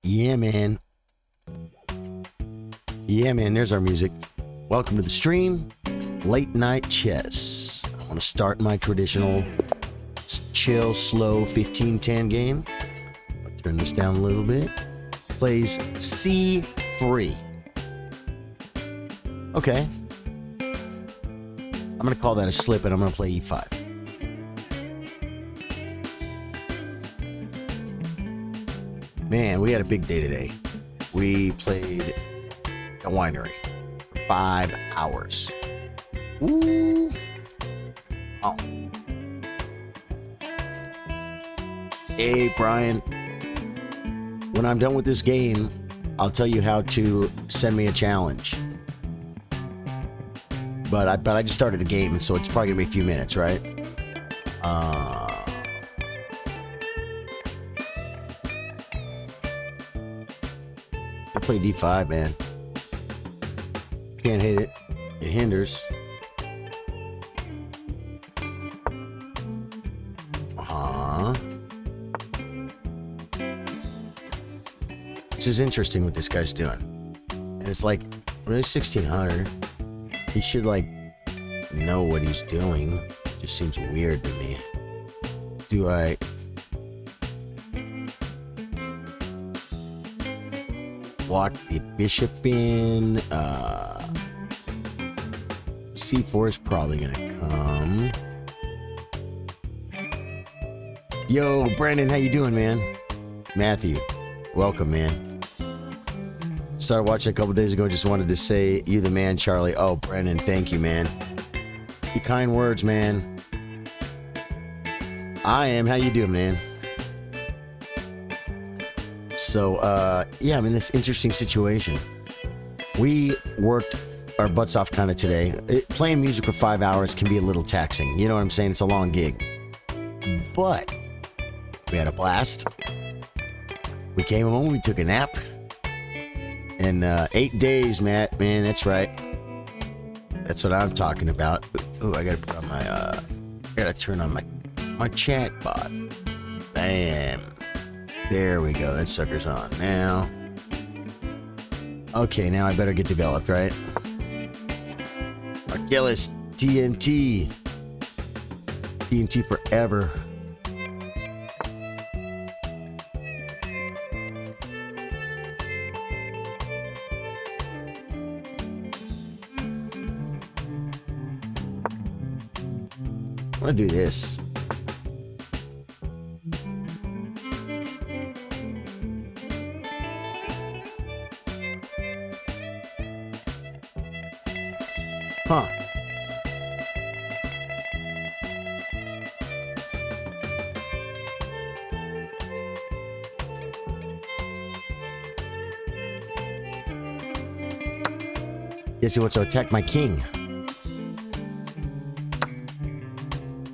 Yeah, man. Yeah, man, there's our music. Welcome to the stream. Late night chess. I want to start my traditional chill, slow 15-10 game. I'll turn this down a little bit. Plays C3. Okay. I'm going to call that a slip, and I'm going to play E5. Man, we had a big day today. We played a winery for 5 hours. Ooh. Oh. Hey, Brian. When I'm done with this game, I'll tell you how to send me a challenge. But I just started the game, so it's probably gonna be a few minutes, right? I play D5, man. Can't hit it. It hinders. This is interesting what this guy's doing. And it's like, really 1600. He should, like, know what he's doing. It just seems weird to me. Do I... block the bishop in? C4 is probably gonna come. Yo, Brandon, how you doing, man? Matthew, welcome, man. Started watching a couple days ago. Just wanted to say, you the man, Charlie. Oh, Brandon, thank you, man. You kind words, man. I am. How you doing, man? So, yeah, I'm in this interesting situation. We worked our butts off kind of today. Playing music for 5 hours can be a little taxing. You know what I'm saying? It's a long gig. But we had a blast. We came home, we took a nap. And 8 days, Matt, man, that's right. That's what I'm talking about. Ooh, I gotta put on my, gotta turn on my chat bot. Bam. There we go, that sucker's on now. Okay, now I better get developed, right? Marcellus, TNT. TNT forever. I'm gonna do this. Huh. Guess who wants to attack my king?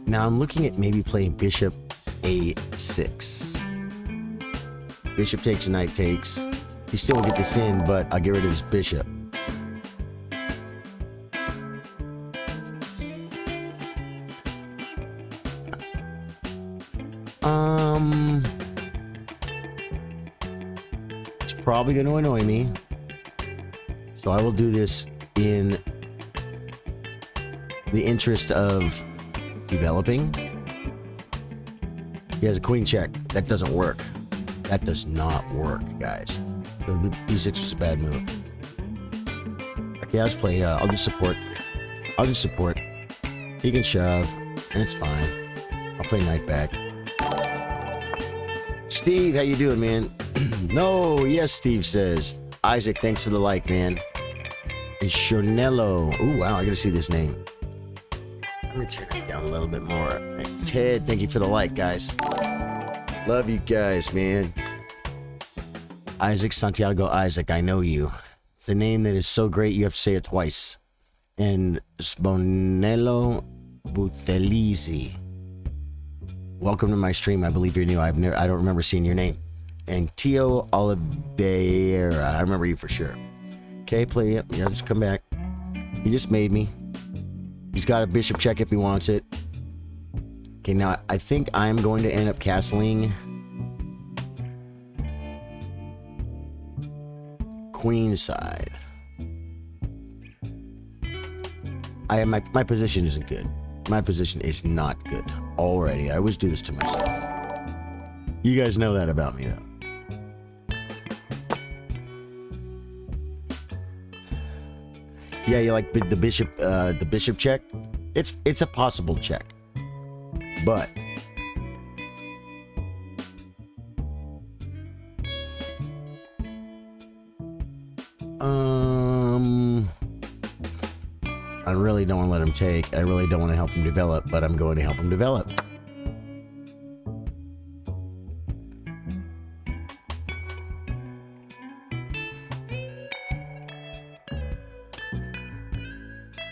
Now I'm looking at maybe playing bishop a6. Bishop takes, knight takes. He still won't get this in, but I'll get rid of this bishop. It's probably going to annoy me. So I will do this in the interest of developing. He has a queen check. That doesn't work. That does not work, guys. So B6 is a bad move. Okay, I'll just play. I'll just support. I'll just support. He can shove, and it's fine. I'll play knight back. Steve, how you doing, man? No, yes, Steve says. Isaac, thanks for the like, man. And Shornello. Ooh, wow, I gotta see this name. Let me turn it down a little bit more. Hey, Ted, thank you for the like, guys. Love you guys, man. Isaac Santiago Isaac, I know you. It's the name that is so great you have to say it twice. And Sponello Buthelizzi. Welcome to my stream. I believe you're new. I don't remember seeing your name. And Tio Oliveira. I remember you for sure. Okay, play it. Yeah, just come back. He just made me. He's got a bishop check if he wants it. Okay, now I think I'm going to end up castling queen side. I have my position isn't good. My position is not good already. I always do this to myself. You guys know that about me, though. Yeah, you like the bishop check? It's a possible check, but I really don't want to let him take. I really don't want to help him develop, but I'm going to help him develop.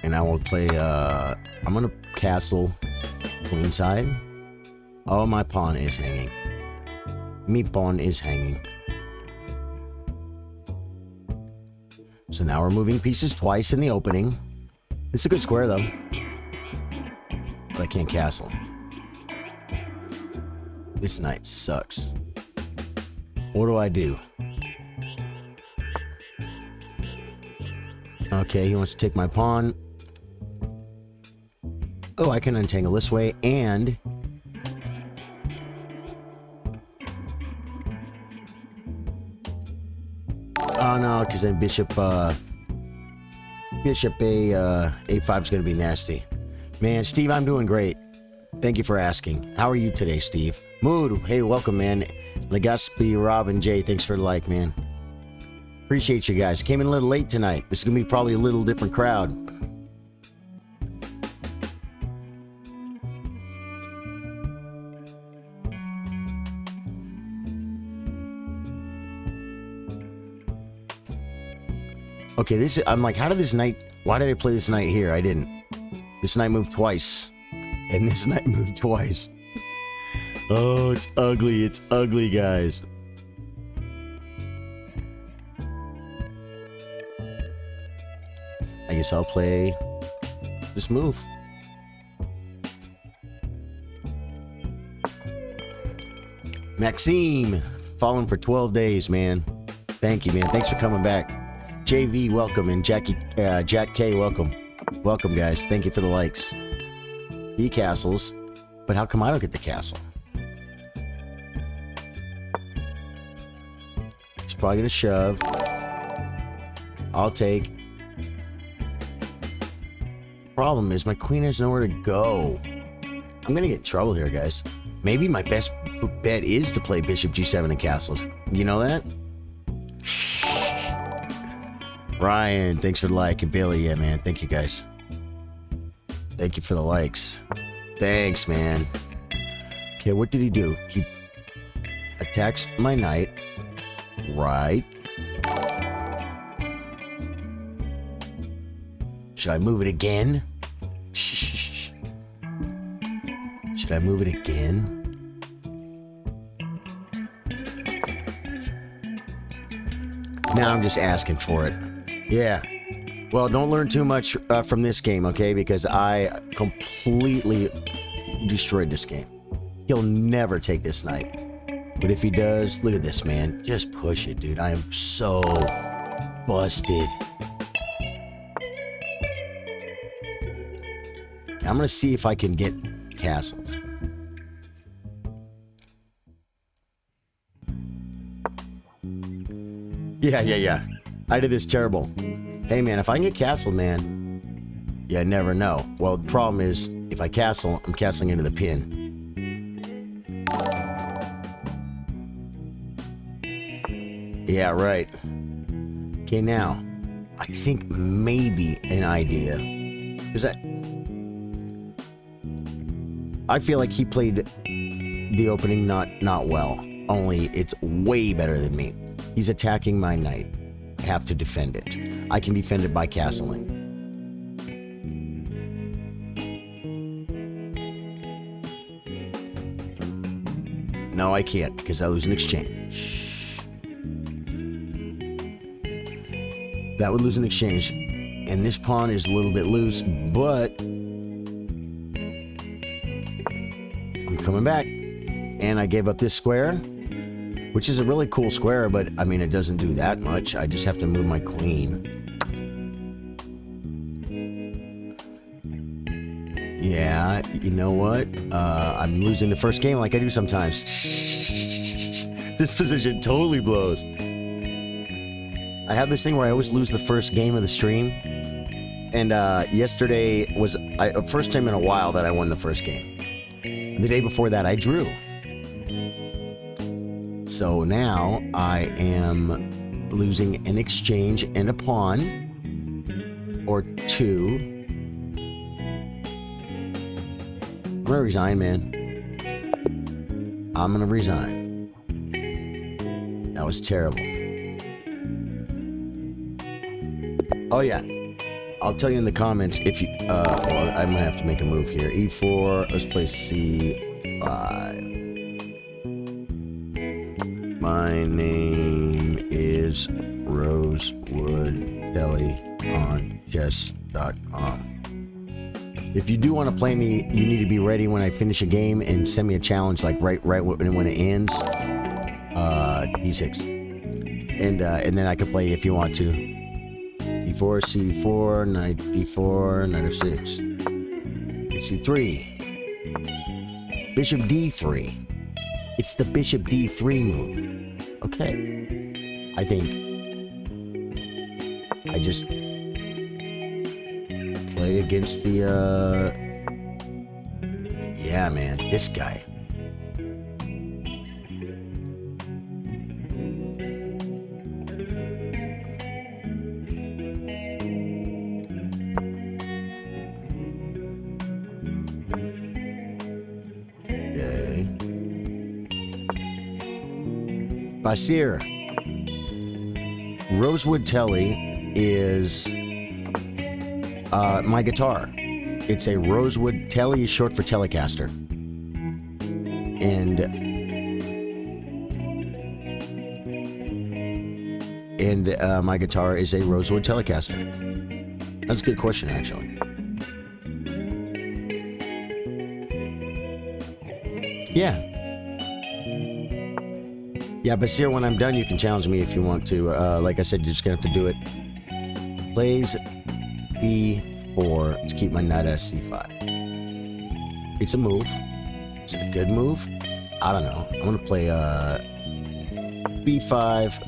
And I will play, I'm going to castle queenside. Oh, my pawn is hanging. Me pawn is hanging. So now we're moving pieces twice in the opening. It's a good square, though. But I can't castle. This knight sucks. What do I do? Okay, he wants to take my pawn. Oh, I can untangle this way, and... Oh, no, because then bishop A5 is going to be nasty. Man, Steve, I'm doing great. Thank you for asking. How are you today, Steve? Mood, hey, welcome, man. Legaspi, Rob, and Jay, thanks for the like, man. Appreciate you guys. Came in a little late tonight. This is going to be probably a little different crowd. Okay, I'm like, how did this knight, why did I play this knight here? I didn't. This knight moved twice. And this knight moved twice. Oh, it's ugly, guys. I guess I'll play this move. Maxime, following for 12 days, man. Thank you, man. Thanks for coming back. JV, welcome, and Jack K, welcome. Welcome, guys. Thank you for the likes. He castles, but how come I don't get the castle? He's probably gonna shove. I'll take. Problem is, my queen has nowhere to go. I'm gonna get in trouble here, guys. Maybe my best bet is to play bishop g7 and castles. You know that? Ryan, thanks for the like. And Billy, yeah, man. Thank you, guys. Thank you for the likes. Thanks, man. Okay, what did he do? He attacks my knight. Right. Should I move it again? Should I move it again? Now I'm just asking for it. Yeah. Well, don't learn too much from this game, okay? Because I completely destroyed this game. He'll never take this knight. But if he does, look at this, man. Just push it, dude. I am so busted. I'm going to see if I can get castled. Yeah. I did this terrible. Hey, man, if I can get castled, man, you never know. Well, the problem is, if I castle, I'm castling into the pin. Yeah, right. Okay, now, I think maybe an idea. Is that... I feel like he played the opening not well. Only it's way better than me. He's attacking my knight. I have to defend it. I can defend it by castling. No, I can't, because I lose an exchange. That would lose an exchange. And this pawn is a little bit loose, but I'm coming back. And I gave up this square. which is a really cool square, but I mean, it doesn't do that much. I just have to move my queen. Yeah, you know what? I'm losing the first game like I do sometimes. This position totally blows. I have this thing where I always lose the first game of the stream. And yesterday was first time in a while that I won the first game. The day before that, I drew. So now I am losing an exchange and a pawn. Or two. I'm gonna resign, man. I'm gonna resign. That was terrible. Oh yeah, I'll tell you in the comments if you. Or I'm gonna have to make a move here. E4. Let's play C5. My name is Rosewood Kelly on chess.com. If you do want to play me, you need to be ready when I finish a game and send me a challenge, like right when it ends. D6, and then I can play if you want to. D4, C4, knight D4, knight F6, C3, bishop D3. It's the bishop D3 move. Okay, I think I just play against the yeah, man, this guy. Okay. Basir. Rosewood Telly is my guitar. It's a Rosewood. Telly is short for Telecaster. And my guitar is a Rosewood Telecaster. That's a good question, actually. Yeah. Yeah, but Sir, when I'm done, you can challenge me if you want to. Like I said, you're just gonna have to do it. Plays B4 to keep my knight at C5. It's a move. Is it a good move? I don't know. I'm gonna play B5,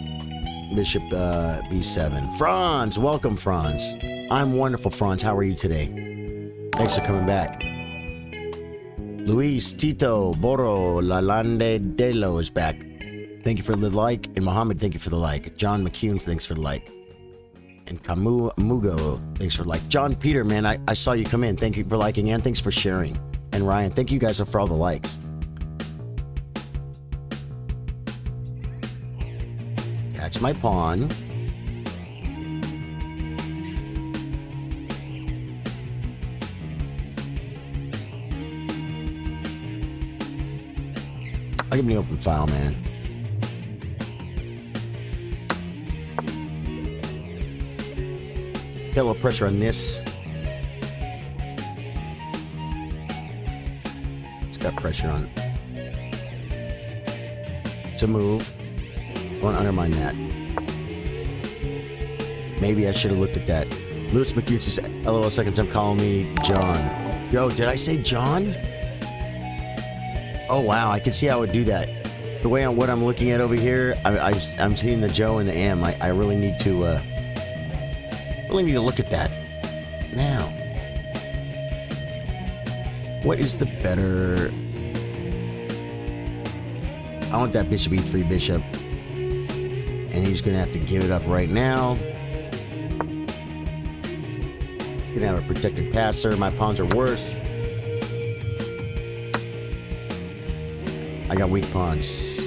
Bishop B7. Franz, welcome, Franz. I'm wonderful, Franz. How are you today? Thanks for coming back. Luis, Tito, Boro, Lalande Delo is back. Thank you for the like. And Mohammed, thank you for the like. John McCune, thanks for the like. And Camus Mugo, thanks for the like. John Peter, man, I saw you come in. Thank you for liking and thanks for sharing. And Ryan, thank you guys for all the likes. Catch my pawn. I'll give me the open file, man. Get a little pressure on this. It's got pressure on it. To move. Don't undermine that. Maybe I should have looked at that. Lewis McHugh says, LOL, second time calling me John. Yo, did I say John? Oh, wow, I can see how I would do that. The way what I'm looking at over here, I'm seeing the Joe and the M. I really need to, look at that. Now, what is the better... I want that bishop E3 bishop. And he's going to have to give it up right now. He's going to have a protected passer. My pawns are worse. I got weak pawns.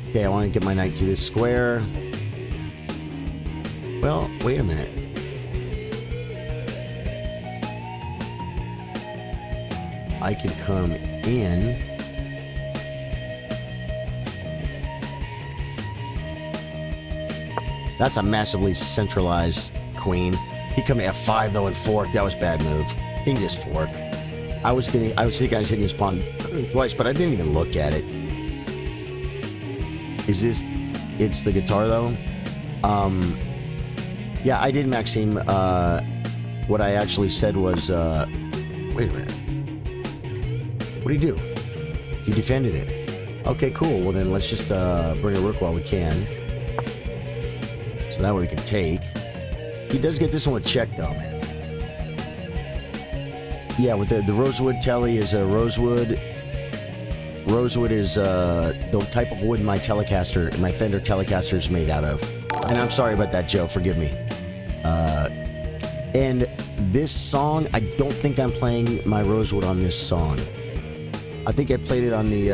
Okay, I want to get my knight to this square. Well, wait a minute. I can come in. That's a massively centralized queen. He come to F5 though and fork. That was a bad move. He can just fork. I was thinking I was hitting his pawn twice, but I didn't even look at it. Is this? It's the guitar though. Yeah, I did, Maxime. What I actually said was, wait a minute. What did he do? He defended it. Okay, cool. Well then, let's just bring a rook while we can. So that way we can take. He does get this one with check though, man. Yeah, with the rosewood telly is a rosewood. Rosewood is the type of wood my Telecaster, my Fender Telecaster is made out of. And I'm sorry about that, Joe. Forgive me. And this song, I don't think I'm playing my rosewood on this song. I think I played it on the.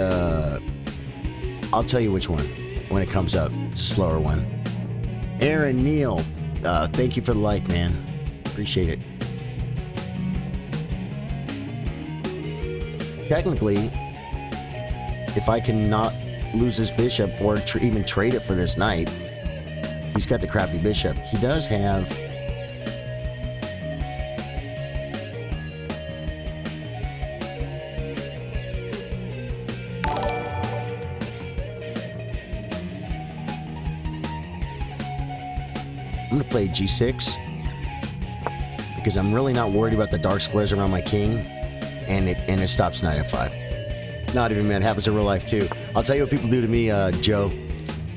I'll tell you which one when it comes up. It's a slower one. Aaron Neal, thank you for the like, man. Appreciate it. Technically, if I can not lose his bishop or even trade it for this knight, he's got the crappy bishop. He does have. I'm going to play G6 because I'm really not worried about the dark squares around my king, and it stops knight F5. Not even, man. It happens in real life too. I'll tell you what people do to me, Joe.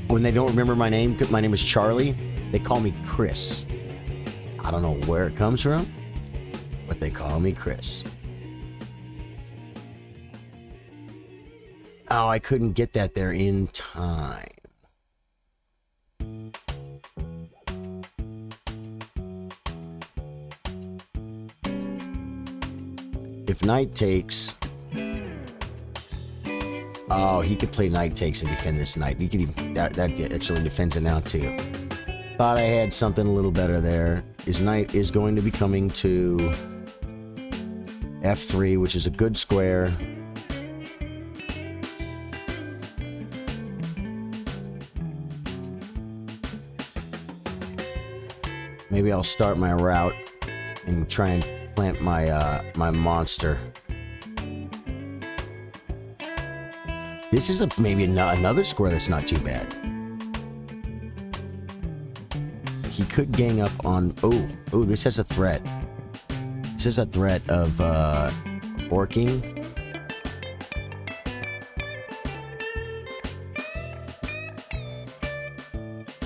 When they don't remember my name is Charlie. They call me Chris. I don't know where it comes from, but they call me Chris. Oh, I couldn't get that there in time. If knight takes... Oh, he could play knight takes and defend this knight. He could even... That actually defends it now, too. Thought I had something a little better there. His knight is going to be coming to F3, which is a good square. Maybe I'll start my route and try and plant my my monster. This is maybe another square that's not too bad. He could gang up on... Oh, this has a threat. This is a threat of forking.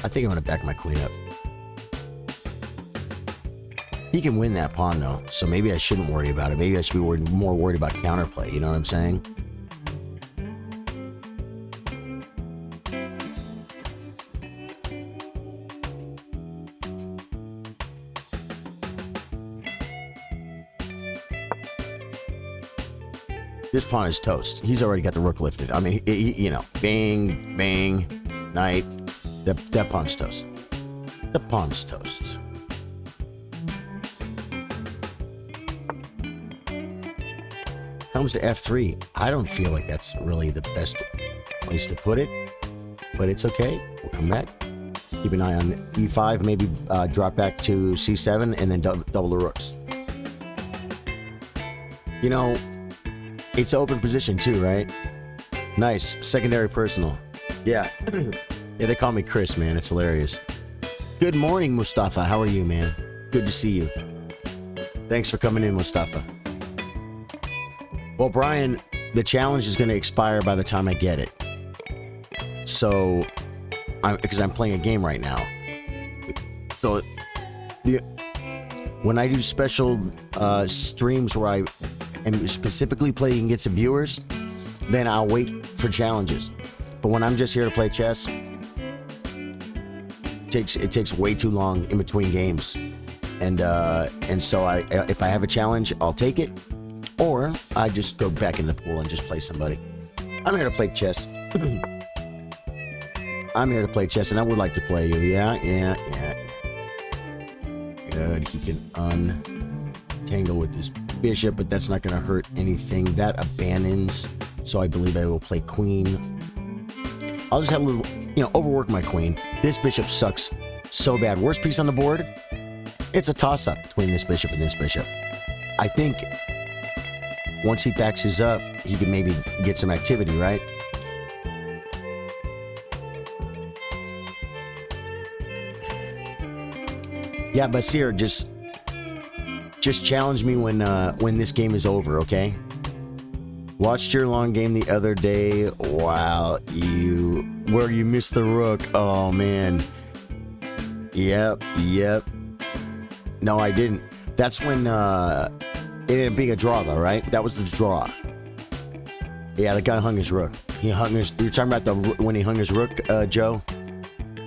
I think I'm going to back my queen up. He can win that pawn, though, so maybe I shouldn't worry about it. Maybe I should be more worried about counterplay, you know what I'm saying? This pawn is toast. He's already got the rook lifted. I mean, you know, bang, bang, knight. That pawn's toast. The pawn's toast. Comes to F3. I don't feel like that's really the best place to put it, but it's okay. We'll come back. Keep an eye on E5. Maybe drop back to C7 and then double the rooks. You know, it's open position too, right? Nice. Secondary personal. Yeah. Yeah, they call me Chris, man. It's hilarious. Good morning, Mustafa. How are you, man? Good to see you. Thanks for coming in, Mustafa. Well, Brian, the challenge is going to expire by the time I get it. So, because I'm playing a game right now. So, when I do special streams where I am specifically playing against the viewers, then I'll wait for challenges. But when I'm just here to play chess, it takes way too long in between games. And so if I have a challenge, I'll take it. Or I just go back in the pool and just play somebody. I'm here to play chess. I'm here to play chess, and I would like to play you. Yeah. Good. He can untangle with his bishop, but that's not going to hurt anything. That abandons, so I believe I will play queen. I'll just have a little, overwork my queen. This bishop sucks so bad. Worst piece on the board? It's a toss-up between this bishop and this bishop. I think once he backs his up, he can maybe get some activity, right? Yeah, but Sierra, just challenge me when this game is over, okay? Watched your long game the other day. Wow, where you missed the rook. Oh man. Yep. No, I didn't. That's when it ended up being a draw, though, right? That was the draw. Yeah, the guy hung his rook. You're talking about when he hung his rook, Joe?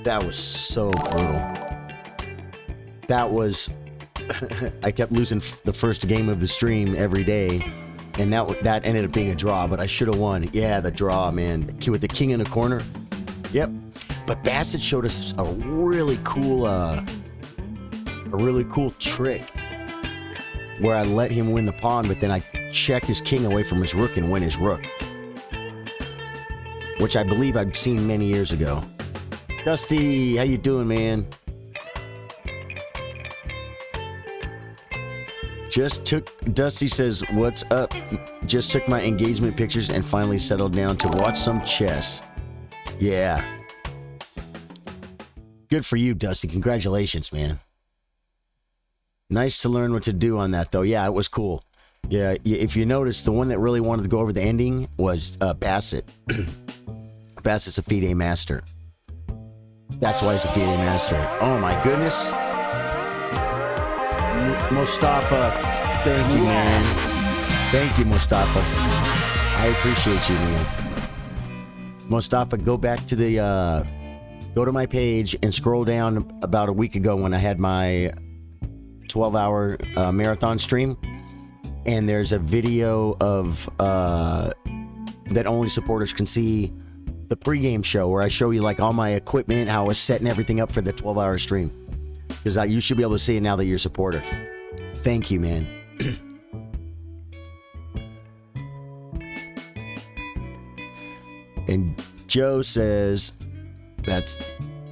That was so brutal. That was. I kept losing the first game of the stream every day, and that ended up being a draw. But I should have won. Yeah, the draw, man. With the king in the corner. Yep. But Bassett showed us a really cool trick where I let him win the pawn, but then I check his king away from his rook and win his rook, which I believe I'd seen many years ago. Dusty, how you doing, man? Dusty says, what's up? Just took my engagement pictures and finally settled down to watch some chess. Yeah. Good for you, Dusty. Congratulations, man. Nice to learn what to do on that, though. Yeah, it was cool. Yeah, if you notice, the one that really wanted to go over the ending was Bassett. Bassett's a FIDE master. That's why he's a FIDE master. Oh, my goodness. Mustafa, thank you, man. Thank you, Mustafa. I appreciate you, man. Mustafa, go back to go to my page and scroll down about a week ago when I had my 12-hour marathon stream, and there's a video of that only supporters can see, the pregame show where I show you like all my equipment, how I was setting everything up for the 12-hour stream. Because you should be able to see it now that you're a supporter. Thank you, man. And Joe says that's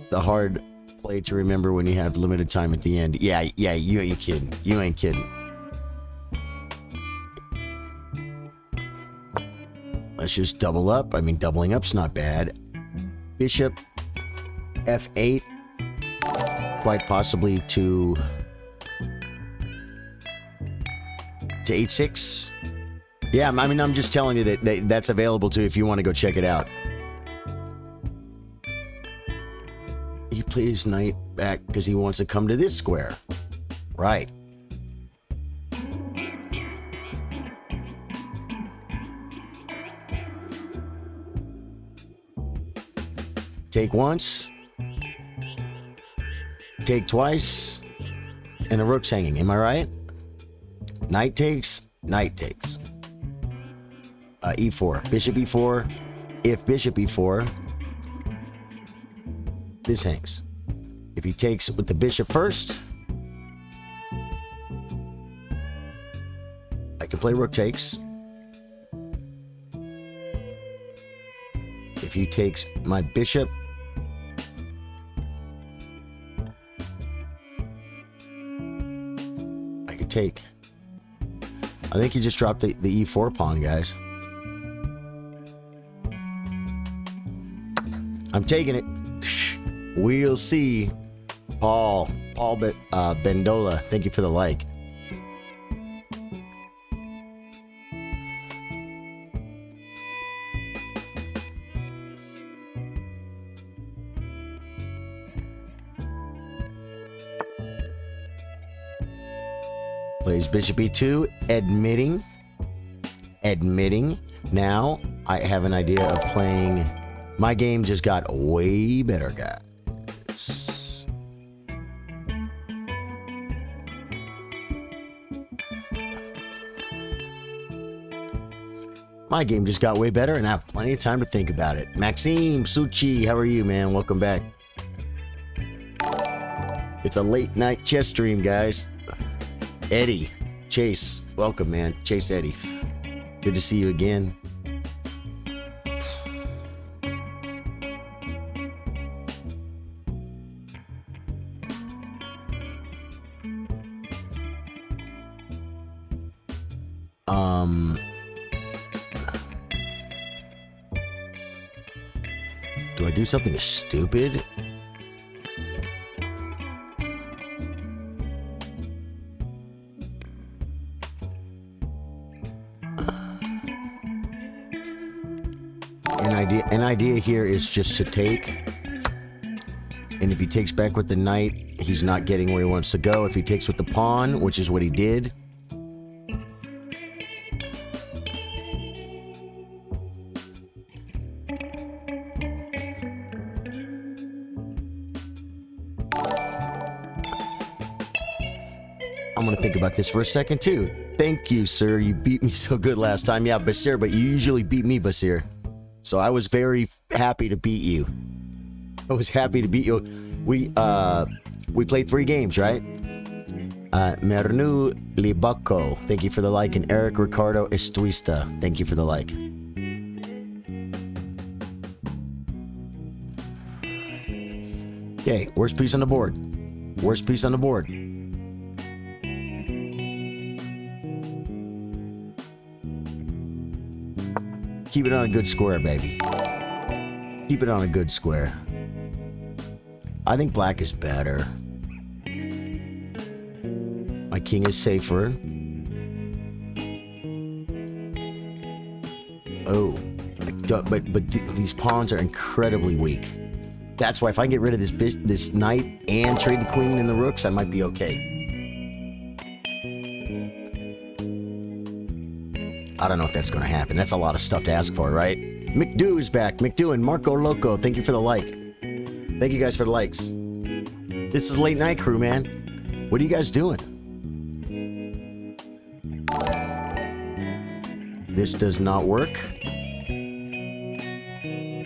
the hard play to remember when you have limited time at the end. Yeah, you ain't kidding. You ain't kidding. Let's just double up. I mean, doubling up's not bad. Bishop F8. Quite possibly to H6. Yeah, I mean, I'm just telling you that's available too if you want to go check it out. He played his knight back because he wants to come to this square. Right. Take once. Take twice. And the rook's hanging. Am I right? Knight takes. Knight takes. E4. Bishop E4. If bishop E4, this hangs. If he takes with the bishop first, I can play rook takes. If he takes my bishop, I could take. I think he just dropped the E4 pawn, guys. I'm taking it. We'll see. Paul Bendola, thank you for the like. Plays bishop e2, admitting. Now I have an idea of playing. My game just got way better, guys. My game just got way better, and I have plenty of time to think about it. Maxime Suchi, how are you, man? Welcome back. It's a late night chess stream, guys. Eddie, Chase, welcome, man. Chase Eddie. Good to see you again. Do I do something stupid? An idea here is just to take, and if he takes back with the knight, he's not getting where he wants to go. If he takes with the pawn, which is what he did, I'm gonna think about this for a second too. Thank you, sir. You beat me so good last time. Yeah, Basir, but you usually beat me, Basir. So I was very happy to beat you. I was happy to beat you. We played 3 games, right? Mernu Libako, thank you for the like, and Eric Ricardo Estuista, thank you for the like. Okay, worst piece on the board. Worst piece on the board. Keep it on a good square, baby. Keep it on a good square. I think black is better. My king is safer. Oh, but these pawns are incredibly weak. That's why if I get rid of this knight and trade the queen and the rooks, I might be okay. I don't know if that's going to happen. That's a lot of stuff to ask for, right? McDo is back. McDo and Marco Loco, thank you for the like. Thank you guys for the likes. This is Late Night Crew, man. What are you guys doing? This does not work.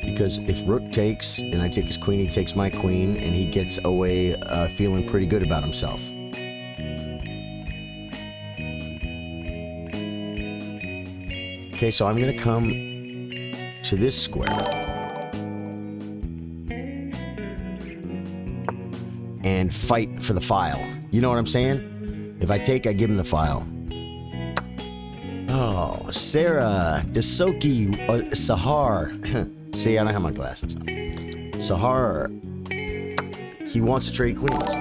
Because if rook takes, and I take his queen, he takes my queen, and he gets away feeling pretty good about himself. Okay, so I'm going to come to this square. And fight for the file. You know what I'm saying? If I take, I give him the file. Oh, Sarah, Desoki, Sahar. See, I don't have my glasses on. Sahar. He wants to trade queens.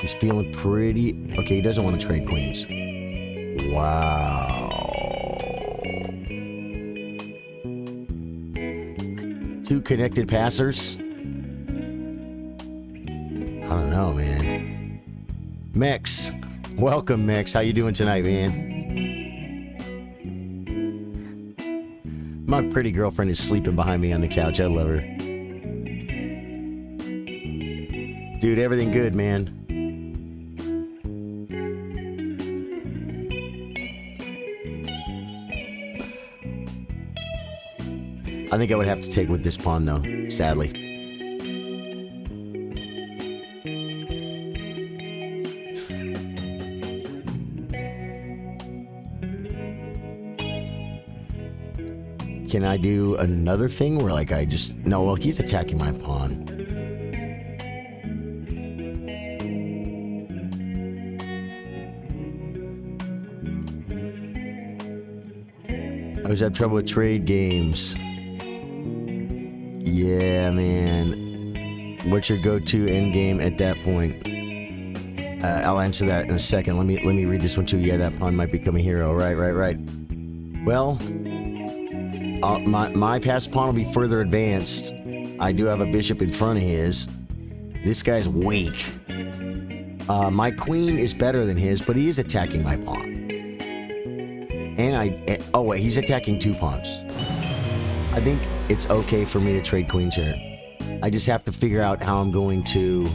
He's feeling pretty... Okay, he doesn't want to trade queens. Wow. 2 connected passers. I don't know, man. Mex. Welcome, Mex. How you doing tonight, man? My pretty girlfriend is sleeping behind me on the couch. I love her. Dude, everything good, man. I think I would have to take with this pawn, though, sadly. Can I do another thing where, like, I just... No, well, he's attacking my pawn. I always have trouble with trade games. Yeah, man. What's your go-to endgame at that point? I'll answer that in a second. Let me read this one too. Yeah, that pawn might become a hero. Right. Well, my passed pawn will be further advanced. I do have a bishop in front of his. This guy's weak. My queen is better than his, but he is attacking my pawn. And oh wait, he's attacking 2 pawns. I think it's okay for me to trade queens here. I just have to figure out how I'm going to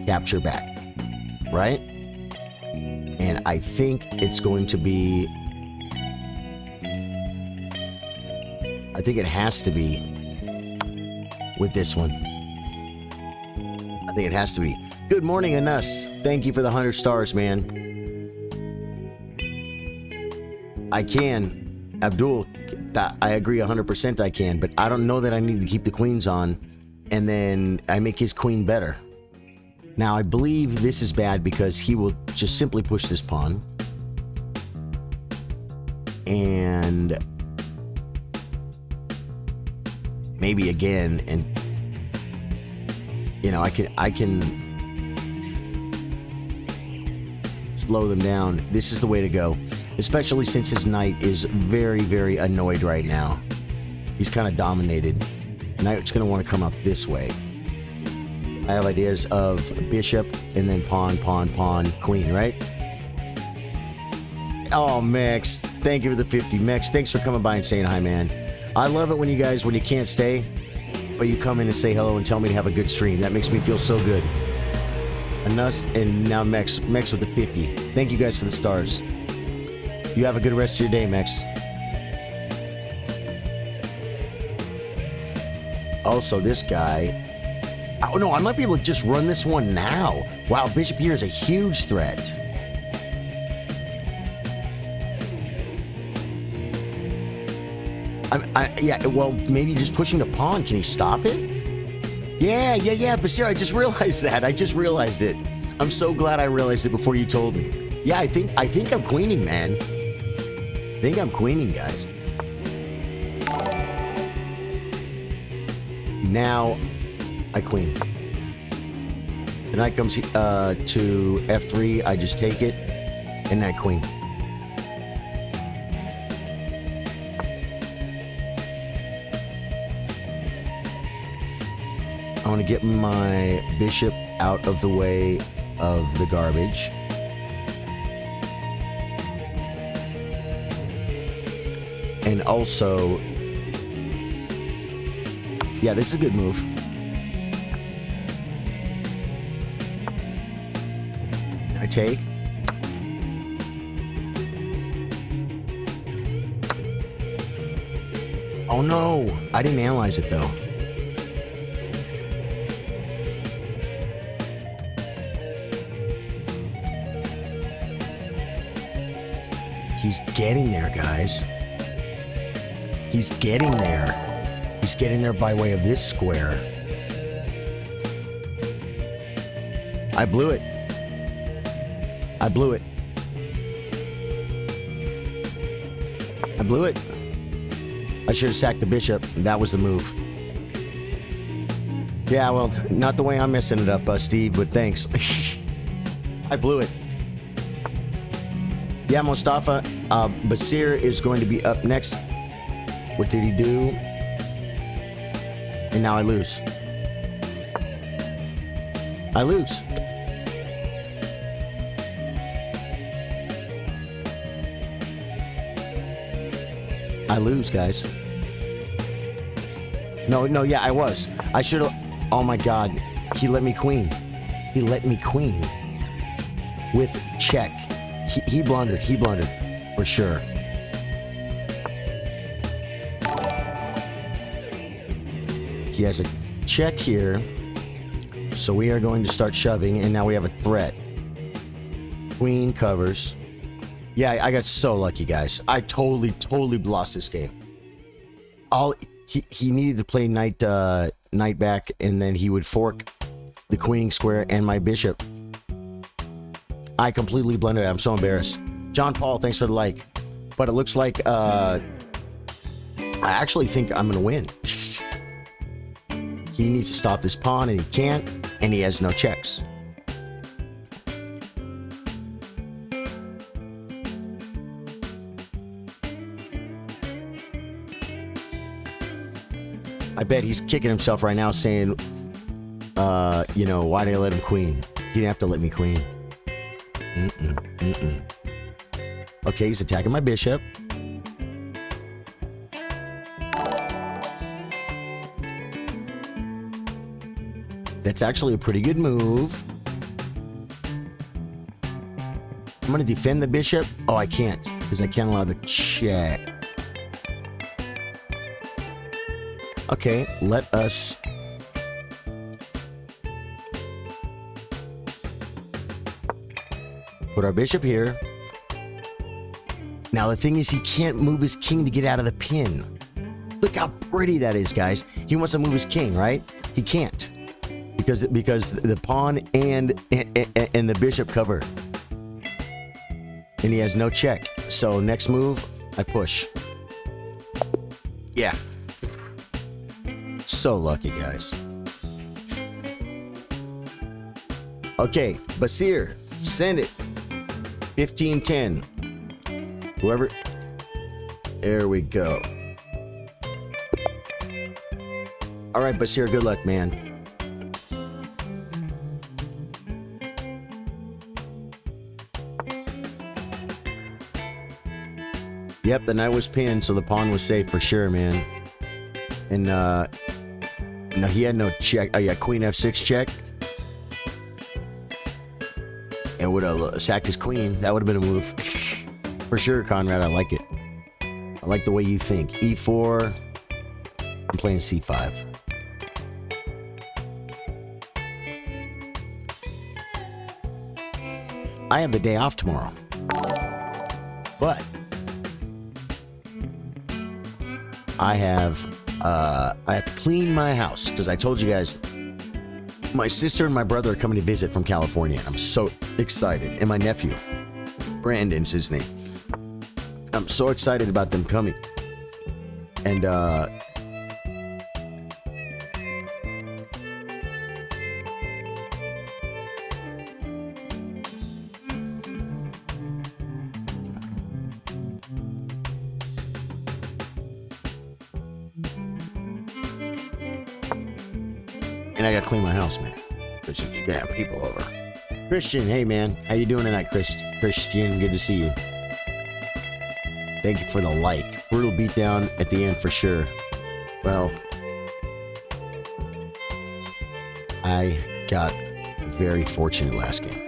capture back, right? And I think it's going to be... I think it has to be with this one. I think it has to be. Good morning, Anas. Thank you for the 100 stars, man. I can. Abdul, I agree 100% I can, but I don't know that I need to keep the queens on, and then I make his queen better. Now, I believe this is bad because he will just simply push this pawn. And... maybe again, and... you know, I can slow them down. This is the way to go. especially since his knight is very, very annoyed right now. He's kind of dominated. Knight's going to want to come up this way. I have ideas of bishop and then pawn, pawn, pawn, queen, right? Oh, Mex, thank you for the 50. Mex, thanks for coming by and saying hi, man. I love it when you guys, when you can't stay, but you come in and say hello and tell me to have a good stream. That makes me feel so good. And now Mex with the 50. Thank you guys for the stars. You have a good rest of your day, Mex. Also, this guy... Oh, no, I might be able to just run this one now. Wow, bishop here is a huge threat. Yeah, well, maybe just pushing the pawn. Can he stop it? Yeah, Basir, I just realized that. I just realized it. I'm so glad I realized it before you told me. Yeah, I think I'm queening, man. I think I'm queening, guys. Now, I queen. The knight comes to f3. I just take it, and then I queen. I want to get my bishop out of the way of the garbage. And also, yeah, this is a good move. I take. Oh no, I didn't analyze it though. He's getting there, guys. He's getting there. He's getting there by way of this square. I blew it. I blew it. I blew it. I should have sacked the bishop. That was the move. Yeah, well, not the way I'm messing it up, Steve, but thanks. I blew it. Yeah, Mustafa, Basir is going to be up next. What did he do? And now I lose. I lose. I lose, guys. No, yeah, I was. I should have... Oh my God. He let me queen. He let me queen. With check. He blundered. He blundered. For sure. He has a check here. So we are going to start shoving. And now we have a threat. Queen covers. Yeah, I got so lucky, guys. I totally lost this game. He needed to play knight back, and then he would fork the queening square and my bishop. I completely blundered it. I'm so embarrassed. John Paul, thanks for the like. But it looks like I actually think I'm gonna win. He needs to stop this pawn, and he can't, and he has no checks. I bet he's kicking himself right now saying, you know, why did I let him queen? He didn't have to let me queen. Okay, he's attacking my bishop. That's actually a pretty good move. I'm going to defend the bishop. Oh, I can't, because I can't allow the check. Okay, let us... put our bishop here. Now the thing is, he can't move his king to get out of the pin. Look how pretty that is, guys. He wants to move his king, right? He can't. Because the pawn and the bishop cover. And he has no check. So next move, I push. Yeah. So lucky, guys. Okay, Basir, send it. 15-10. Whoever. There we go. All right, Basir, good luck, man. Yep, the knight was pinned, so the pawn was safe for sure, man. And, no, he had no check. Oh, yeah, queen f6 check. And would have sacked his queen. That would have been a move. For sure, Conrad, I like it. I like the way you think. E4. I'm playing C5. I have the day off tomorrow. But I have cleaned my house because I told you guys my sister and my brother are coming to visit from California. I'm so excited. And my nephew, Brandon's his name. I'm so excited about them coming. And I gotta clean my house, man. But you're gonna have people over. Christian, hey man, how you doing tonight, Christian? Good to see you. Thank you for the like. Brutal beatdown at the end for sure. Well, I got very fortunate last game.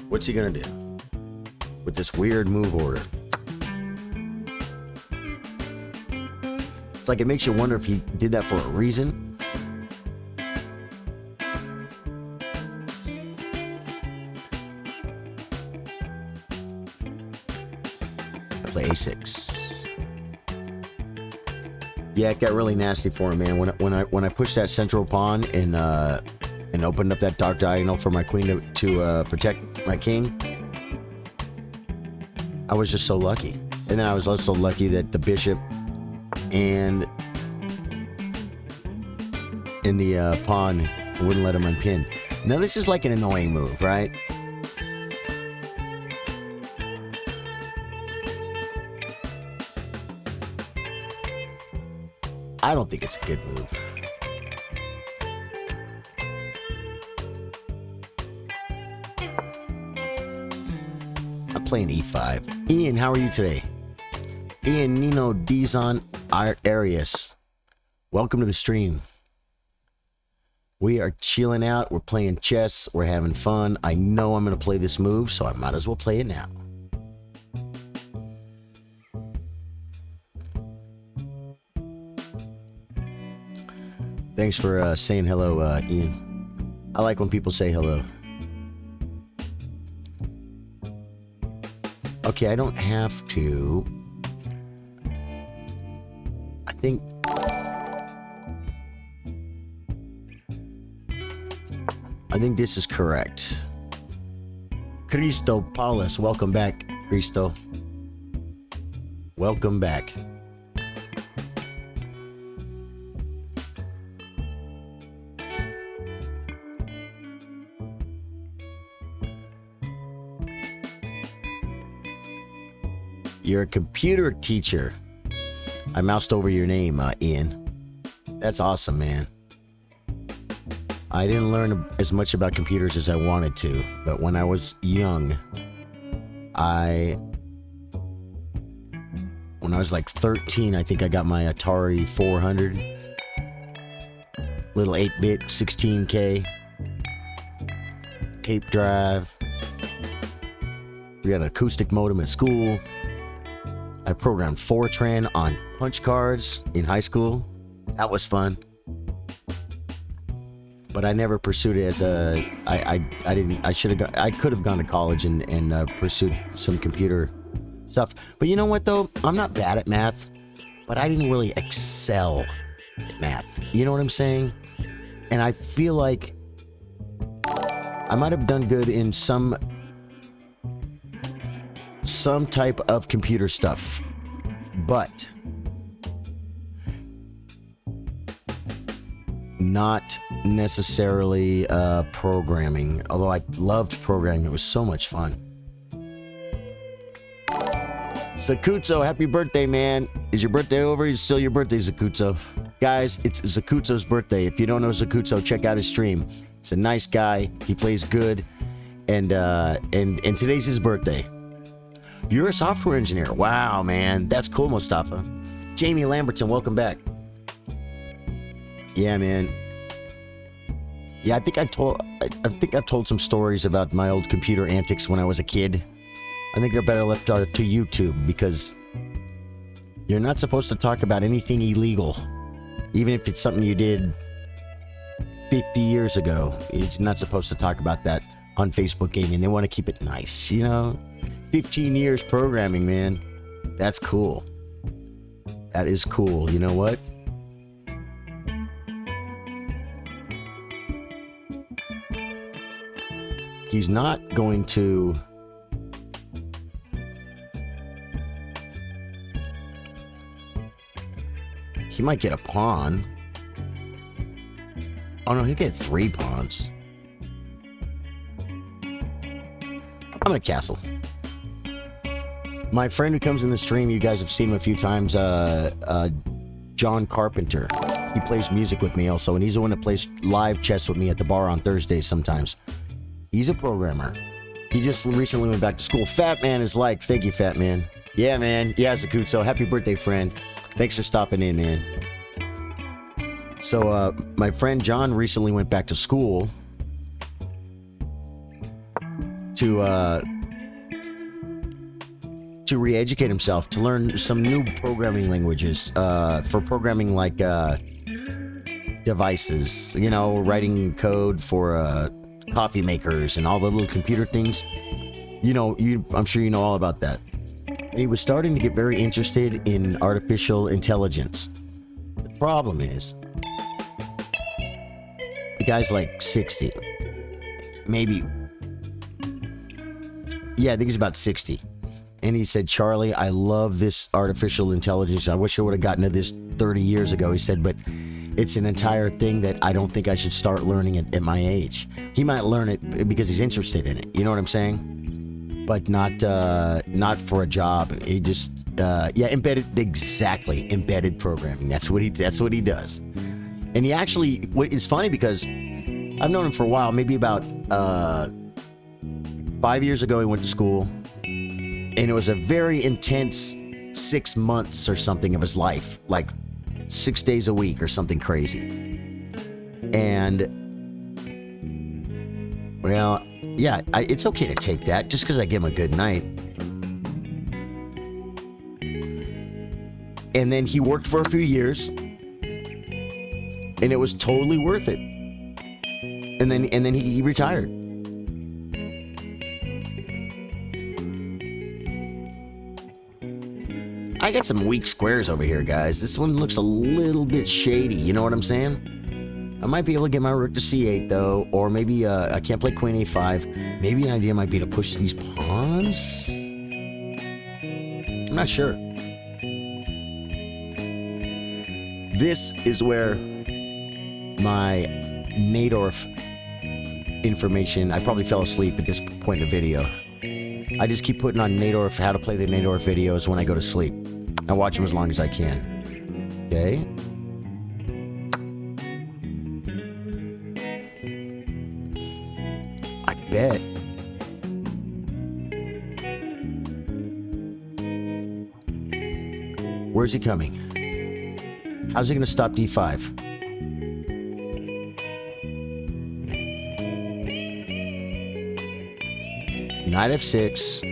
What's he gonna do with this weird move order? It's like it makes you wonder if he did that for a reason. I play a6. Yeah, it got really nasty for him, man. When I pushed that central pawn and opened up that dark diagonal for my queen to protect my king, I was just so lucky. And then I was also lucky that the bishop and in the pawn wouldn't let him unpin. Now this is like an annoying move, right? I don't think it's a good move. I'm playing e5. Ian, how are you today? Ian Nino Dizon Arias. Welcome to the stream. We are chilling out. We're playing chess. We're having fun. I know I'm going to play this move, so I might as well play it now. Thanks for saying hello, Ian. I like when people say hello. Okay, I don't have to. I think this is correct. Cristo Paulus, welcome back, Cristo. Welcome back. You're a computer teacher. I moused over your name, Ian. That's awesome, man. I didn't learn as much about computers as I wanted to, but when I was young, when I was like 13, I think I got my Atari 400. Little 8-bit, 16K. Tape drive. We got an acoustic modem at school. I programmed Fortran on punch cards in high school. That was fun. But I never pursued it as a. I could have gone to college and pursued some computer stuff. But you know what though? I'm not bad at math, but I didn't really excel at math. You know what I'm saying? And I feel like I might have done good in some type of computer stuff, but not necessarily programming, although I loved programming. It was so much fun. Zakutso, happy birthday, man. Is your birthday over? Is still your birthday, Zakutso? Guys, it's Zakutso's birthday. If you don't know Zakutso, check out his stream. He's a nice guy. He plays good. And today's his birthday. You're a software engineer. Wow, man. That's cool, Mustafa. Jamie Lambertson, welcome back. Yeah, man. Yeah, I think I've told some stories about my old computer antics when I was a kid. I think they're better left to YouTube, because you're not supposed to talk about anything illegal, even if it's something you did 50 years ago. You're not supposed to talk about that on Facebook Gaming. They want to keep it nice, you know? 15 years programming, man. That's cool. That is cool. You know what? He's not going to... He might get a pawn. Oh no, he'll get 3 pawns. I'm gonna castle. My friend who comes in the stream, you guys have seen him a few times, John Carpenter. He plays music with me also, and he's the one that plays live chess with me at the bar on Thursdays sometimes. He's a programmer. He just recently went back to school. Fat Man is like, thank you, Fat Man. Yeah, man. Yeah, Zakutso. Happy birthday, friend. Thanks for stopping in, man. So, my friend John recently went back to school to re-educate himself, to learn some new programming languages, for programming like devices, you know, writing code for coffee makers and all the little computer things. You know, I'm sure you know all about that. And he was starting to get very interested in artificial intelligence. The problem is, the guy's like 60. Maybe. Yeah, I think he's about 60. And he said, Charlie, I love this artificial intelligence. I wish I would have gotten to this 30 years ago. He said, but it's an entire thing that I don't think I should start learning at my age. He might learn it because he's interested in it. You know what I'm saying? But not for a job. He just embedded programming. That's what he does. And he actually, it's funny because I've known him for a while. Maybe about 5 years ago, he went to school, and it was a very intense 6 months or something of his life, like 6 days a week or something crazy. And well, yeah, it's okay to take that just because I give him a good night. And then he worked for a few years, and it was totally worth it. And then he retired. I got some weak squares over here, guys. This one looks a little bit shady. You know what I'm saying? I might be able to get my rook to c8, though. Or maybe I can't play queen a5. Maybe an idea might be to push these pawns? I'm not sure. This is where my Nadorf information... I probably fell asleep at this point in the video. I just keep putting on Nadorf, how to play the Nadorf videos when I go to sleep. I watch them as long as I can. Okay. I bet. Where's he coming? How's he going to stop d5? Knight f6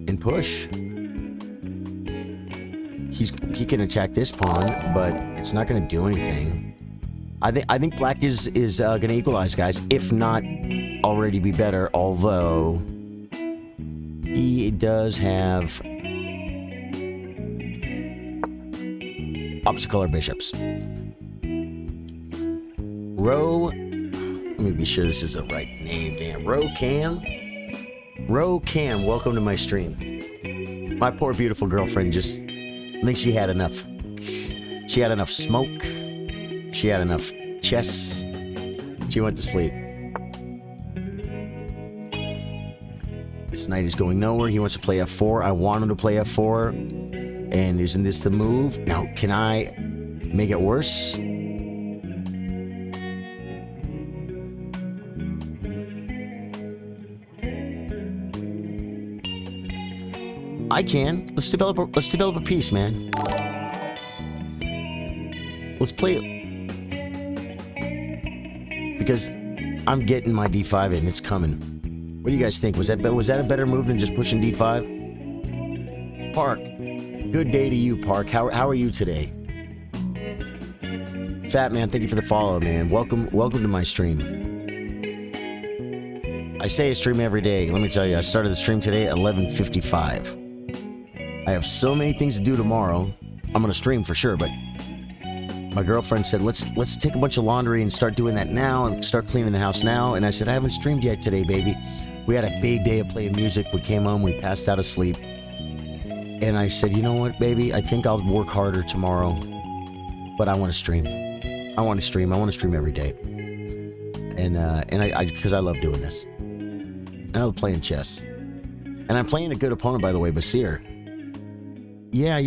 and push. He can attack this pawn, but it's not going to do anything. I think black is going to equalize, guys, if not already be better. Although he does have opposite color bishops. Let me be sure this is the right name, man. Cam, welcome to my stream. My poor beautiful girlfriend I think she had enough. She had enough smoke. She had enough chess. She went to sleep. This knight is going nowhere. He wants to play f4. I want him to play f4. And isn't this the move? Now, can I make it worse? I can. Let's develop a piece, man. Let's play it. Because I'm getting my d5 in. It's coming. What do you guys think? Was that a better move than just pushing d5? Park. Good day to you, Park. How are you today? Fat Man, thank you for the follow, man. Welcome to my stream. I say I stream every day. Let me tell you, I started the stream today at 11:55. I have so many things to do tomorrow. I'm gonna stream for sure, but my girlfriend said, let's take a bunch of laundry and start doing that now and start cleaning the house now. And I said, I haven't streamed yet today, baby. We had a big day of playing music. We came home, we passed out asleep. And I said, you know what, baby? I think I'll work harder tomorrow, but I want to stream. I want to stream every day. And because I love doing this. I love playing chess. And I'm playing a good opponent, by the way, Basir. Yeah.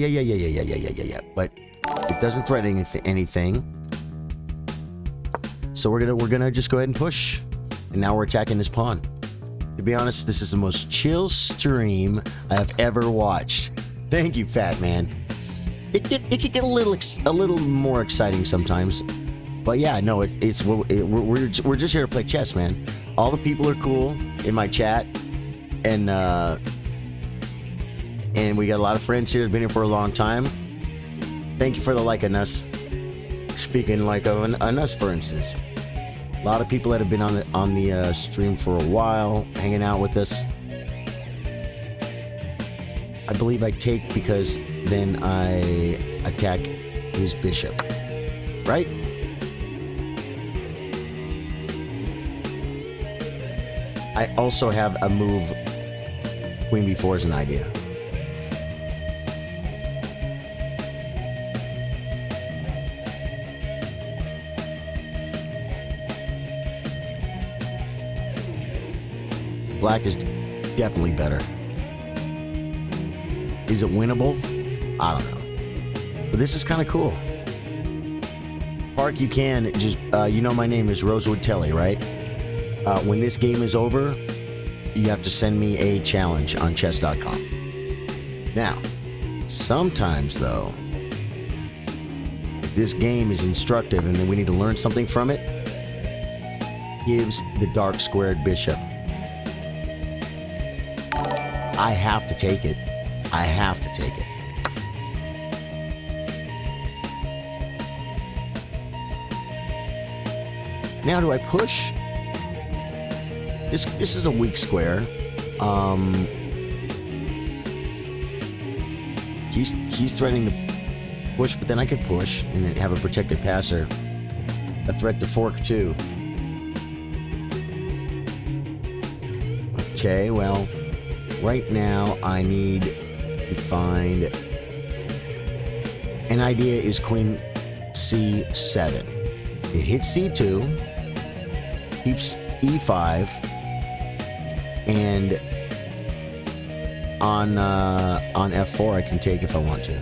But it doesn't threaten anything. So we're gonna just go ahead and push. And now we're attacking this pawn. To be honest, this is the most chill stream I have ever watched. Thank you, Fat Man. It could get a little more exciting sometimes. But yeah, no, we're just here to play chess, man. All the people are cool in my chat, and we got a lot of friends here who've been here for a long time. Thank you for the like on us. Speaking like of on us, for instance, a lot of people that have been on the stream for a while, hanging out with us. I believe I take because then I attack his bishop, right? I also have a move, queen b4 is an idea. Black is definitely better. Is it winnable? I don't know. But this is kind of cool. Park, you can just, you know my name is Rosewood Telly, right? When this game is over, you have to send me a challenge on chess.com. Now, sometimes though, if this game is instructive and then we need to learn something from it, gives the dark squared bishop. I have to take it. I have to take it. Now, do I push? This is a weak square. He's threatening to push, but then I could push and then have a protected passer. A threat to fork too. Okay, well, right now I need to find an idea is queen c7. It hits c2, keeps e5, and on f4 I can take if I want to.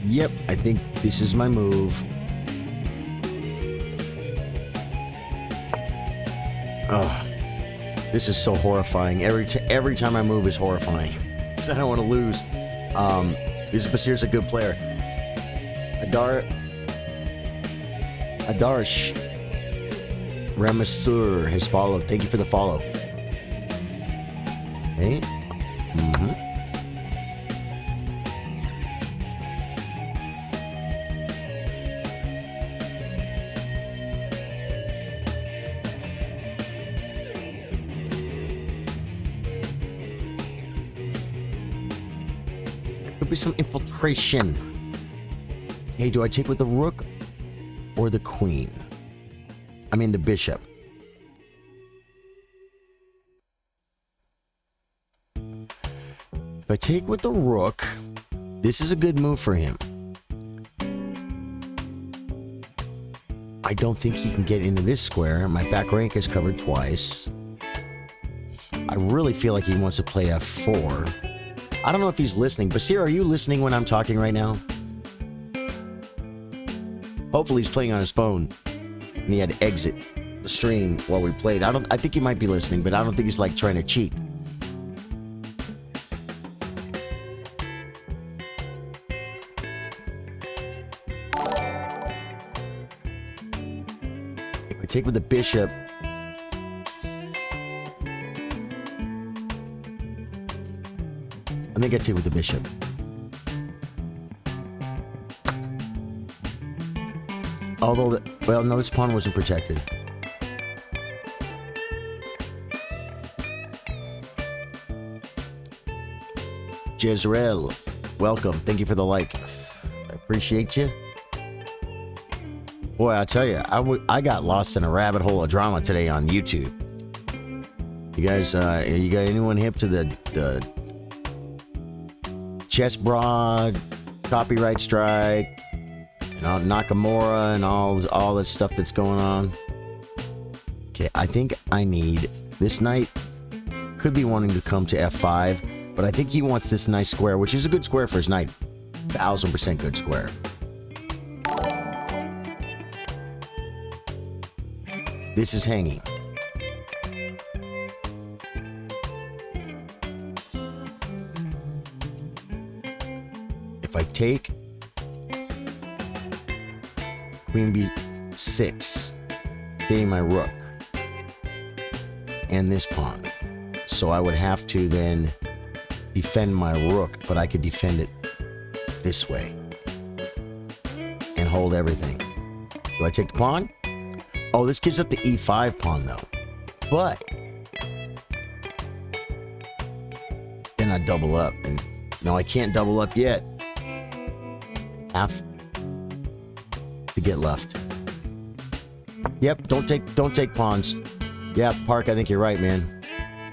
Yep, I think this is my move. Oh, this is so horrifying. Every time I move is horrifying. Because I don't want to lose. This Basir's a good player. Adarsh Ramasur has followed. Thank you for the follow. Okay. be some infiltration. Hey, do I take with the rook or the queen? I mean the bishop. If I take with the rook, this is a good move for him. I don't think he can get into this square. My back rank is covered twice. I really feel like he wants to play f4. I don't know if he's listening. Basir, are you listening when I'm talking right now? Hopefully he's playing on his phone and he had to exit the stream while we played. I think he might be listening, but I don't think he's like trying to cheat. If I take with the bishop, I think I take with the bishop. Although, well, no, this pawn wasn't protected. Jezreel, welcome. Thank you for the like. I appreciate you. Boy, I tell you, I got lost in a rabbit hole of drama today on YouTube. You guys, you got anyone hip to the Chess Broad, copyright strike, and Nakamura, and all this stuff that's going on? Okay, I think I need this knight. Could be wanting to come to f5, but I think he wants this nice square, which is a good square for his knight. 1000% good square. This is hanging. If I take Queen B6, getting my rook and this pawn, so I would have to then defend my rook, but I could defend it this way and hold everything. Do I take the pawn? Oh, this gives up the e5 pawn though, but then I double up, and no, I can't double up yet. Half to get left. Yep, don't take pawns. Yep, Park, I think you're right, man.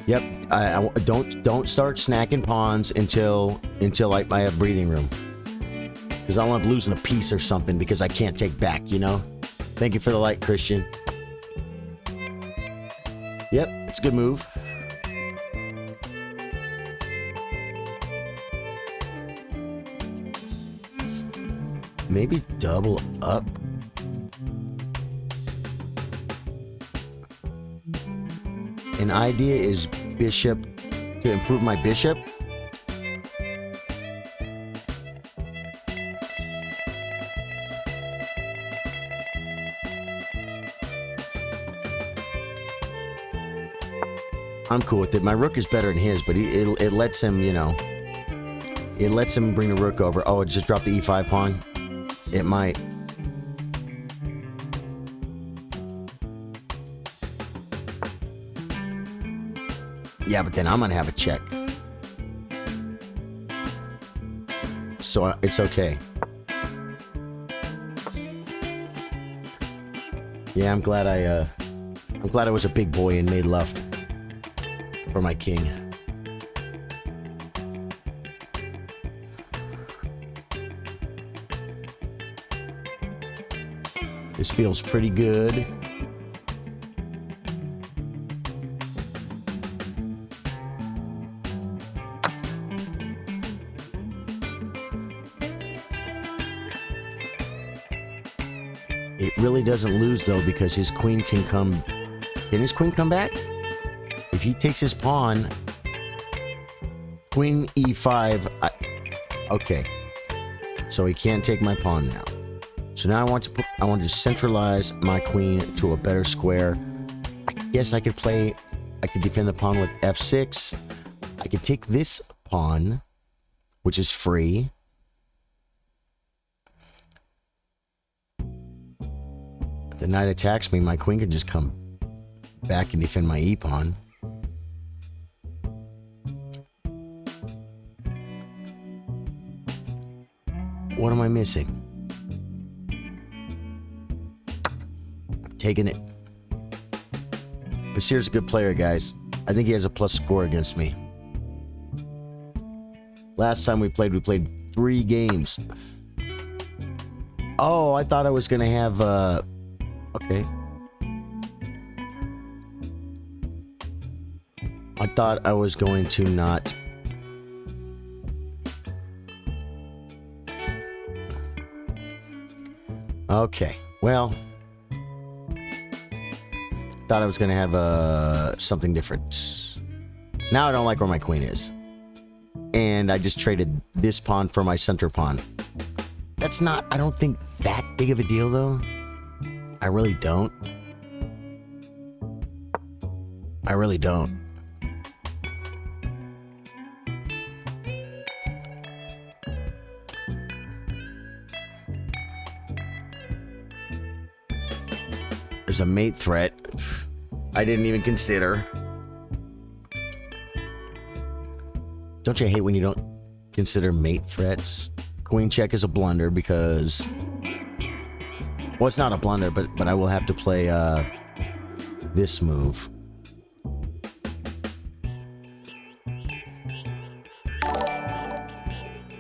Yep, I don't start snacking pawns until I have breathing room, because I don't want to losing a piece or something because I can't take back, you know. Thank you for the like, Christian. Yep, it's a good move. Maybe double up. An idea is bishop, to improve my bishop. I'm cool with it. My rook is better than his, but it lets him, you know, it lets him bring the rook over. Oh, it just dropped the e5 pawn. It might. Yeah, but then I'm gonna have a check, so it's okay. Yeah, I'm glad I was a big boy and made left for my king. This feels pretty good. It really doesn't lose though, because his queen can come. Can his queen come back? If he takes his pawn, queen e5. Okay, so he can't take my pawn now. So now I want to centralize my queen to a better square. I guess I could defend the pawn with f6. I could take this pawn, which is free. If the knight attacks me, my queen could just come back and defend my e-pawn. What am I missing? I'm taking it. Basir's a good player, guys. I think he has a plus score against me. Last time we played 3 games. Oh, I thought I was going to have... Okay. I thought I was going to not... Okay, well... Thought I was going to have something different. Now I don't like where my queen is. And I just traded this pawn for my center pawn. That's not, I don't think, that big of a deal, though. I really don't. I really don't. There's a mate threat. I didn't even consider. Don't you hate when you don't consider mate threats? Queen check is a blunder because... Well, it's not a blunder, but I will have to play this move.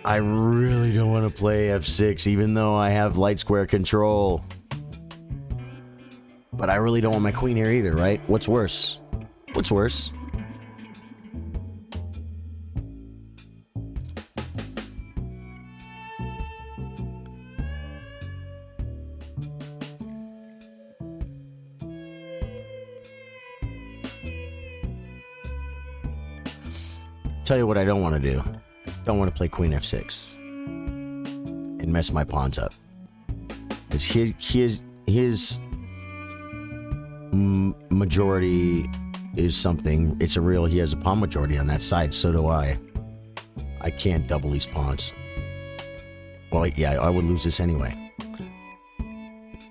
I really don't want to play f6, even though I have light square control. But I really don't want my queen here either, right? What's worse? What's worse? Tell you what I don't want to do. Don't want to play queen f6 and mess my pawns up. Because his majority is something. It's a real, he has a pawn majority on that side, so do I. I can't double these pawns. Well, yeah, I would lose this anyway.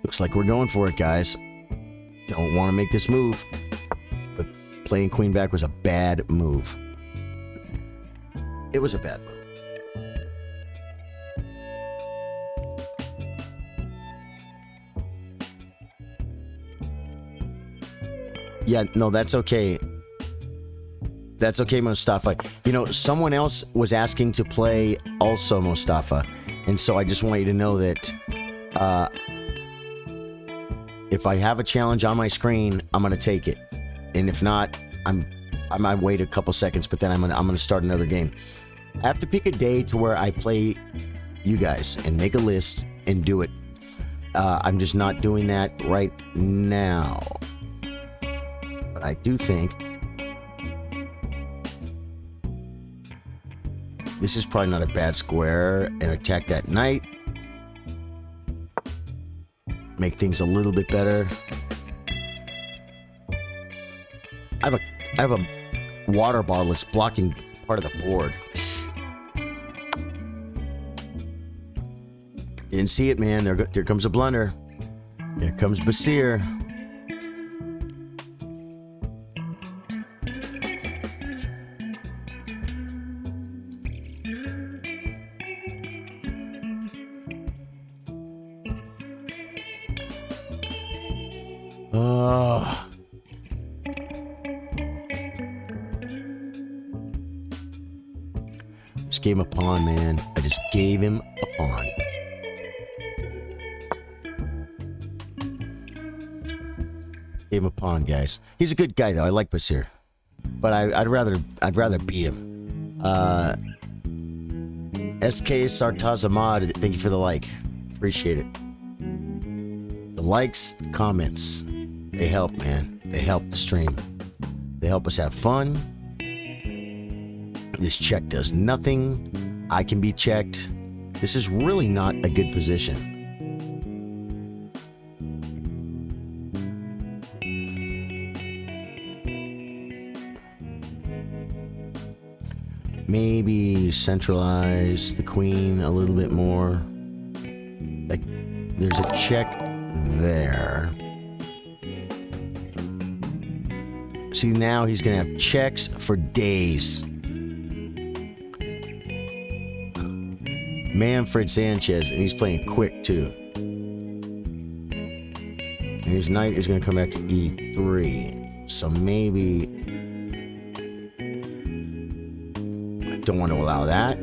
Looks like we're going for it, guys. Don't want to make this move, but playing queen back was a bad move. It was a bad move. Yeah, no, that's okay. That's okay, Mustafa. You know, someone else was asking to play also, Mustafa. And so I just want you to know that if I have a challenge on my screen, I'm going to take it. And if not, I might wait a couple seconds, but then I'm gonna start another game. I have to pick a day to where I play you guys and make a list and do it. I'm just not doing that right now. But I do think this is probably not a bad square, and attack that knight. Make things a little bit better. I have a water bottle that's blocking part of the board. Didn't see it, man. There comes a blunder. There comes Basir. Just gave him a pawn, man. I just gave him a pawn. Gave him a pawn, guys. He's a good guy, though. I like Basir, but I'd rather beat him. SK Sartazamad, thank you for the like. Appreciate it. The likes, the comments, they help, man. They help the stream. They help us have fun. This check does nothing. I can be checked. This is really not a good position. Maybe centralize the queen a little bit more. Like, there's a check there. See, now he's gonna have checks for days. Manfred Sanchez, and he's playing quick too. And his knight is going to come back to E3. So maybe I don't want to allow that.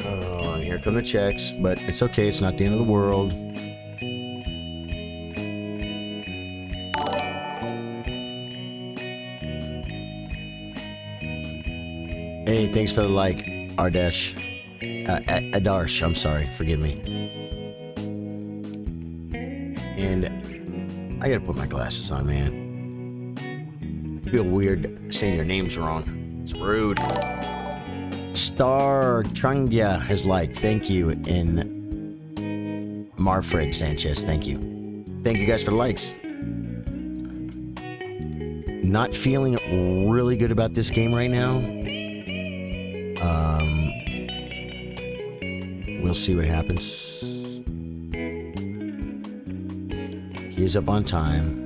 Oh, and here come the checks, but it's okay. It's not the end of the world. Hey, thanks for the like, Ardesh. Adarsh, I'm sorry, forgive me. And I gotta put my glasses on, man. I feel weird saying your names wrong. It's rude. Star Trangya has liked, thank you. And Marfred Sanchez, thank you. Thank you guys for the likes. Not feeling really good about this game right now. We'll see what happens. He is up on time.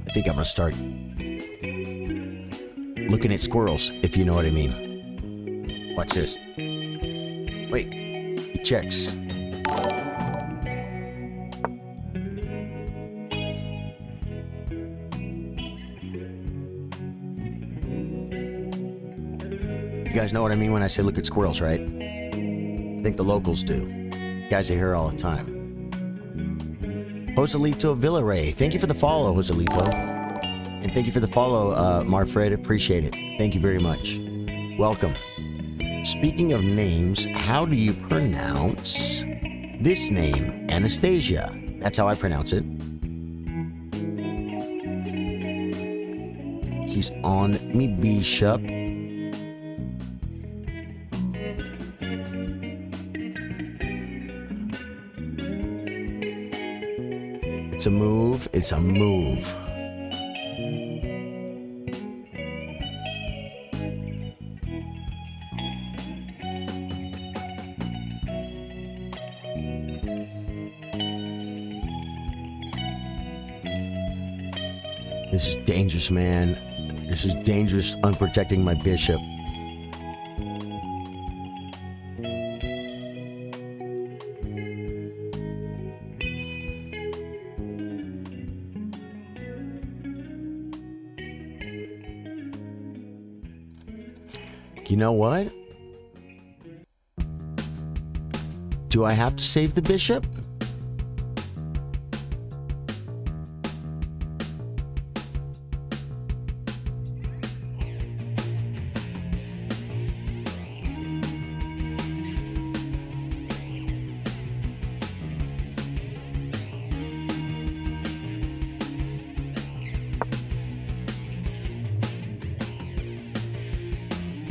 I think I'm gonna start looking at squirrels, if you know what I mean. Watch this. Wait, he checks. You guys know what I mean when I say look at squirrels, right? I think the locals do. Guys are here all the time. Joselito Villaray, thank you for the follow, Joselito. And thank you for the follow, Marfred. Appreciate it. Thank you very much. Welcome. Speaking of names, how do you pronounce this name? Anastasia. That's how I pronounce it. He's on me bishop. It's a move. It's a move. This is dangerous, man. This is dangerous, unprotecting my bishop. You know what? Do I have to save the bishop?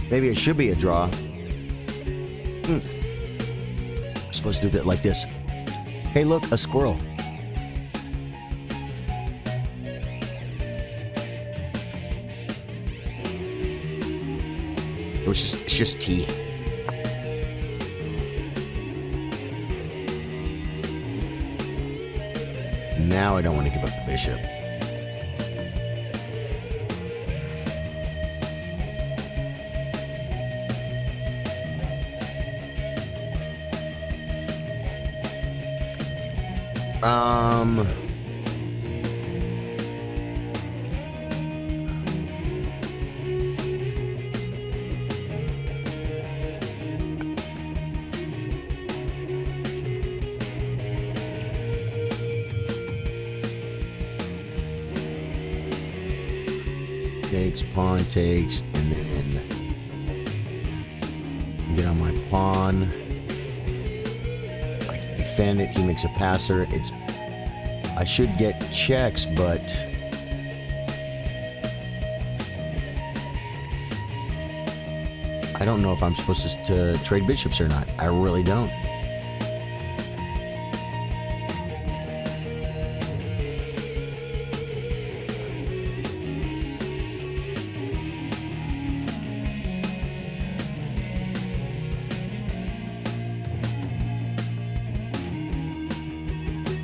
Maybe it should be a draw. I'm supposed to do that like this. Hey, look, a squirrel. It's just tea. Now I don't want to give up the bishop. Takes, pawn takes, and then get on my pawn. I can defend it. He makes a passer. I should get checks, but I I don't know if I'm supposed to trade bishops or not. I really don't.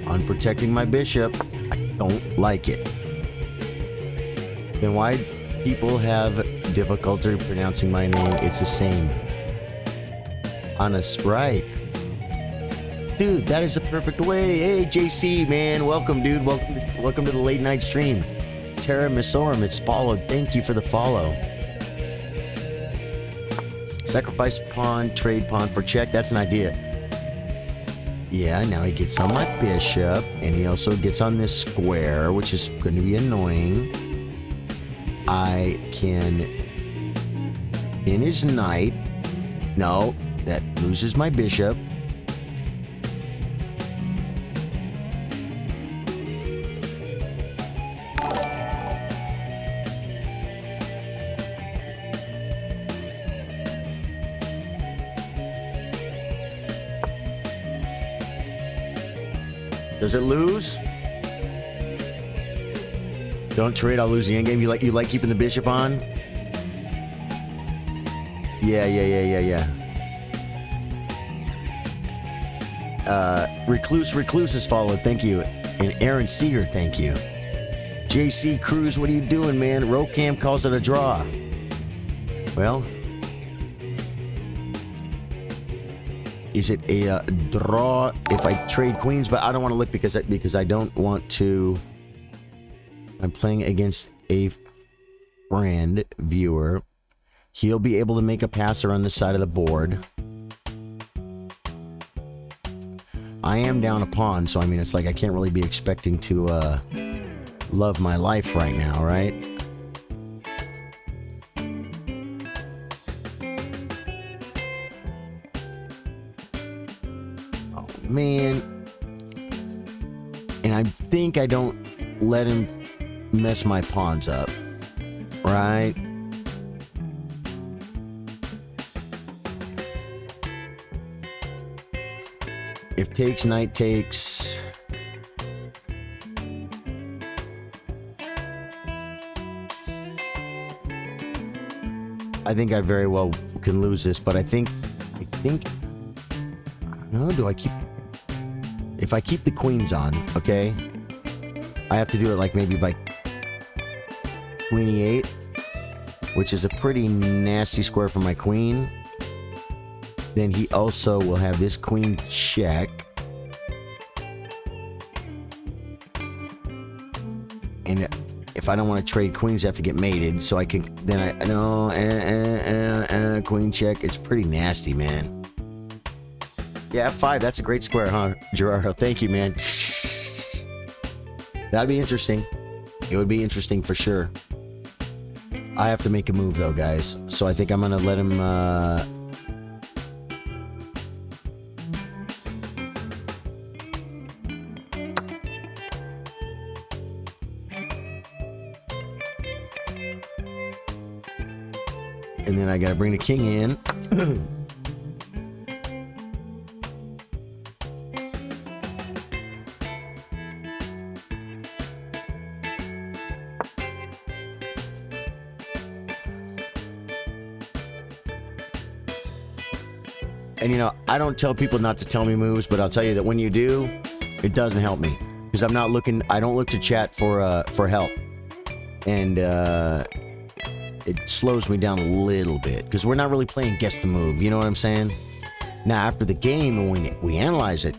On protecting my bishop, I don't like it. Then why people have difficulty pronouncing my name? It's the same. On a sprite. Dude, that is a perfect way. Hey, JC, man. Welcome, dude. Welcome to the late night stream. Terra Missorum is followed. Thank you for the follow. Sacrifice pawn, trade pawn for check. That's an idea. Yeah, now he gets on my bishop, and he also gets on this square, which is going to be annoying. I can pin his knight. No, that loses my bishop. Does it lose? Don't trade, I'll lose the endgame. You like keeping the bishop on? Yeah. Recluse is followed, thank you. And Aaron Seeger, thank you. JC Cruz, what are you doing, man? Rocam calls it a draw. Well, is it a draw if I trade queens? But I don't want to look because I don't want to. I'm playing against a friend viewer. He'll be able to make a passer on this side of the board. I am down a pawn, so I mean, it's like I can't really be expecting to love my life right now, right? Oh, man. And I think I don't let him mess my pawns up, right? If takes, knight takes. I think I very well can lose this, but I think, no, do I keep, if I keep the queens on, okay, I have to do it like maybe by queen e8, which is a pretty nasty square for my queen. Then he also will have this queen check. And if I don't want to trade queens, I have to get mated. So I can, then queen check. It's pretty nasty, man. Yeah, F5, that's a great square, huh, Gerardo? Thank you, man. That'd be interesting. It would be interesting for sure. I have to make a move, though, guys. So I think I'm going to let him... And then I gotta bring the king in. And you know, I don't tell people not to tell me moves, but I'll tell you that when you do, it doesn't help me. Because I'm not looking, I don't look to chat for help. And it slows me down a little bit because we're not really playing guess the move, you know what I'm saying? Now after the game, when we analyze it,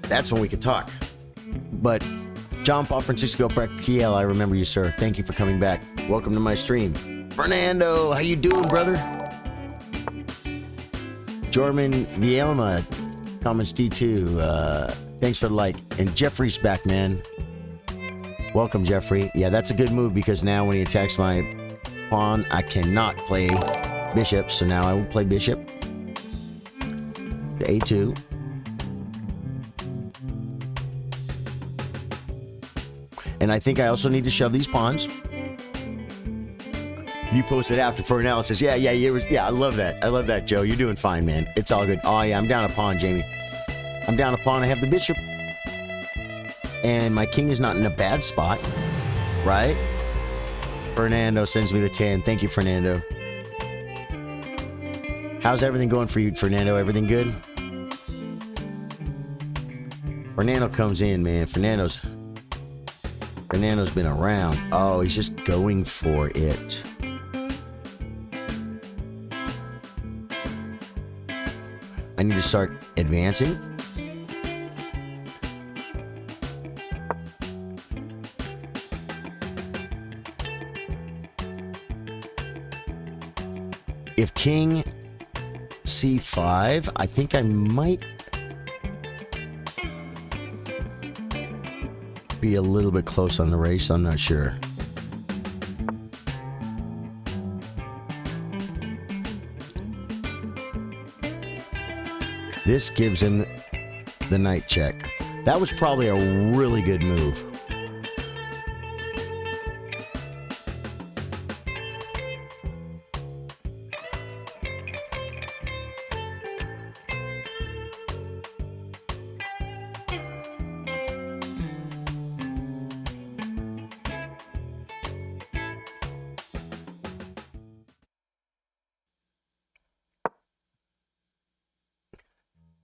that's when we can talk. But John Paul Francisco Brachiel, I remember you, sir. Thank you for coming back. Welcome to my stream. Fernando, how you doing, brother? Jorman Vielma, comments D2. Thanks for the like. And Jeffrey's back, man. Welcome, Jeffrey. Yeah, that's a good move because now when he attacks my pawn, I cannot play bishop. So now I will play bishop to A2. And I think I also need to shove these pawns. You posted after for analysis. Yeah, I love that. I love that, Joe. You're doing fine, man. It's all good. Oh, yeah, I'm down a pawn, Jamie. I'm down a pawn. I have the bishop. And my king is not in a bad spot, right? Fernando sends me the 10. Thank you, Fernando. How's everything going for you, Fernando? Everything good? Fernando comes in, man. Fernando's been around. Oh, he's just going for it. I need to start advancing. If king c5, I think I might be a little bit close on the race. I'm not sure. This gives him the knight check. That was probably a really good move.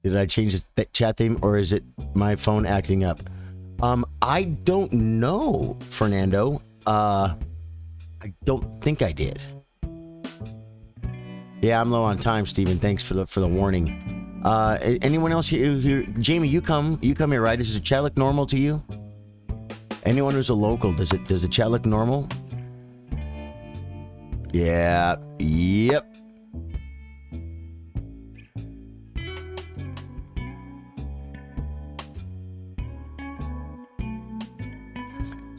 Did I change the chat theme, or is it my phone acting up? I don't know, Fernando. I don't think I did. Yeah, I'm low on time, Steven. Thanks for the warning. Anyone else here? Jamie, you come here, right? Does the chat look normal to you? Anyone who's a local, does the chat look normal? Yeah. Yep.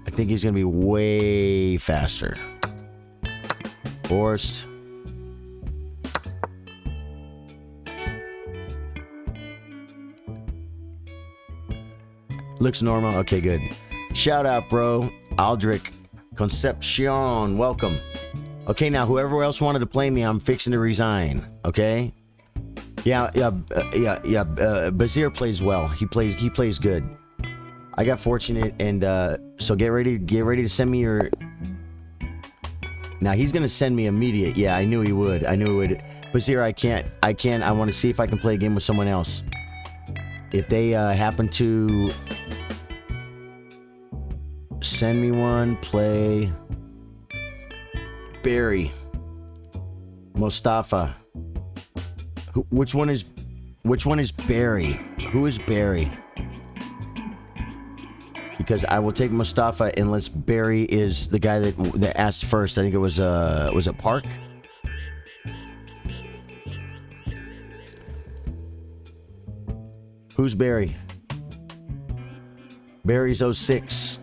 I think he's going to be way faster. Forced. Looks normal. Okay, good. Shout out, bro. Aldrich Concepcion. Welcome. Okay, now whoever else wanted to play me, I'm fixing to resign. Okay? Yeah. Bazir plays well. He plays good. I got fortunate, and so get ready to send me your. Now he's gonna send me immediate. Yeah, I knew he would. Bazir, I can't. I want to see if I can play a game with someone else. If they happen to send me one, play Barry, Mustafa. Which one is Barry? Who is Barry? Because I will take Mustafa unless Barry is the guy that asked first. I think it was it Park? Who's Barry? Barry's 06.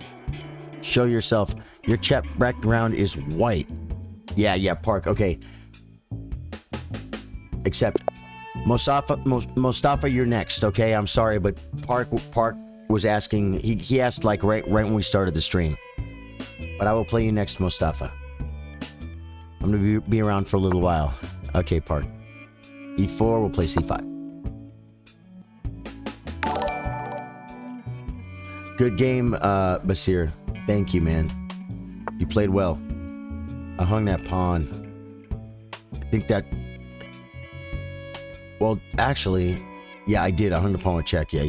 Show yourself. Your chat background is white. Yeah, Park. Okay. Except Mustafa, you're next. Okay, I'm sorry, but Park was asking. He asked like right when we started the stream. But I will play you next, Mustafa. I'm gonna be around for a little while. Okay, Park. E4. We'll play C5. Good game, Basir. Thank you, man. You played well. I hung that pawn. I think that. Well, actually, yeah, I did. I hung the pawn with check. Yeah.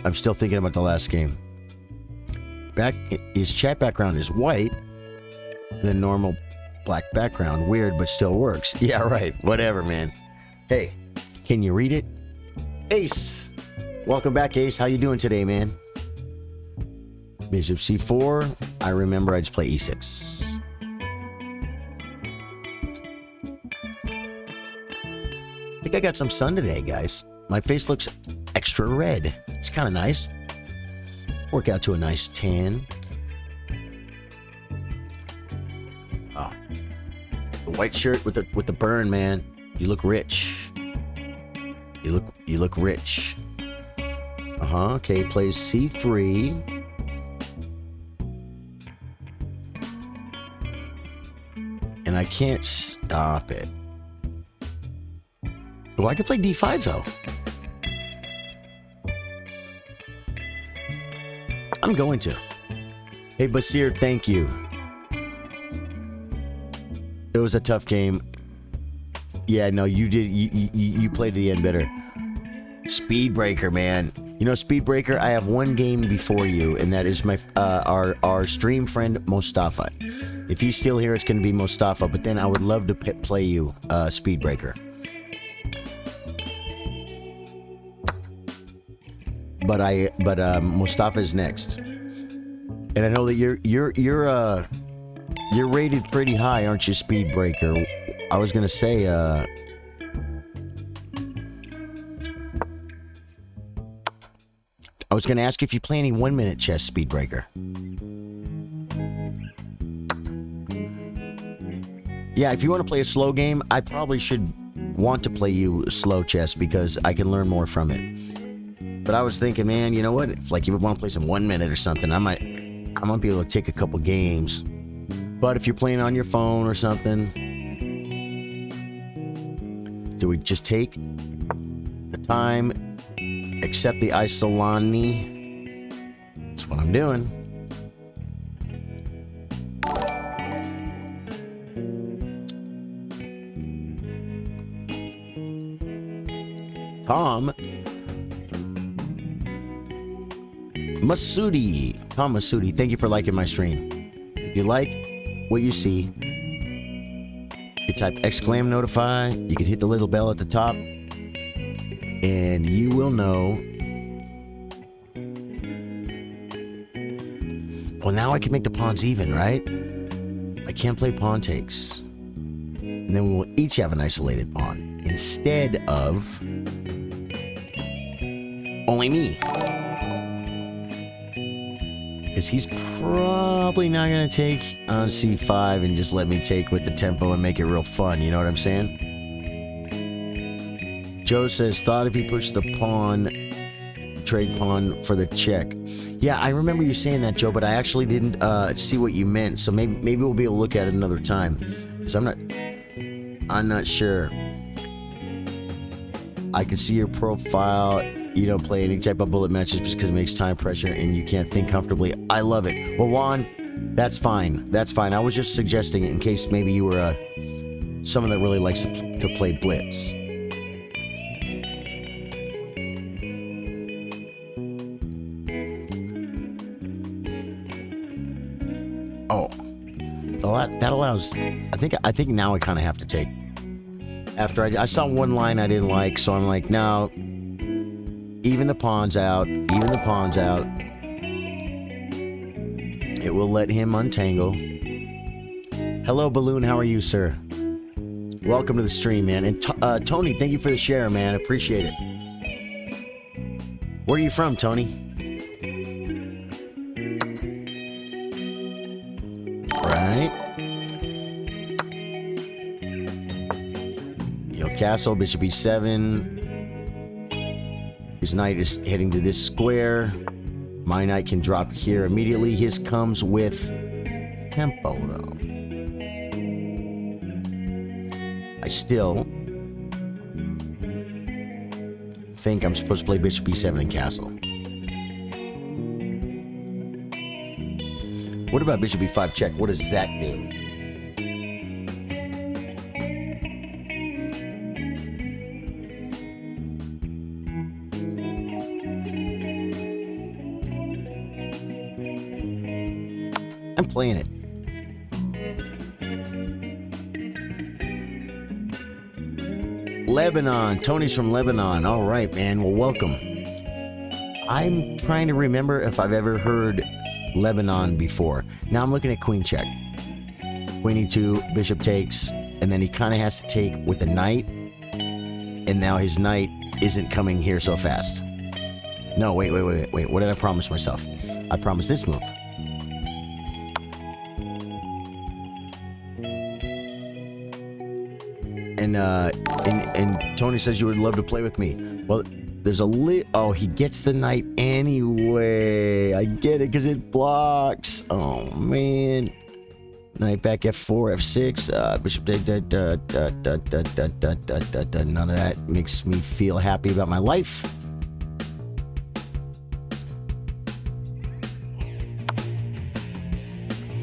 I'm still thinking about the last game. His chat background is white. The normal black background. Weird, but still works. Yeah, right. Whatever, man. Hey, can you read it? Ace. Welcome back, Ace. How you doing today, man? Bishop C4. I remember I just play E6. I think I got some sun today, guys. My face looks extra red. It's kind of nice. Work out to a nice tan. Oh, the white shirt with the burn, man. You look rich. You look rich. Okay, plays C3. and I can't stop it. Well, I could play d5 though. I'm going to. Hey, Basir, thank you. It was a tough game. Yeah, no, you did. You played the end better. Speedbreaker, man. You know, Speedbreaker, I have one game before you, and that is my our stream friend Mostafa. If he's still here, it's going to be Mostafa, but then I would love to play you Speedbreaker. But Mostafa is next, and I know that you're rated pretty high, aren't you, Speedbreaker? I was gonna say, I was gonna ask if you play any 1 minute chess, Speedbreaker. Yeah, if you want to play a slow game, I probably should want to play you slow chess because I can learn more from it. But I was thinking, man, you know what? If like you would want to play some 1 minute or something, I might be able to take a couple games. But if you're playing on your phone or something, do we just take the time, accept the Isolani? That's what I'm doing. Tom Masudi, thank you for liking my stream. If you like what you see, you type exclam notify, you can hit the little bell at the top, and you will know. Well, now I can make the pawns even, right? I can't play pawn takes. And then we will each have an isolated pawn instead of only me. Because he's probably not going to take on c5 and just let me take with the tempo and make it real fun. You know what I'm saying? Joe says, thought if he pushed the pawn, trade pawn for the check. Yeah, I remember you saying that, Joe, but I actually didn't see what you meant. So maybe we'll be able to look at it another time. Because I'm not sure. I can see your profile. You don't play any type of bullet matches because it makes time pressure and you can't think comfortably. I love it. Well, Juan, that's fine. That's fine. I was just suggesting it in case maybe you were someone that really likes to play blitz. Oh, that allows. I think now I kind of have to take. After I saw one line I didn't like, so I'm like, no. Even the pawns out. It will let him untangle. Hello, Balloon. How are you, sir? Welcome to the stream, man. And Tony, thank you for the share, man. Appreciate it. Where are you from, Tony? Right. Yo, castle, bishop e7. His knight is heading to this square. My knight can drop here immediately. His comes with tempo, though. I still think I'm supposed to play bishop e7 and castle. What about bishop e5 check? What does that do? I'm playing it. Lebanon. Tony's from Lebanon. All right, man. Well, welcome. I'm trying to remember if I've ever heard Lebanon before. Now I'm looking at queen check. Queen e2, bishop takes, and then he kind of has to take with the knight. And now his knight isn't coming here so fast. No, wait. What did I promise myself? I promised this move. And Tony says you would love to play with me. Well, there's a oh, he gets the knight anyway. I get it because it blocks. Oh man. Knight back F4, F6, bishop, none of that makes me feel happy about my life.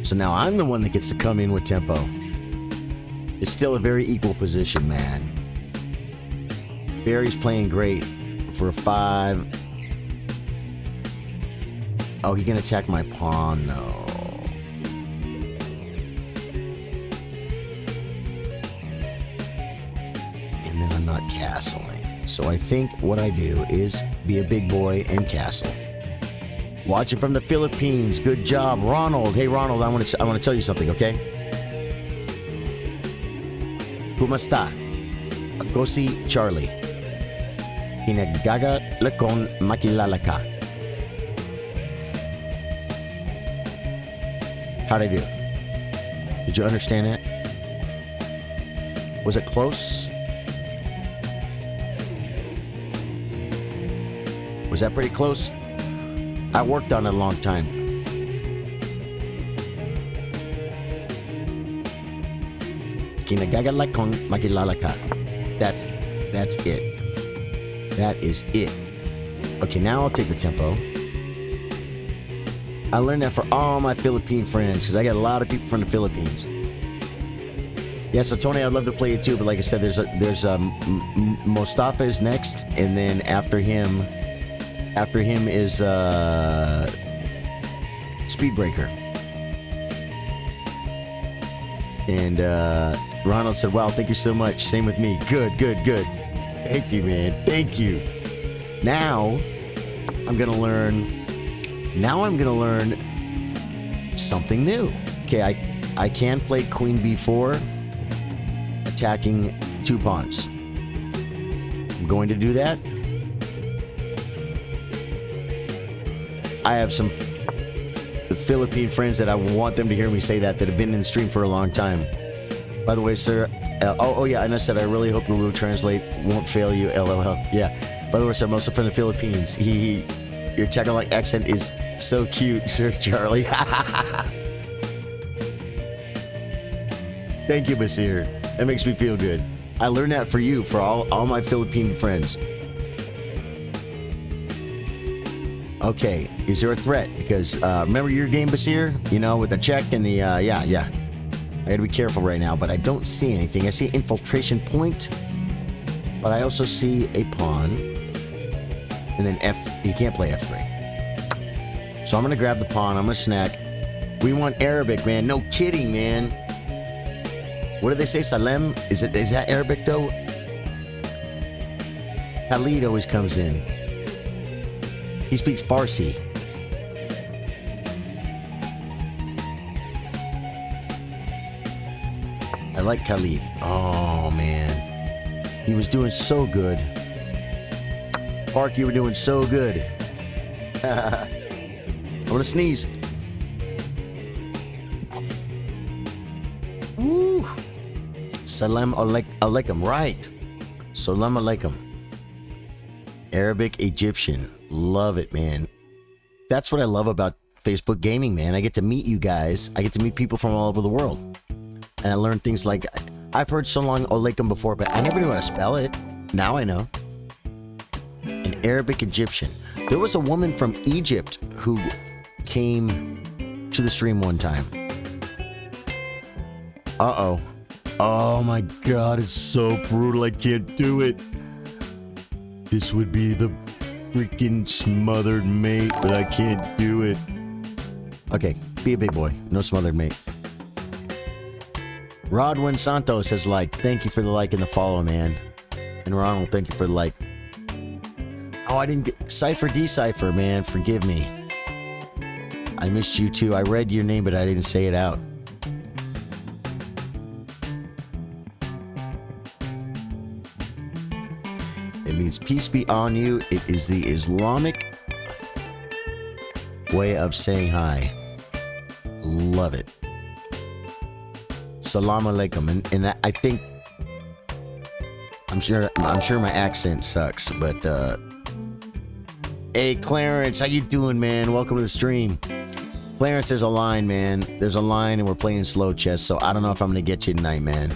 So now I'm the one that gets to come in with tempo. It's still a very equal position, man. Barry's playing great for a 5. Oh, he can attack my pawn, though. And then I'm not castling. So I think what I do is be a big boy and castle. Watching from the Philippines. Good job, Ronald. Hey, Ronald, I want to tell you something, okay? Kumusta? Ako si Charly. Pinaggagalakon makilala ka. How'd I do? Did you understand that? Was it close? Was that pretty close? I worked on it a long time. Kinagagalakon makilala ka. That's it. That is it. Okay, now I'll take the tempo. I learned that for all my Philippine friends, because I got a lot of people from the Philippines. Yeah, so Tony, I'd love to play it too, but like I said, there's Mustafa is next, and then after him is Speedbreaker. And Ronald said, wow, thank you so much. Same with me. Good. Thank you, man. Thank you. Now I'm gonna learn something new. Okay, I can play Queen B4, attacking 2 pawns. I'm going to do that. I have some Philippine friends that I want them to hear me say that have been in the stream for a long time. By the way, sir, yeah, and I said I really hope Google Translate won't fail you, LOL. Yeah. By the way, sir, I'm also from the Philippines. Your Tagalog accent is so cute, Sir Charly. Thank you, Basir. That makes me feel good. I learned that for you, for all my Philippine friends. Okay, is there a threat? Because remember your game, Basir? You know, with the check and the yeah. I gotta be careful right now, but I don't see anything. I see an infiltration point, but I also see a pawn, and then you can't play F3. So I'm gonna grab the pawn. I'm gonna snack. We want Arabic, man. No kidding, man. What do they say? Salem? Is that Arabic though? Khalid always comes in. He speaks Farsi. I like Khalid. Oh, man. He was doing so good. Park, you were doing so good. I'm gonna sneeze. Woo. Salam alaikum. Right. Salam alaikum. Arabic Egyptian. Love it, man. That's what I love about Facebook gaming, man. I get to meet you guys. I get to meet people from all over the world. And I learn things like, I've heard Salam alaikum before, but I never knew how to spell it. Now I know. An Arabic Egyptian. There was a woman from Egypt who came to the stream one time. Uh-oh. Oh my God, it's so brutal. I can't do it. This would be the freaking smothered mate, but I can't do it. Okay, be a big boy. No smothered mate. Rodwin Santos says like, thank you for the like and the follow, man. And Ronald, thank you for the like. Oh, I didn't get Cypher Decipher, man. Forgive me. I missed you too. I read your name, but I didn't say it out. It means peace be on you. It is the Islamic way of saying hi. Love it. Salam alaikum. And I think I'm sure my accent sucks, but hey Clarence, how you doing, man? Welcome to the stream. Clarence, there's a line, man. There's a line, and we're playing slow chess, so I don't know if I'm gonna get you tonight, man.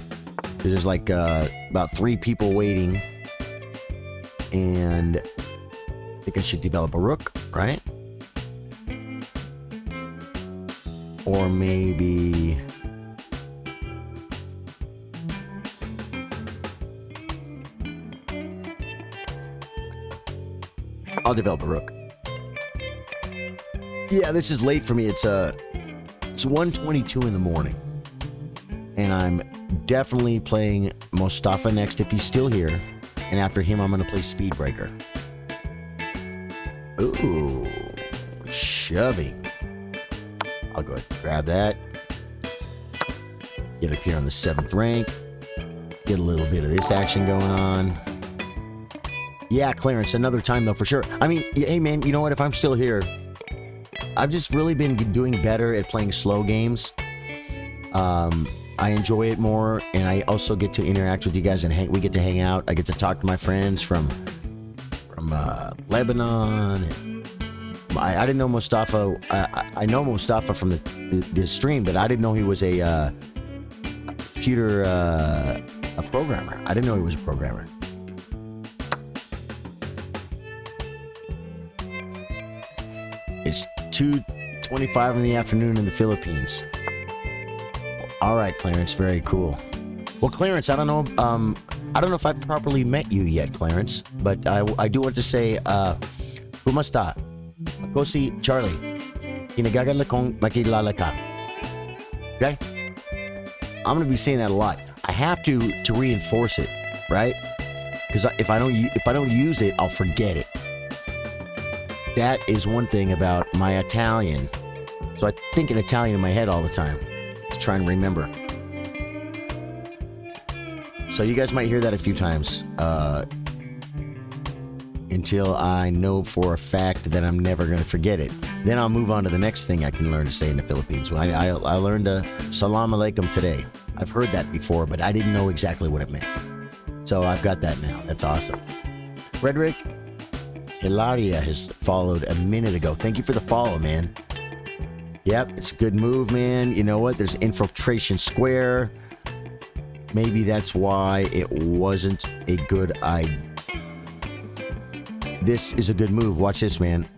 There's like about 3 people waiting, and I think I should develop a rook, right? Or maybe... I'll develop a rook. Yeah, this is late for me. It's 1:22 in the morning, and I'm definitely playing Mostafa next if he's still here, and after him I'm gonna play Speedbreaker. Ooh, shoving. I'll go ahead and grab that. Get up here on the 7th rank. Get a little bit of this action going on. Yeah, Clarence, another time though, for sure. I mean, hey man, you know what? If I'm still here, I've just really been doing better at playing slow games. I enjoy it more, and I also get to interact with you guys, and we get to hang out. I get to talk to my friends from Lebanon. And I didn't know Mustafa. I know Mustafa from the stream, but I didn't know he was a computer a programmer. I didn't know he was a programmer. It's 2:25 in the afternoon in the Philippines. All right, Clarence, very cool. Well, Clarence, I don't know if I've properly met you yet, Clarence, but I do want to say, Kumusta? Ako si Charly. Kinagagal kong makilala ka. Okay? I'm gonna be saying that a lot. I have to reinforce it, right? Because if I don't use it, I'll forget it. That is one thing about my Italian. So I think in Italian in my head all the time to try and remember. So you guys might hear that a few times until I know for a fact that I'm never going to forget it. Then I'll move on to the next thing I can learn to say in the Philippines. I learned Salam Alaikum today. I've heard that before, but I didn't know exactly what it meant. So I've got that now. That's awesome. Frederick Hilaria has followed a minute ago. Thank you for the follow, man. Yep, it's a good move, man. You know what? There's infiltration square. Maybe that's why it wasn't a good idea. This is a good move. Watch this, man.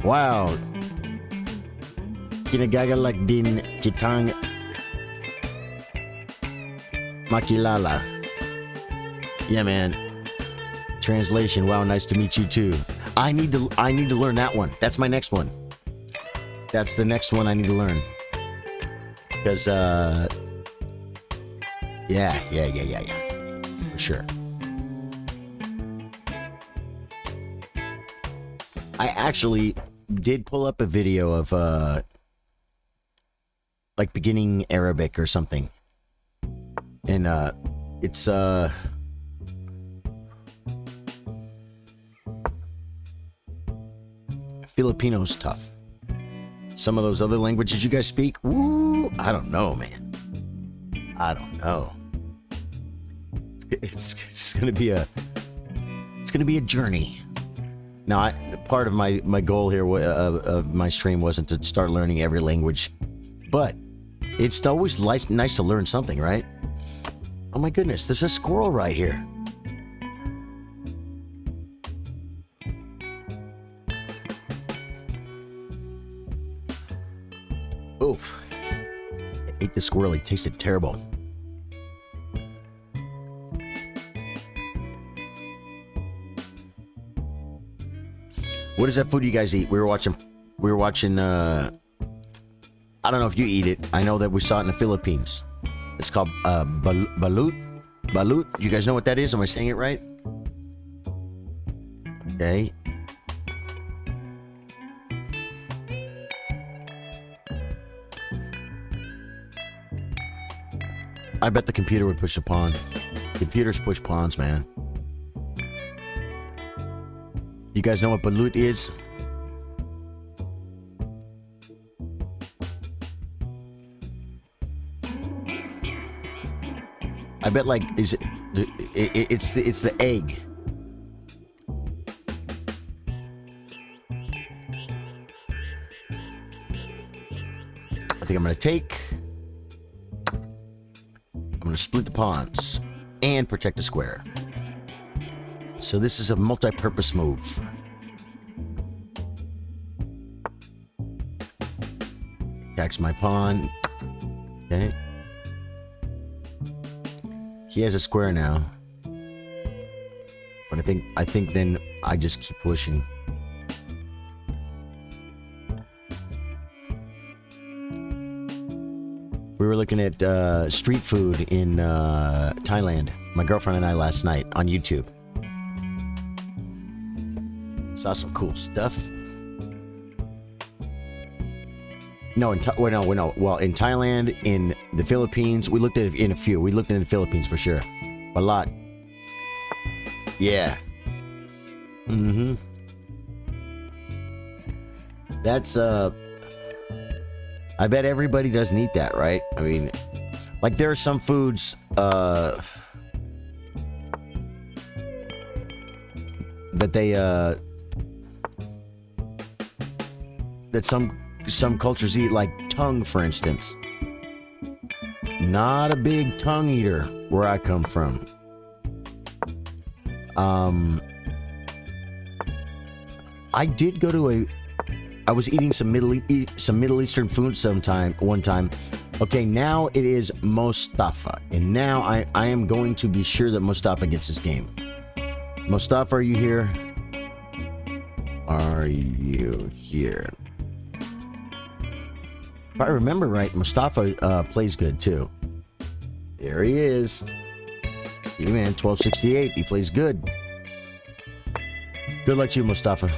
Wow. Kinagagalak din kitang makilala. Yeah, man. Translation. Wow, nice to meet you too. I need to learn that one. That's my next one. That's the next one I need to learn. Because yeah. For sure. I actually did pull up a video of like beginning Arabic or something. And it's Filipino's tough. Some of those other languages you guys speak, woo, I don't know, man. I don't know. It's gonna be a journey. Now, part of my goal here of my stream wasn't to start learning every language, but it's always nice to learn something, right? Oh my goodness, there's a squirrel right here. Oof. I ate the squirrel. It tasted terrible. What is that food you guys eat? We were watching I don't know if you eat it. I know that we saw it in the Philippines. It's called balut. Balut. You guys know what that is? Am I saying it right? Okay. I bet the computer would push a pawn. Computers push pawns, man. You guys know what balut is? I bet like it's the egg. think I'm going to take. I'm going to split the pawns and protect the square. So this is a multi-purpose move. Attacks my pawn. Okay. He has a square now. But I think then I just keep pushing. We were looking at street food in Thailand, my girlfriend and I, last night on YouTube. Saw some cool stuff. No, in Thailand, in the Philippines, we looked at it in a few. We looked in the Philippines for sure. A lot. Yeah. Mm-hmm. That's, I bet everybody doesn't eat that, right? I mean, like there are some foods, that they, that some cultures eat, like tongue, for instance. Not a big tongue eater where I come from. I did go to I was eating some Middle Eastern food one time. Okay, now it is Mustafa, and now I am going to be sure that Mustafa gets his game. Mustafa, are you here? Are you here? If I remember right, Mustafa plays good too. There he is. E-Man 1268. He plays good. Good luck to you, Mustafa.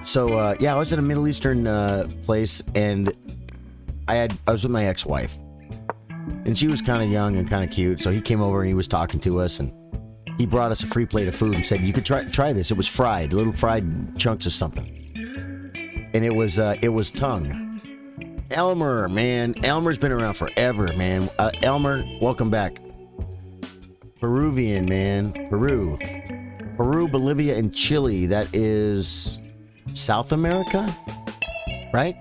So yeah, I was at a Middle Eastern place, and I was with my ex-wife, and she was kind of young and kind of cute. So he came over and he was talking to us, and he brought us a free plate of food and said, "You could try this." It was fried, little fried chunks of something, and it was tongue. Elmer, man, Elmer's been around forever, man. Elmer, welcome back. Peruvian, man, Peru, Bolivia, and Chile. That is South America, right?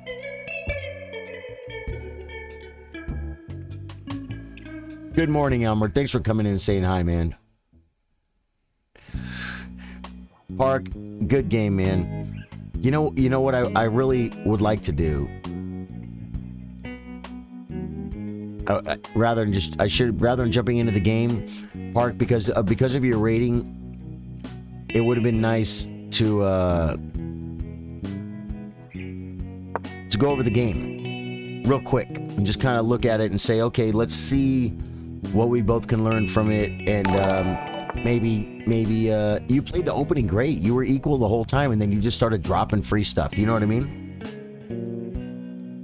Good morning, Elmer. Thanks for coming in and saying hi, man. Park, good game, man. You know what I really would like to do? Rather than jumping into the game, Park, because of your rating, it would have been nice to go over the game real quick and just kind of look at it and say, okay, let's see what we both can learn from it, and maybe you played the opening great. You were equal the whole time, and then you just started dropping free stuff. You know what I mean?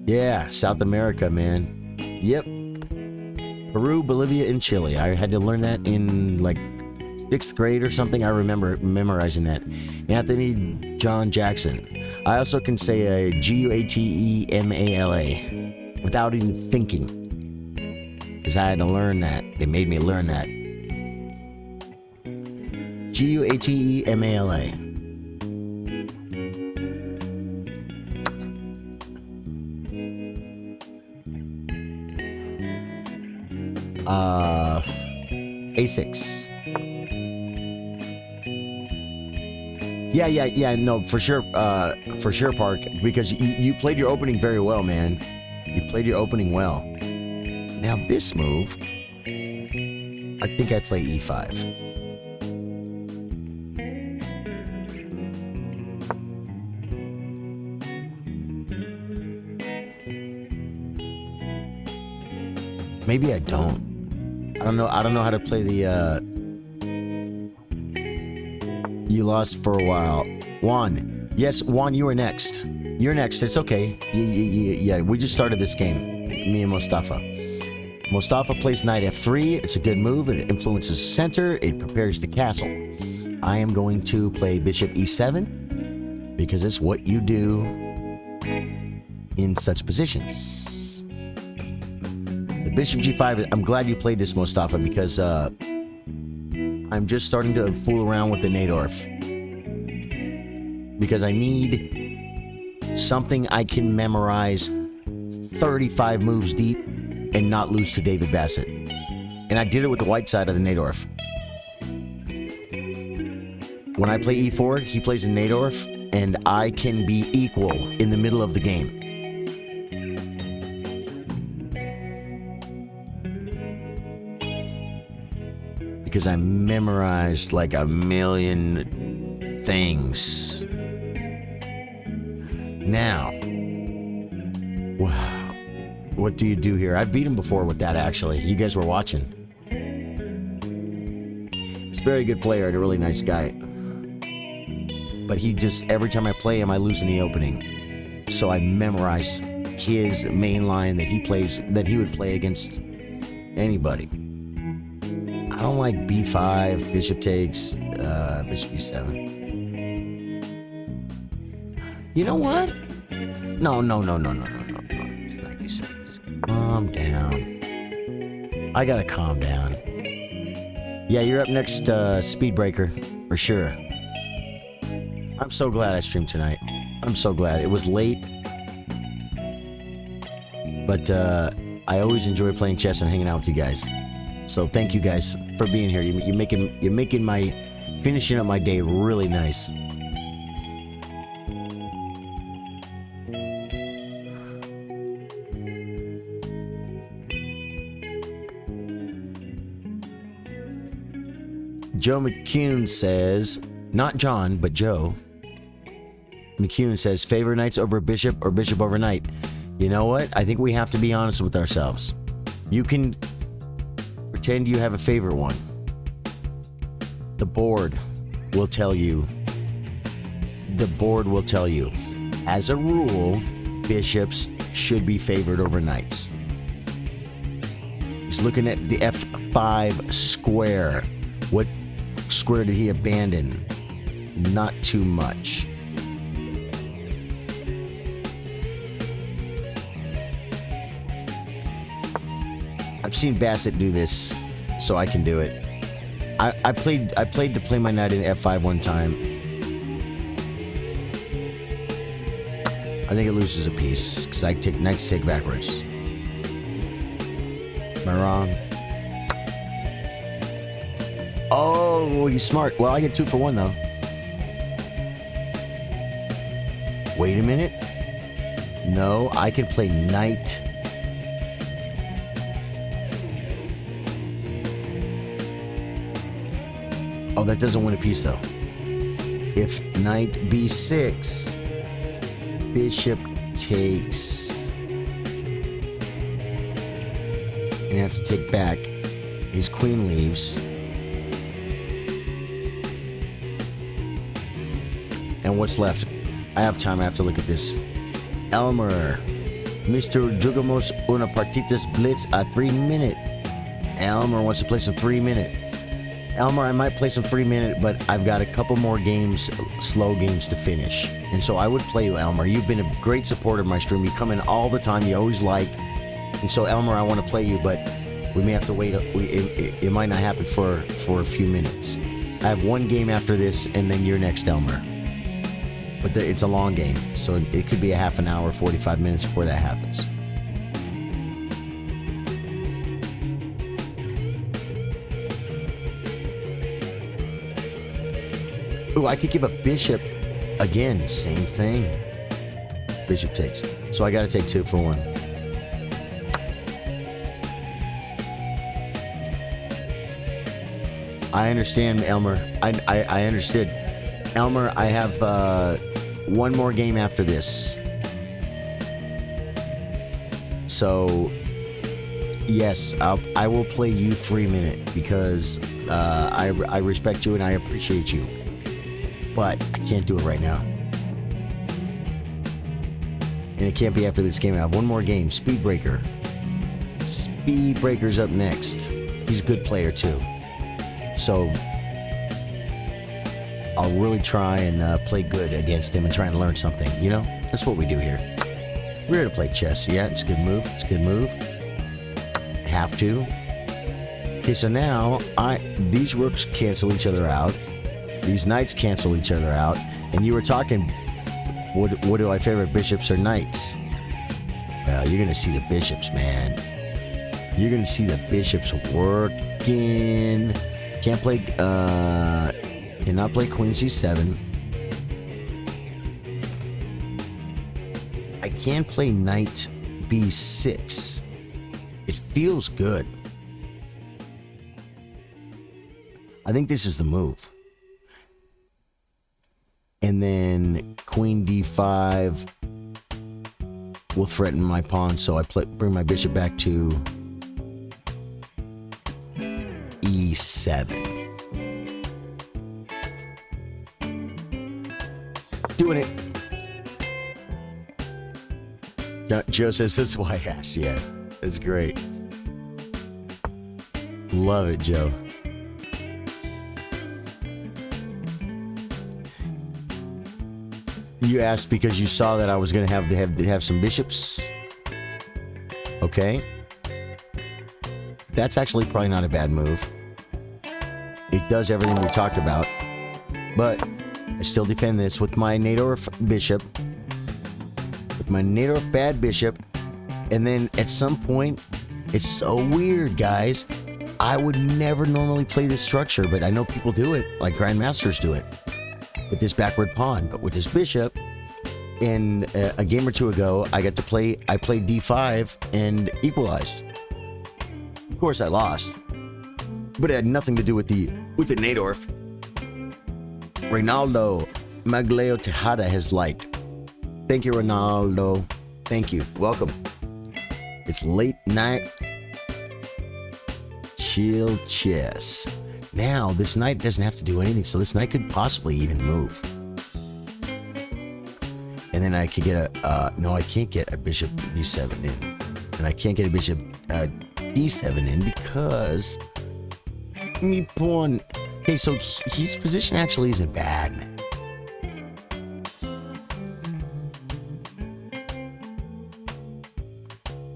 Yeah, South America, man. Yep. Peru, Bolivia, and Chile. I had to learn that in like 6th grade or something. I remember memorizing that. Anthony John Jackson. I also can say Guatemala without even thinking, because I had to learn that. They made me learn that. Guatemala. A6. Yeah, no, for sure, Park, because you played your opening very well, man. You played your opening well. Now this move, I think I play E5. Maybe I don't. I don't know how to play the, you lost for a while. Juan. Yes, Juan, you were next. You're next. It's okay. Yeah, we just started this game. Me and Mustafa. Mustafa plays knight f3. It's a good move. It influences center. It prepares the castle. I am going to play bishop e7 because it's what you do in such positions. The bishop g5, I'm glad you played this, Mustafa, because I'm just starting to fool around with the Najdorf, because I need something I can memorize 35 moves deep and not lose to David Bassett. And I did it with the white side of the Nadorf. When I play E4, he plays in Nadorf, and I can be equal in the middle of the game. Because I memorized like a million things. Now, wow, what do you do here? I beat him before with that, actually. You guys were watching. He's a very good player and a really nice guy. But he just, every time I play him, I lose in the opening. So I memorized his main line that he plays, that he would play against anybody. I don't like B5, bishop takes, bishop B7. You know what? No. It's 97. Just calm down. I gotta calm down. Yeah, you're up next, Speedbreaker, for sure. I'm so glad I streamed tonight. I'm so glad. It was late. But I always enjoy playing chess and hanging out with you guys. So thank you guys for being here. You're making my finishing up my day really nice. Joe McCune says, not John, but Joe McCune says, favorite knights over bishop or bishop over knight. You know what? I think we have to be honest with ourselves. You can pretend you have a favorite one. The board will tell you. As a rule, bishops should be favored over knights. He's looking at the F5 square. What square did he abandon? Not too much. I've seen Bassett do this, so I can do it. I played to play my knight in F5 one time. I think it loses a piece because knights take backwards. Am I wrong? Oh, he's smart. Well, I get 2 for 1 though. Wait a minute. No, I can play knight. Oh, that doesn't win a piece though. If knight b6, bishop takes, and you have to take back. His queen leaves. And what's left? I have time. I have to look at this. Elmer. Mr. Jugamos una partitas blitz a 3-minute. Elmer wants to play some 3-minute. Elmer, I might play some 3-minute, but I've got a couple more games, slow games to finish. And so I would play you, Elmer. You've been a great supporter of my stream. You come in all the time. You always like. And so, Elmer, I want to play you, but we may have to wait. It might not happen for a few minutes. I have one game after this, and then you're next, Elmer. But it's a long game, so it could be a half an hour, 45 minutes before that happens. Ooh, I could give a bishop again. Same thing. Bishop takes. So I got to take 2 for 1. I understand, Elmer. I understood. Elmer, I have one more game after this. So, yes, I will play you 3-minute because I respect you and I appreciate you. But I can't do it right now. And it can't be after this game. I have one more game. Speedbreaker. Speedbreaker's up next. He's a good player too. So I'll really try and play good against him and try and learn something. You know, that's what we do here. We're here to play chess. Yeah, it's a good move. It's a good move. Have to. Okay, so now these rooks cancel each other out. These knights cancel each other out. And you were talking what do I favorite, bishops or knights? Well, you're gonna see the bishops, man. You're gonna see the bishops working. Cannot play queen c7. I can play knight b6. It feels good. I think this is the move. And then queen d5 will threaten my pawn, so I bring my bishop back to e7. Doing it. Joe says this is why I asked. Yeah, it's great. Love it, Joe. You asked because you saw that I was going to have some bishops. Okay. That's actually probably not a bad move. It does everything we talked about. But I still defend this with my Nadorf bishop. With my Nadorf bad bishop. And then at some point, it's so weird, guys. I would never normally play this structure, but I know people do it, like grandmasters do it, with this backward pawn. But with this bishop, in a game or two ago, I played d5 and equalized. Of course, I lost, but it had nothing to do with the Nadorf. Ronaldo Magleo Tejada has liked. Thank you, Ronaldo. Thank you. Welcome. It's late night. Chill chess. Now, this knight doesn't have to do anything, so this knight could possibly even move. And then I could get no, I can't get a bishop d7 in. And I can't get a bishop d7 in because me pawn. Okay, so his position actually isn't bad, man.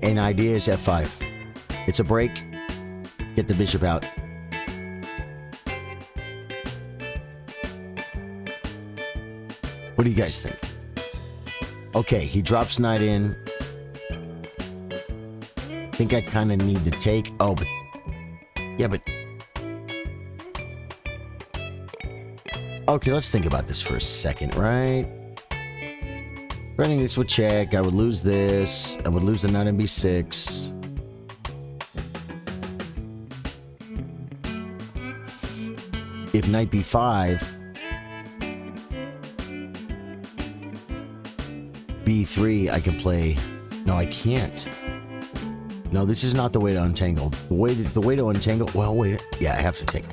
An idea is f5. It's a break. Get the bishop out. What do you guys think? Okay, he drops knight in. I think I kind of need to take. Oh, but yeah, but okay. Let's think about this for a second, right? Running this would check. I would lose this. I would lose the knight on b6. If knight b5, b3, I can play. No, I can't. No, this is not the way to untangle. The way to untangle. Well, wait. Yeah, I have to take.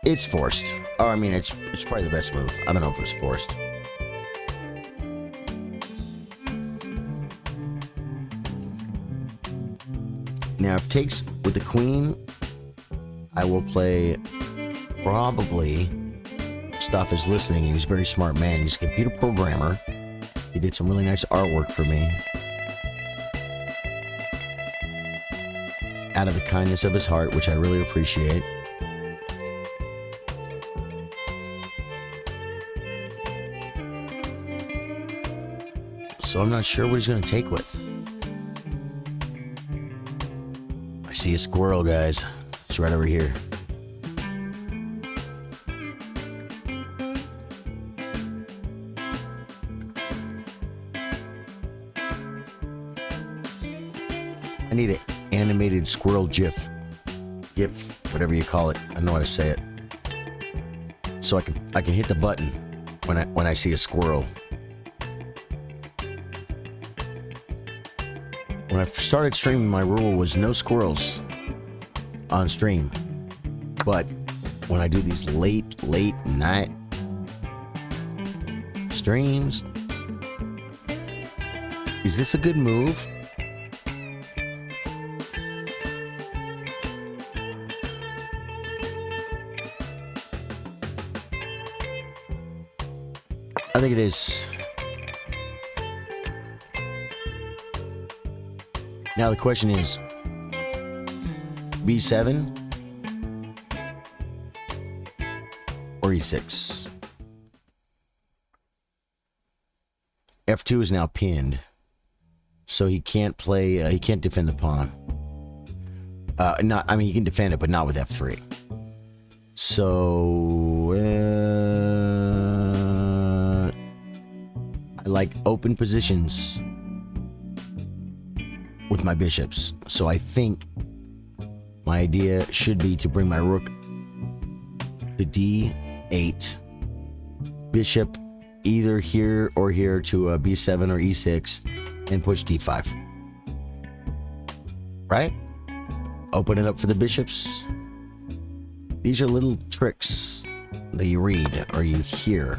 It's forced. Or I mean, it's probably the best move. I don't know if it's forced. Now, if takes with the queen, I will play probably. Stuff is listening. He's a very smart man. He's a computer programmer. He did some really nice artwork for me. Out of the kindness of his heart, which I really appreciate. So I'm not sure what he's going to take with. I see a squirrel, guys. It's right over here. I need an animated squirrel GIF, whatever you call it. I don't know how to say it. So I can hit the button when I see a squirrel. When I started streaming, my rule was no squirrels on stream. But when I do these late night streams, is this a good move? I think it is. Now the question is, b7 or e6? F2 is now pinned, so he can't play. He can't defend the pawn. He can defend it, but not with F3. So I like open positions with my bishops. So I think my idea should be to bring my rook to D8, bishop either here or here to B7 or E6, and push D5. Right? Open it up for the bishops. These are little tricks that you read or you hear.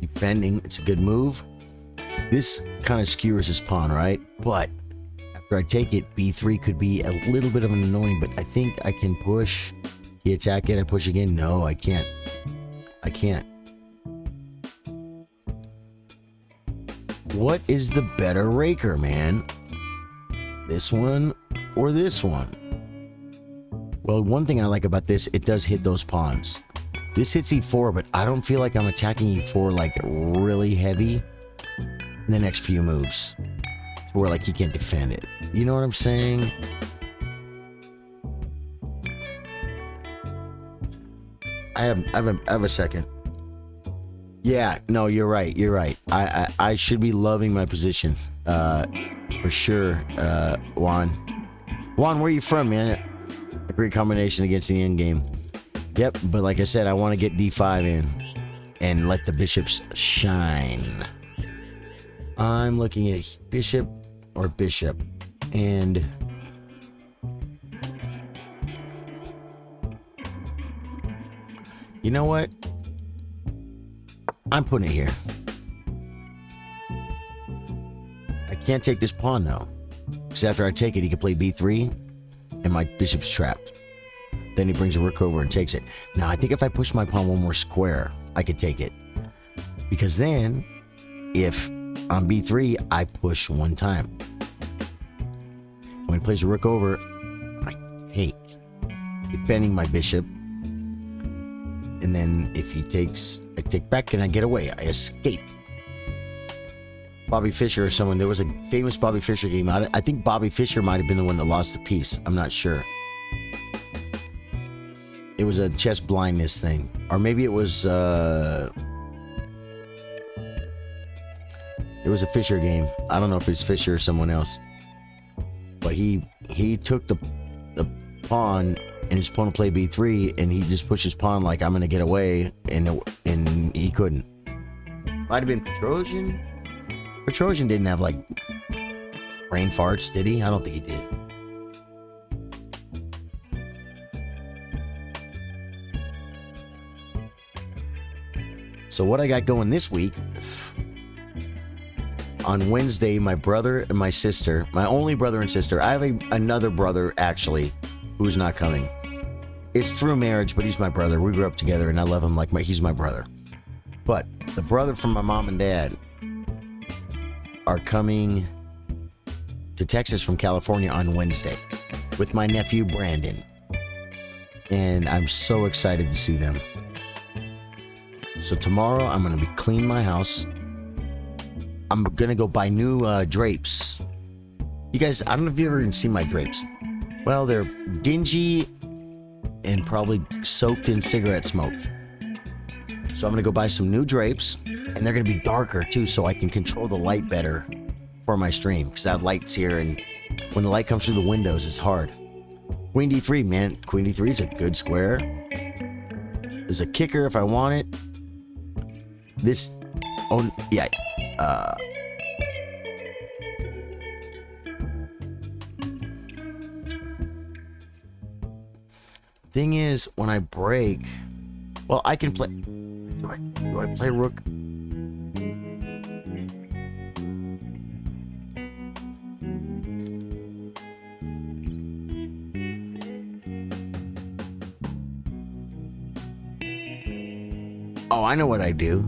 Defending, it's a good move. This kind of skewers his pawn, right? But after I take it, B3 could be a little bit of an annoying, but I think I can push. He attack it, I push again. No, I can't. I can't. What is the better raker, man? This one or this one? Well, one thing I like about this, it does hit those pawns. This hits E4, but I don't feel like I'm attacking E4 like really heavy in the next few moves, to where like he can't defend it. You know what I'm saying? I have a second. Yeah, no, you're right. You're right. I should be loving my position, for sure. Juan, where are you from, man? A great combination against the end game. Yep, but like I said, I want to get D5 in and let the bishops shine. I'm looking at bishop or bishop, and you know what? I'm putting it here. I can't take this pawn though, because after I take it, he can play B3, and my bishop's trapped. Then he brings a rook over and takes it. Now, I think if I push my pawn one more square, I could take it. Because then, if on B3, I push one time. When he plays a rook over, I take, defending my bishop. And then if he takes, I take back and I get away. I escape. Bobby Fischer or someone, there was a famous Bobby Fischer game. I think Bobby Fischer might have been the one that lost the piece. I'm not sure. It was a chess blindness thing. Or maybe it was a Fischer game. I don't know if it's Fischer or someone else. But he took the pawn, and his opponent played B3, and he just pushed his pawn like, I'm gonna get away, and he couldn't. Might have been Petrosian. Petrosian didn't have like brain farts, did he? I don't think he did. So what I got going this week, on Wednesday, my brother and my sister, my only brother and sister, I have another brother actually who's not coming. It's through marriage, but he's my brother. We grew up together and I love him like he's my brother. But the brother from my mom and dad are coming to Texas from California on Wednesday with my nephew Brandon. And I'm so excited to see them. So tomorrow I'm going to be cleaning my house. I'm going to go buy new drapes. You guys, I don't know if you've ever even seen my drapes. Well, they're dingy and probably soaked in cigarette smoke. So I'm going to go buy some new drapes, and they're going to be darker too, so I can control the light better for my stream, because I have lights here, and when the light comes through the windows, it's hard. Queen D3, man. Queen D3 is a good square. There's a kicker if I want it. This, oh, yeah. Thing is, when I break, well, I can play. Do I play rook? Oh, I know what I do.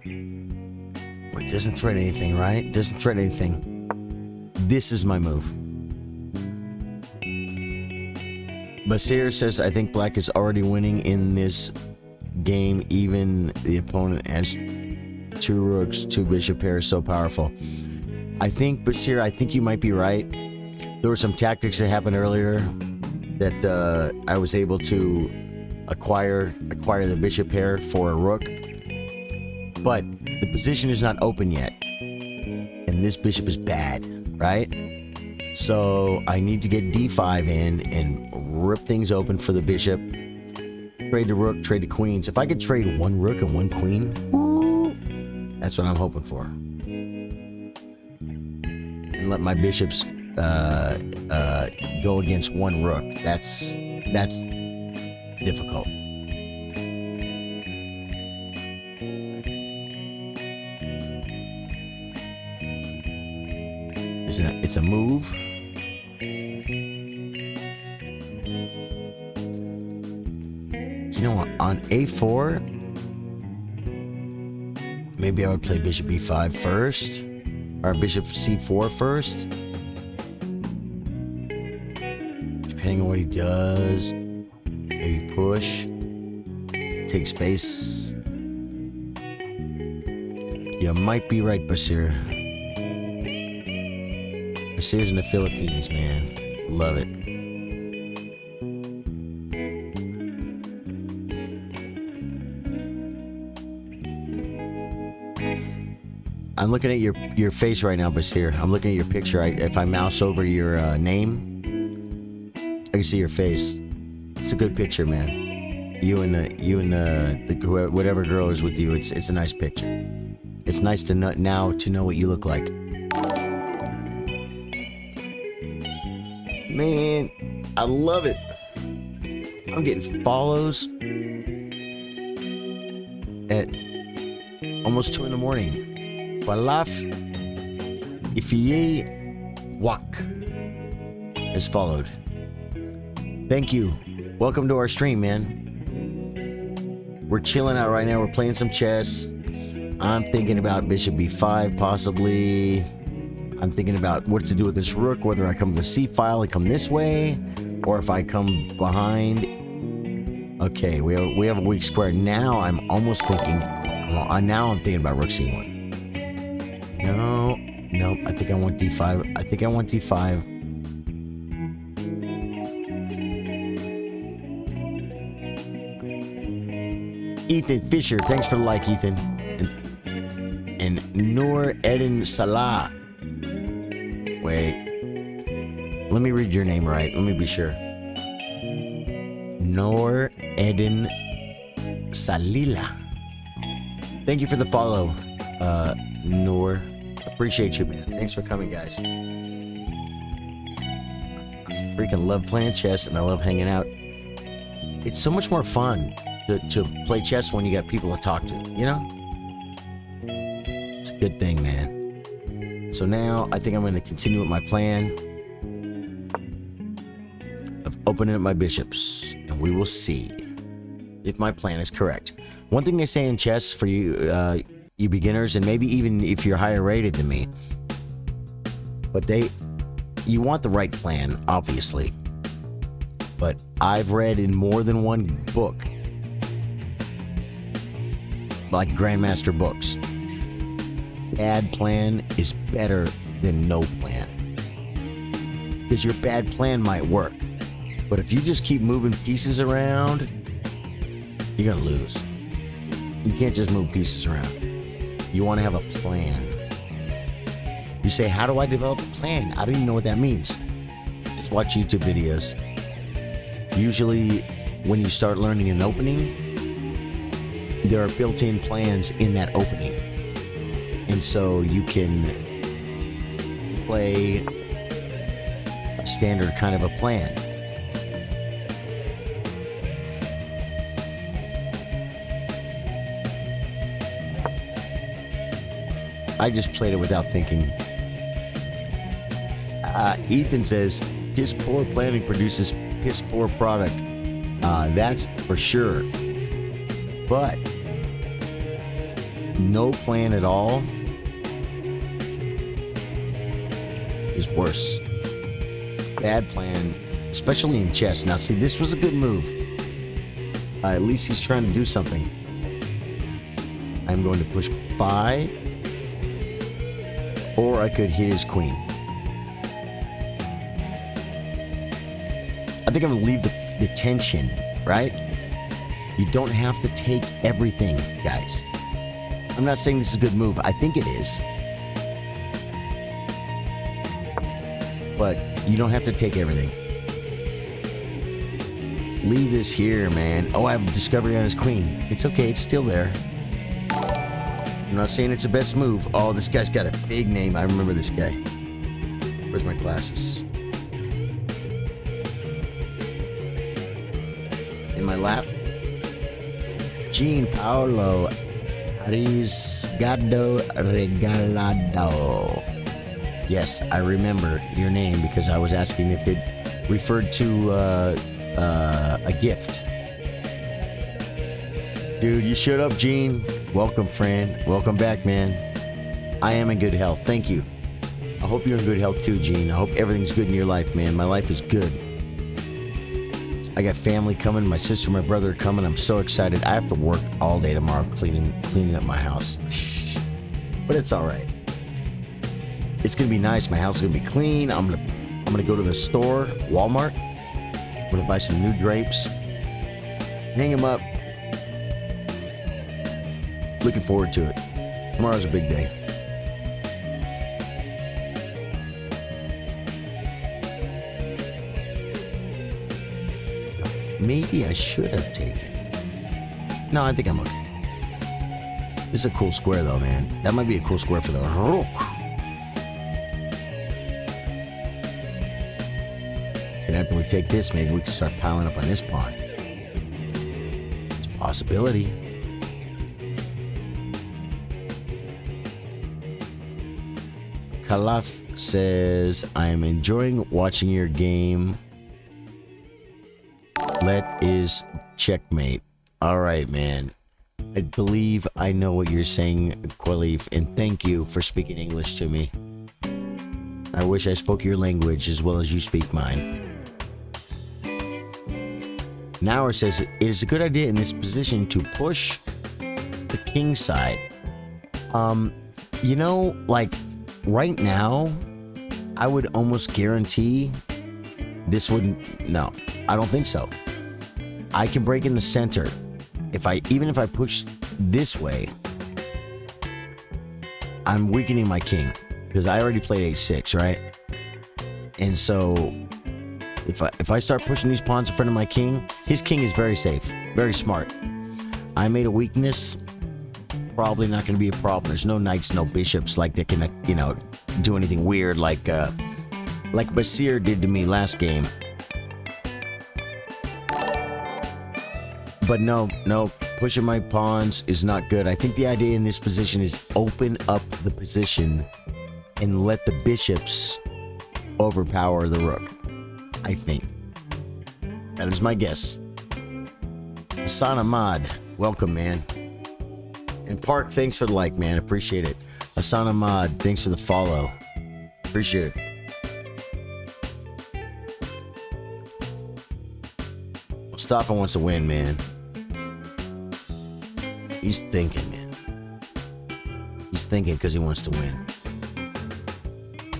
It doesn't threaten anything, right? Doesn't threaten anything. This is my move. Basir says, I think black is already winning in this game. Even the opponent has 2 rooks, 2 bishop pairs, so powerful. I think, Basir, I think you might be right. There were some tactics that happened earlier that I was able to acquire the bishop pair for a rook. But the position is not open yet. And this bishop is bad, right? So I need to get d5 in and rip things open for the bishop. Trade the rook, trade the queens. If I could trade 1 rook and 1 queen, that's what I'm hoping for. And let my bishops go against 1 rook. That's difficult. It's a move. You know what? On a4, maybe I would play bishop e5 first, or bishop c4 first. Depending on what he does, maybe push, take space. You might be right, Basir. Basir's in the Philippines, man. Love it. I'm looking at your face right now, Basir. I'm looking at your picture. If I mouse over your name, I can see your face. It's a good picture, man. You and the whatever girl is with you. It's a nice picture. It's nice to know what you look like. Man, I love it. I'm getting follows at almost 2 in the morning. Walaf Ifie Wak is followed. Thank you. Welcome to our stream, man. We're chilling out right now. We're playing some chess. I'm thinking about bishop b5 possibly. I'm thinking about what to do with this rook, whether I come to the c file and come this way, or if I come behind. Okay, we have a weak square. Now I'm almost thinking, now I'm thinking about rook c1. No, I think I want d5. I think I want d5. Ethan Fisher, thanks for the like, Ethan. And Noor Eden Salah. Wait. Let me read your name right. Let me be sure. Noor Eden Salila. Thank you for the follow, Noor. Appreciate you, man. Thanks for coming, guys. I freaking love playing chess and I love hanging out. It's so much more fun to play chess when you got people to talk to, you know? It's a good thing, man. So now I think I'm going to continue with my plan of opening up my bishops, and we will see if my plan is correct. One thing they say in chess for you, you beginners, and maybe even if you're higher rated than me, but you want the right plan, obviously. But I've read in more than one book, like Grandmaster books, bad plan is better than no plan. Because your bad plan might work, but if you just keep moving pieces around, you're gonna lose. You can't just move pieces around. You want to have a plan. You say, how do I develop a plan? I don't even know what that means. Just watch YouTube videos. Usually when you start learning an opening, there are built-in plans in that opening. And so you can play a standard kind of a plan. I just played it without thinking. Ethan says, piss poor planning produces piss poor product. That's for sure. But no plan at all is worse. Bad plan, especially in chess. Now, see, this was a good move. At least he's trying to do something. I'm going to push spy, or I could hit his queen. I think I'm gonna leave the tension, right? You don't have to take everything, guys. I'm not saying this is a good move. I think it is. But you don't have to take everything. Leave this here, man. Oh, I have a discovery on his queen. It's okay, it's still there. I'm not saying it's the best move. Oh, this guy's got a big name. I remember this guy. Where's my glasses? In my lap. Gianpaolo Arriesgado Regalado. Yes, I remember your name because I was asking if it referred to a gift. Dude, you showed up, Gene. Welcome, friend. Welcome back, man. I am in good health. Thank you. I hope you're in good health too, Gene. I hope everything's good in your life, man. My life is good. I got family coming. My sister, my brother are coming. I'm so excited. I have to work all day tomorrow cleaning up my house. But it's all right. It's gonna be nice. My house is gonna be clean. I'm gonna go to the store, Walmart. I'm gonna buy some new drapes, hang them up. Looking forward to it. Tomorrow's a big day. Maybe I should have taken. No, I think I'm okay. This is a cool square though, man. That might be a cool square for the rook. And after we take this, maybe we can start piling up on this pawn. It's a possibility. Kalaf says, I am enjoying watching your game. Let is checkmate. All right, man. I believe I know what you're saying, Khalif, and thank you for speaking English to me. I wish I spoke your language as well as you speak mine. Now it says, it is a good idea in this position to push the king side. You know, like right now, I would almost guarantee this wouldn't, no, I don't think so. I can break in the center. Even if I push this way, I'm weakening my king because I already played h6, right? And so if I start pushing these pawns in front of my king, his king is very safe, very smart. I made a weakness, probably not going to be a problem. There's no knights, no bishops like that can, you know, do anything weird like Basir did to me last game. But no, pushing my pawns is not good. I think the idea in this position is open up the position and let the bishops overpower the rook. I think. That is my guess. Hassan Ahmad, welcome, man. And Park, thanks for the like, man. Appreciate it. Hassan Ahmad, thanks for the follow. Appreciate it. Mustafa wants to win, man. He's thinking, man. He's thinking because he wants to win.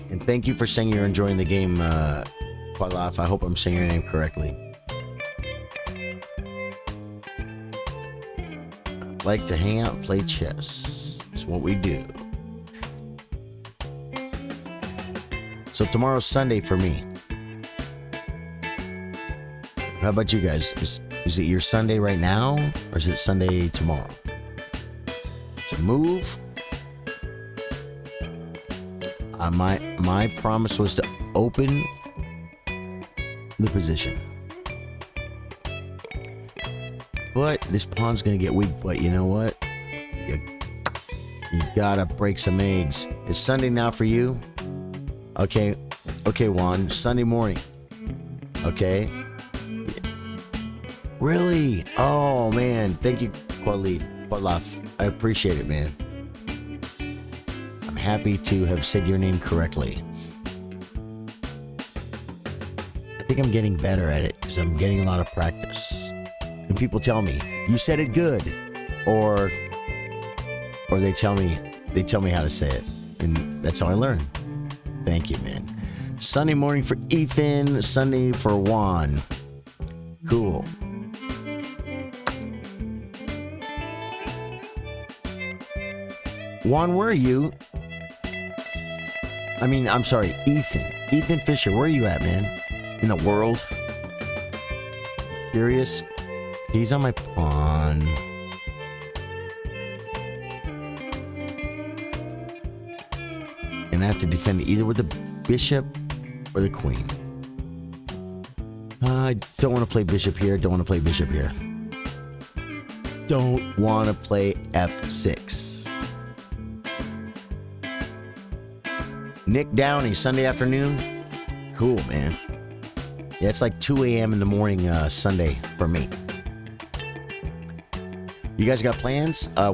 And thank you for saying you're enjoying the game, Khalaf. I hope I'm saying your name correctly. I like to hang out and play chess. It's what we do. So tomorrow's Sunday for me. How about you guys? Is it your Sunday right now, or is it Sunday tomorrow? It's a move. My promise was to open the position. But this pawn's gonna get weak. But you know what? You gotta break some eggs. It's Sunday now for you. Okay, Juan. Sunday morning. Okay. Really? Oh man, thank you, Khalaf. I appreciate it, man. I'm happy to have said your name correctly. I think I'm getting better at it because I'm getting a lot of practice. And people tell me, you said it good, or or they tell me how to say it, and that's how I learn. Thank you, man. Sunday morning for Ethan, Sunday for Juan. Cool. Juan, where are you? I mean, I'm sorry, Ethan. Ethan Fisher, where are you at, man? In the world? Curious? He's on my pawn. And I have to defend it either with the bishop or the queen. I don't want to play bishop here. Don't want to play bishop here. Don't want to play f6. Nick Downey, Sunday afternoon. Cool, man. Yeah, it's like 2 a.m. in the morning Sunday for me. You guys got plans? I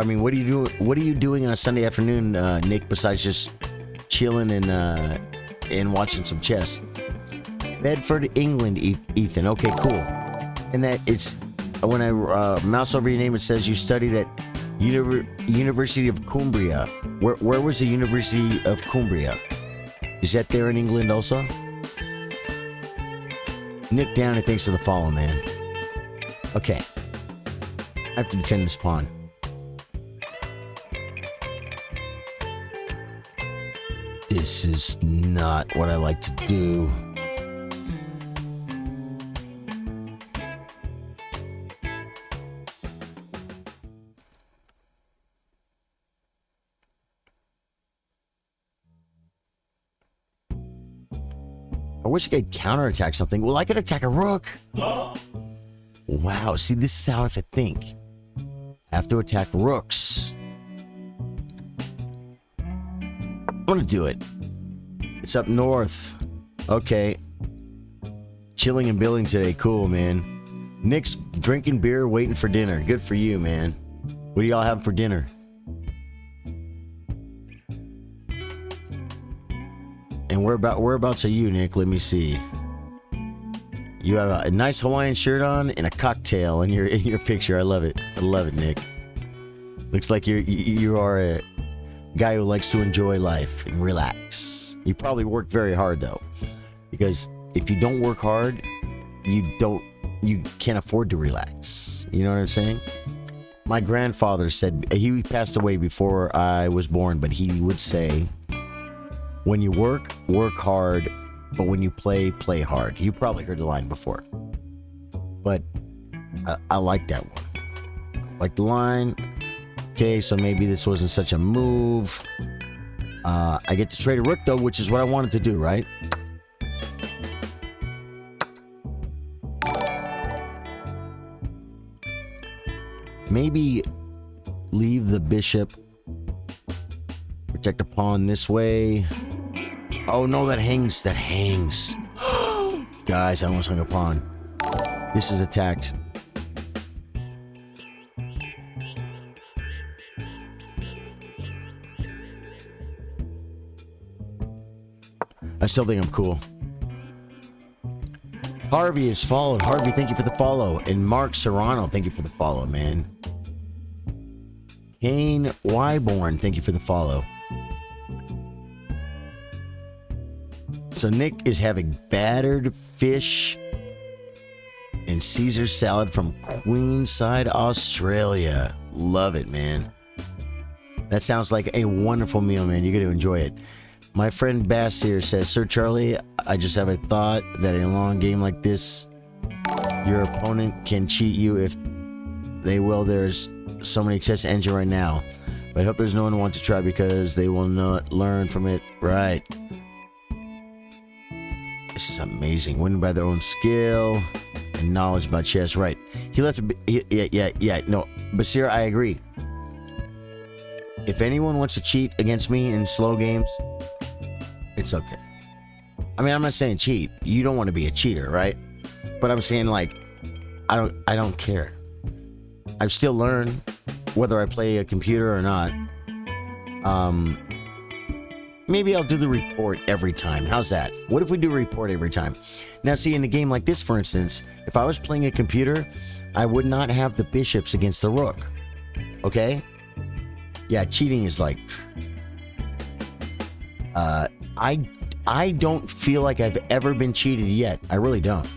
mean, what are you doing? What are you doing on a Sunday afternoon, Nick? Besides just chilling and watching some chess. Bedford, England, Ethan. Okay, cool. And that it's when I mouse over your name, it says you studied at University of Cumbria. Where was the University of Cumbria? Is that there in England also? Nick Downey, thanks for the follow, man. Okay. I have to defend this pawn. This is not what I like to do. I wish I could counterattack something. Well, I could attack a rook. Wow, see, this is how I have to think. I have to attack rooks. I'm gonna do it. It's up north. Okay. Chilling and billing today. Cool, man. Nick's drinking beer, waiting for dinner. Good for you, man. What do y'all have for dinner? And whereabouts are you, Nick? Let me see. You have a nice Hawaiian shirt on and a cocktail in your picture. I love it. I love it, Nick. Looks like you are a guy who likes to enjoy life and relax. You probably work very hard though, because if you don't work hard, you can't afford to relax. You know what I'm saying? My grandfather said, he passed away before I was born, but he would say, when you work hard, but when you play hard. You probably heard the line before, but I like that one. I like the line. Okay, so maybe this wasn't such a move. I get to trade a rook though, which is what I wanted to do, right? Maybe leave the bishop, protect a pawn this way. Oh no, that hangs. Guys, I almost hung a pawn. This is attacked. I still think I'm cool. Harvey is followed. Harvey, thank you for the follow. And Mark Serrano, thank you for the follow, man. Kane Wyborn, thank you for the follow. So Nick is having battered fish and Caesar salad from Queenside, Australia. Love it, man. That sounds like a wonderful meal, man. You're going to enjoy it. My friend Bass here says, Sir Charlie, I just have a thought that in a long game like this, your opponent can cheat you if they will. There's so many chess engine right now. But I hope there's no one who wants to try because they will not learn from it. Right. This is amazing. Winning by their own skill and knowledge about chess. Right. He left. Yeah. No, Basir, I agree. If anyone wants to cheat against me in slow games, it's okay. I mean, I'm not saying cheat. You don't want to be a cheater, right? But I'm saying, like, I don't care. I still learn whether I play a computer or not. Maybe I'll do the report every time. How's that? What if we do a report every time? Now, see, in a game like this, for instance, if I was playing a computer, I would not have the bishops against the rook. Okay? Yeah, cheating is like, I don't feel like I've ever been cheated yet. I really don't.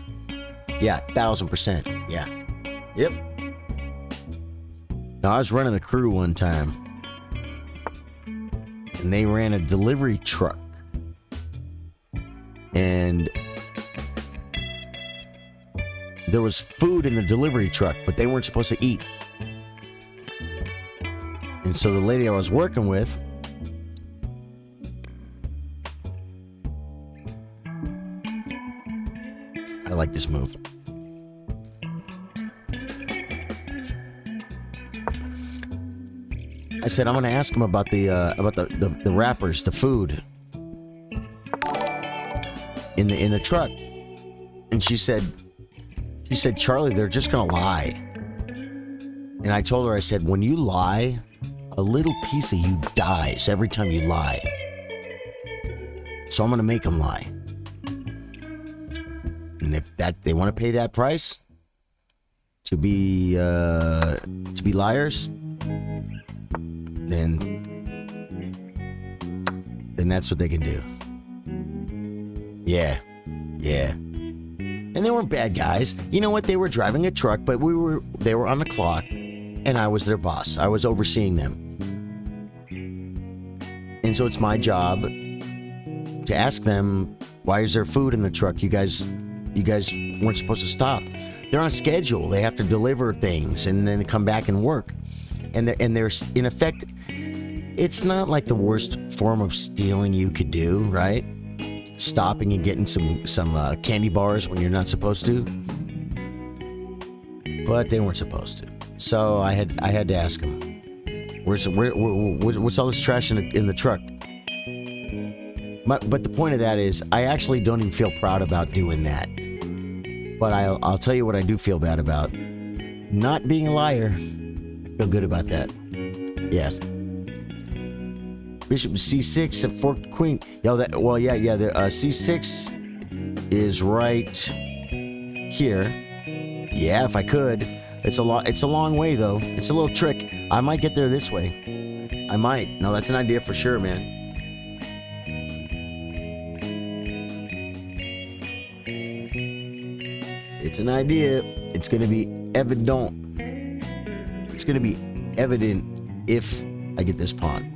Yeah, 1000%. Yeah. Yep. Now, I was running a crew one time, and they ran a delivery truck. And there was food in the delivery truck, but they weren't supposed to eat. And so the lady I was working with, I like this move. I said, I'm going to ask him about the wrappers, the food in the truck. And she said, Charlie, they're just going to lie. And I told her, I said, when you lie, a little piece of you dies every time you lie. So I'm going to make them lie. And if they want to pay that price to be liars, then that's what they can do. Yeah. And they weren't bad guys. You know what? They were driving a truck, but they were on the clock, and I was their boss. I was overseeing them. And so it's my job to ask them, why is there food in the truck? You guys weren't supposed to stop. They're on a schedule. They have to deliver things and then come back and work. And they're in effect, it's not like the worst form of stealing you could do, right? Stopping and getting some candy bars when you're not supposed to. But they weren't supposed to. So I had to ask them, what's all this trash in the truck? But the point of that is, I actually don't even feel proud about doing that. But I'll tell you what I do feel bad about. Not being a liar. I feel good about that. Yes. Bishop C6 at forked queen. The C6 is right here. Yeah, if I could. It's a long way though. It's a little trick. I might get there this way. I might. No, that's an idea for sure, man. It's an idea. It's going to be evident. It's going to be evident if I get this pawn.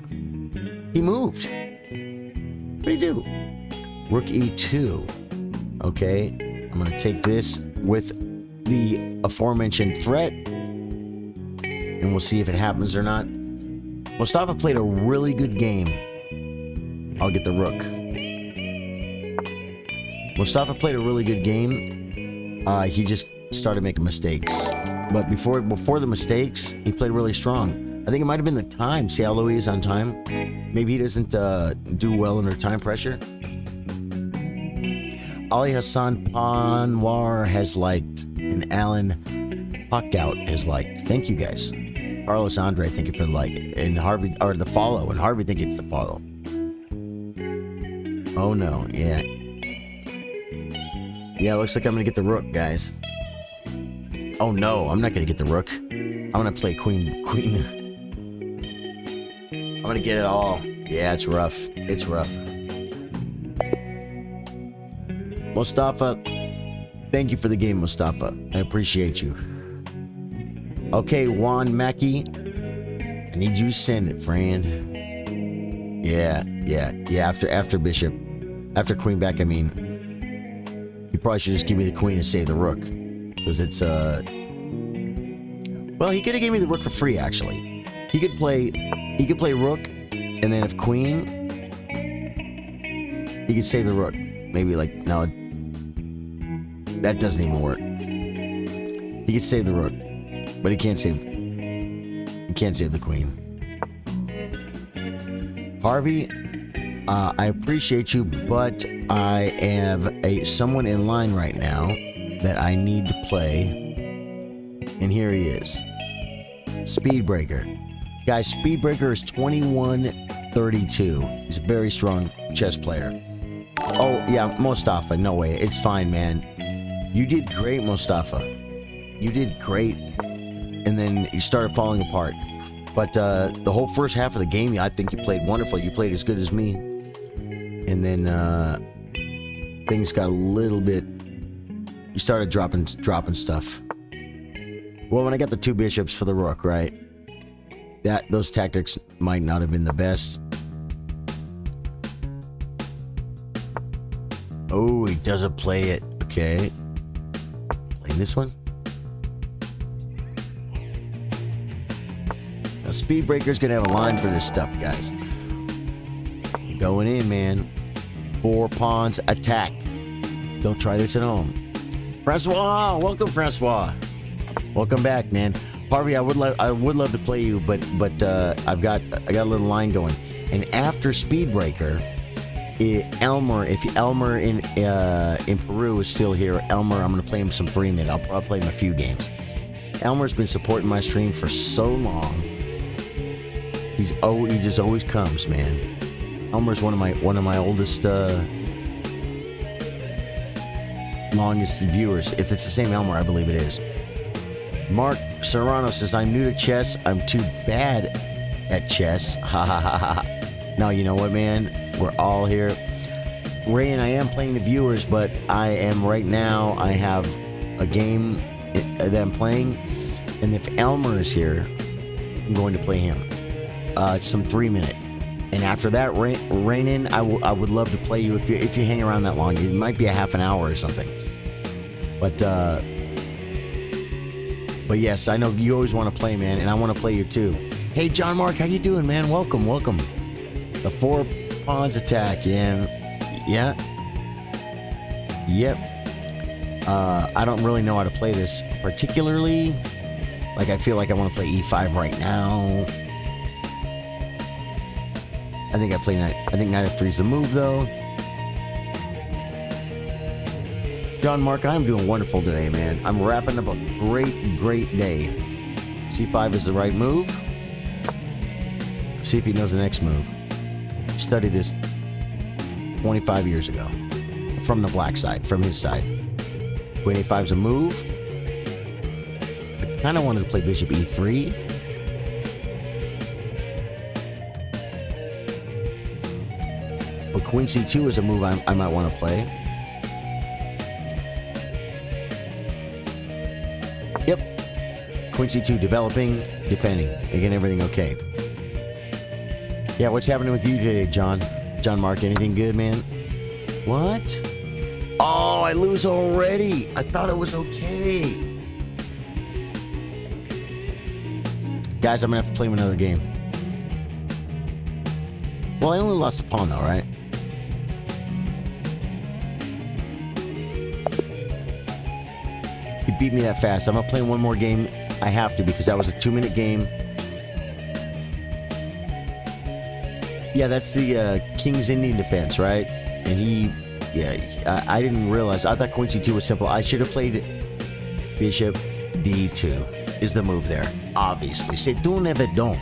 He moved. What did he do? Rook E2. Okay. I'm going to take this with the aforementioned threat, and we'll see if it happens or not. Mustafa played a really good game. I'll get the rook. Mustafa played a really good game. He just started making mistakes. But before the mistakes, he played really strong. I think it might have been the time. See how low he is on time? Maybe he doesn't do well under time pressure. Ali Hassan Panwar has liked, and Alan Puckout has liked. Thank you guys. Carlos Andre, thank you for the like, and Harvey, or the follow, and Harvey, thank you for the follow. Oh no, yeah. Yeah, looks like I'm gonna get the rook, guys. Oh no, I'm not gonna get the rook. I'm gonna play queen. I'm gonna get it all. Yeah, it's rough. It's rough. Mustafa, thank you for the game, Mustafa. I appreciate you. Okay, Juan Mackey, I need you to send it, friend. Yeah. After Bishop, after Queen back, I mean, you probably should just give me the Queen and save the Rook, because it's well, he could have gave me the Rook for free. Actually, he could play Rook, and then if Queen, he could save the Rook. Maybe like no. That doesn't even work. He could save the rook, but he can't save the queen. Harvey, I appreciate you, but I have someone in line right now that I need to play, and here he is. Speedbreaker. Guys, Speedbreaker is 21-32. He's a very strong chess player. Oh yeah, Mustafa, no way. It's fine, man. You did great, Mustafa. You did great. And then you started falling apart. But the whole first half of the game, I think you played wonderful. You played as good as me. And then things got a little bit... You started dropping stuff. Well, when I got the 2 bishops for the rook, right? Those tactics might not have been the best. Oh, he doesn't play it. Okay. Playing this one. Now, Speedbreaker's gonna have a line for this stuff, guys. Going in, man. 4 pawns attack. Don't try this at home. Francois, welcome, Francois. Welcome back, man. Harvey, I would love to play you, but I got a little line going. And after Speedbreaker, Elmer, if Elmer in Peru is still here, Elmer, I'm gonna play him some 3-minute. I'll play him a few games. Elmer's been supporting my stream for so long. He just always comes, man. Elmer's one of my oldest, longest viewers. If it's the same Elmer, I believe it is. Mark Serrano says, I'm new to chess. I'm too bad at chess. Ha ha ha ha. No, you know what, man? We're all here. Ray and I am playing the viewers, but I am right now, I have a game that I'm playing. And if Elmer is here, I'm going to play him. It's some 3-minute. And after that, Rainin, I would love to play you if you hang around that long. It might be a half an hour or something. But yes, I know you always want to play, man, and I want to play you too. Hey, John Mark, how you doing, man? Welcome. The 4 pawns attack, yeah. Yep. I don't really know how to play this particularly. Like, I feel like I want to play E5 right now. I think knight f3 is the move, though. John Mark, I'm doing wonderful today, man. I'm wrapping up a great day. C5 is the right move. See if he knows the next move. Studied this 25 years ago. From the black side, from his side. Queen A5 is a move. I kind of wanted to play bishop E3. But Queen C2 is a move I might want to play. Yep. Queen C2, developing, defending, making everything okay. Yeah, what's happening with you today, John? John Mark, anything good, man? What? Oh, I lose already. I thought it was okay. Guys, I'm gonna have to play him another game. Well, I only lost a pawn though, right? He beat me that fast. I'm gonna play one more game. I have to because that was a 2-minute game. Yeah, that's the King's Indian defense, right? And I didn't realize. I thought Queen C2 was simple. I should have played Bishop D2 is the move there. Obviously. C'est un évident.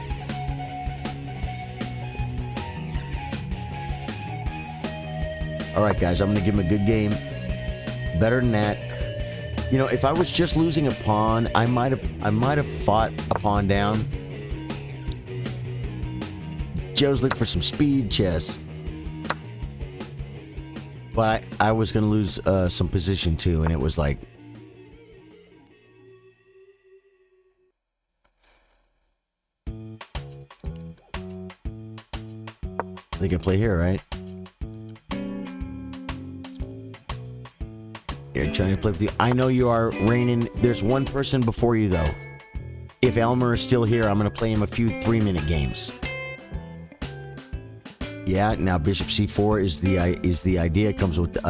Alright, guys. I'm going to give him a good game. Better than that. You know, if I was just losing a pawn, I might have fought a pawn down. Joe's looking for some speed chess. But I was going to lose some position too, and it was like... I think I play here, right? You're trying to play with you. I know you are, Rainin. There's one person before you, though. If Elmer is still here, I'm going to play him a few 3-minute games. Yeah, now Bishop C4 is the idea. It comes with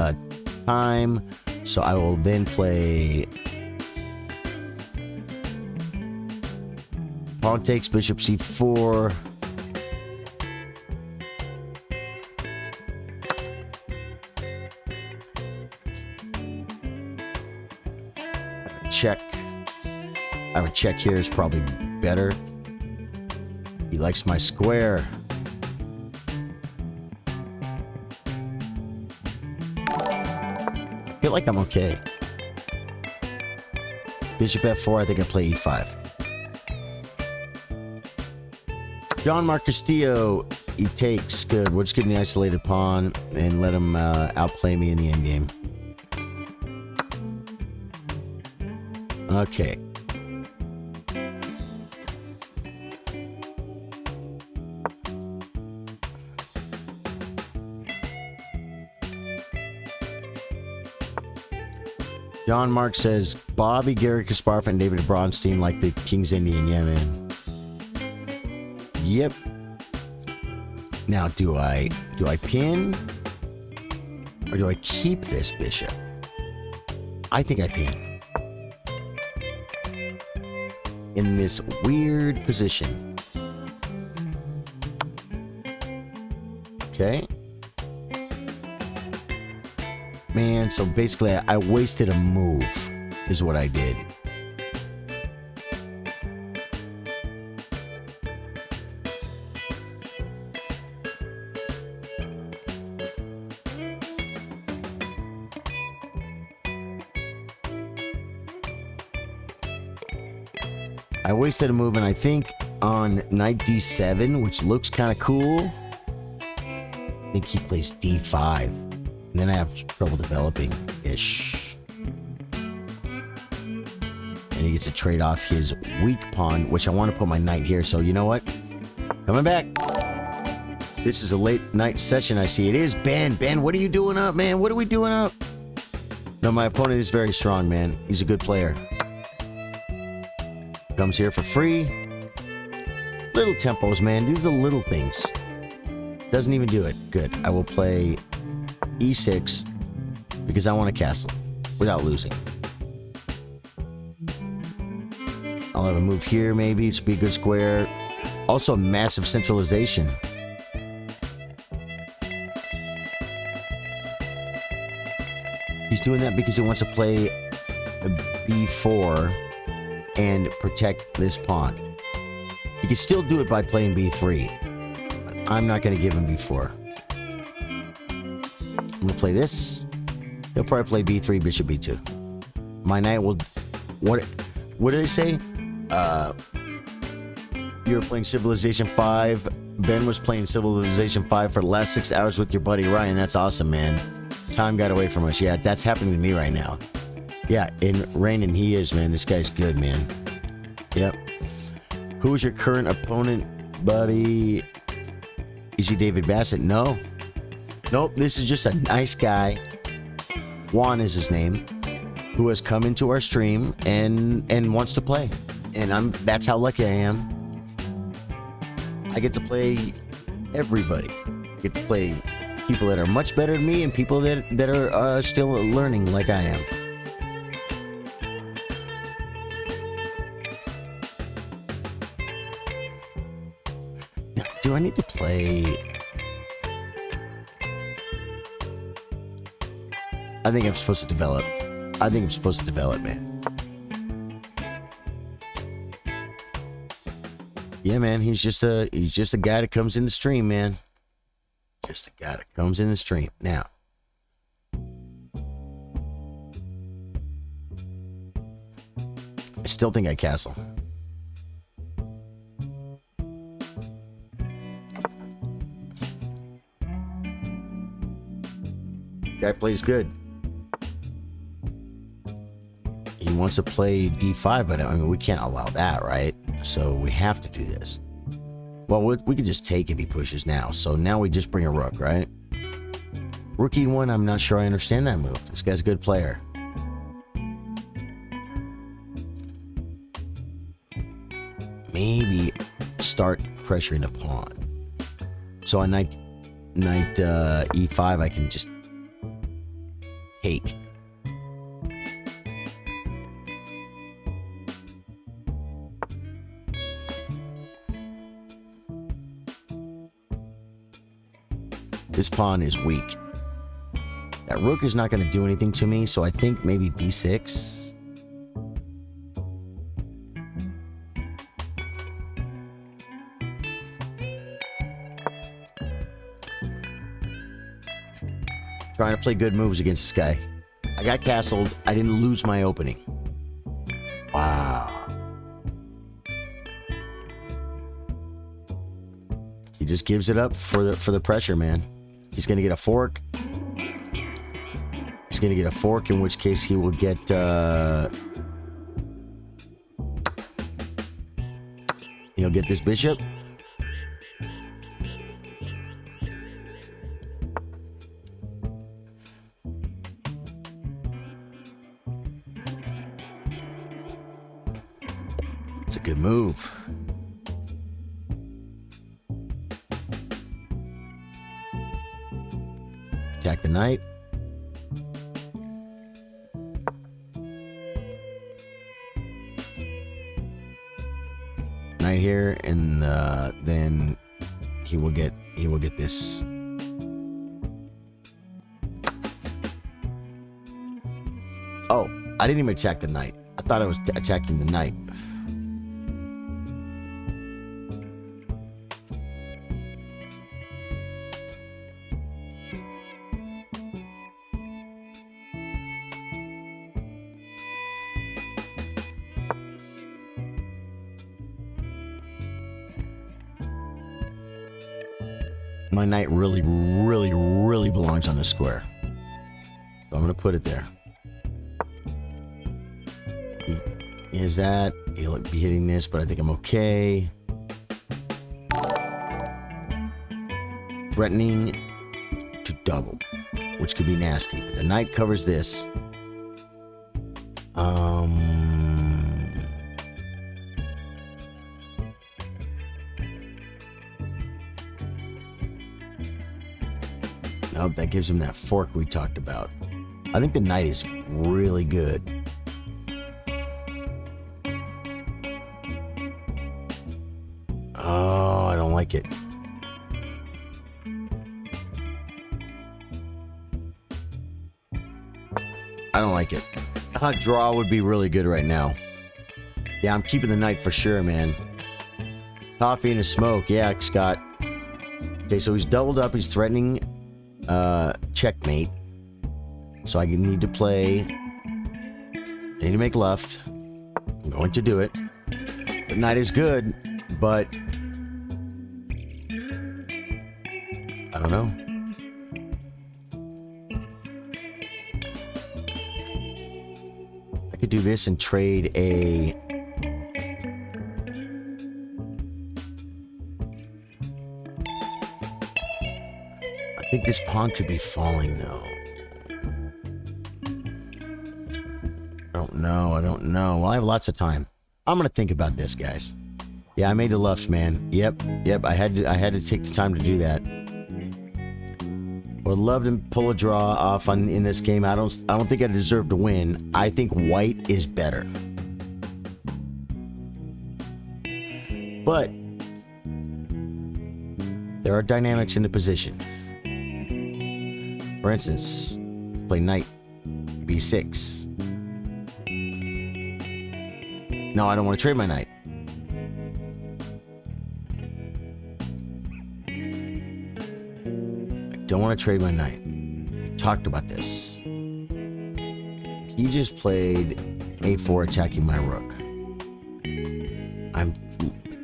time. So I will then play... Pawn takes Bishop C4. Check. I have a check here is probably better. He likes my square. I feel like I'm okay. Bishop F4, I think I play E5. John Mark Castillo, he takes. Good. We'll just give him the isolated pawn and let him outplay me in the endgame. Okay. John Mark says, Bobby, Gary Kasparov, and David Bronstein like the King's Indian. Yeah, man. Yep. Now, do I pin? Or do I keep this bishop? I think I pin. In this weird position. Okay. Man, so basically I wasted a move, is what I did. I wasted a move, and I think on knight d7, which looks kind of cool, I think he plays d5. And then I have trouble developing-ish. And he gets to trade off his weak pawn, which I want to put my knight here. So you know what? Coming back. This is a late night session, I see. It is Ben. Ben, what are you doing up, man? What are we doing up? No, my opponent is very strong, man. He's a good player. Comes here for free. Little tempos, man. These are little things. Doesn't even do it. Good. I will play e6 because I want a castle without losing. I'll have a move here, maybe. It should be a good square. Also, a massive centralization. He's doing that because he wants to play a b4 and protect this pawn. He can still do it by playing b3, but I'm not going to give him b4. I'm going to play this. He'll probably play b3, bishop b2. My knight will... What did I say? You were playing Civilization 5. Ben was playing Civilization 5 for the last 6 hours with your buddy Ryan. That's awesome, man. Time got away from us. Yeah, that's happening to me right now. Yeah, and Rainin, he is, man. This guy's good, man. Yep. Who is your current opponent, buddy? Is he David Bassett? No. Nope, this is just a nice guy. Juan is his name. Who has come into our stream and wants to play. And that's how lucky I am. I get to play everybody. I get to play people that are much better than me and people that are still learning like I am. Now, do I need to play... I think I'm supposed to develop. I think I'm supposed to develop, man. Yeah, man, he's just a guy that comes in the stream, man. Just a guy that comes in the stream. Now, I still think I castle. Guy plays good. He wants to play d5, but I mean, we can't allow that, right? So we have to do this. Well, we could just take if he pushes now. So now we just bring a rook, right? Rook e1, I'm not sure I understand that move. This guy's a good player. Maybe start pressuring the pawn. So on knight e5, I can just take. This pawn is weak. That rook is not going to do anything to me, so I think maybe b6. Trying to play good moves against this guy. I got castled. I didn't lose my opening. Wow. just gives it up for the pressure, man. He's gonna get a fork. He's gonna get a fork, in which case he will get he'll get this bishop. It's a good move. Attack the knight. Knight here, and then he will get this. Oh, I didn't even attack the knight. I thought I was attacking the knight. My knight really, really, really belongs on the square. So I'm going to put it there. Is that? He'll be hitting this, but I think I'm okay. Threatening to double, which could be nasty. But the knight covers this. Nope, that gives him that fork we talked about. I think the knight is really good. Oh, I don't like it. I don't like it. I thought draw would be really good right now. Yeah, I'm keeping the knight for sure, man. Coffee and a smoke. Yeah, Scott. Okay, so he's doubled up. He's threatening checkmate. So I need to play. I need to make left. I'm going to do it. The knight is good, but I don't know. I could do this and trade a... I think this pawn could be falling though. I don't know. Well, I have lots of time. I'm gonna think about this, guys. Yeah, I made the lefts, man. Yep. I had to take the time to do that. Would love to pull a draw off in this game. I don't think I deserve to win. I think white is better. But there are dynamics in the position. For instance, play knight b6. No, I don't want to trade my knight. I don't want to trade my knight. We talked about this. He just played a4 attacking my rook.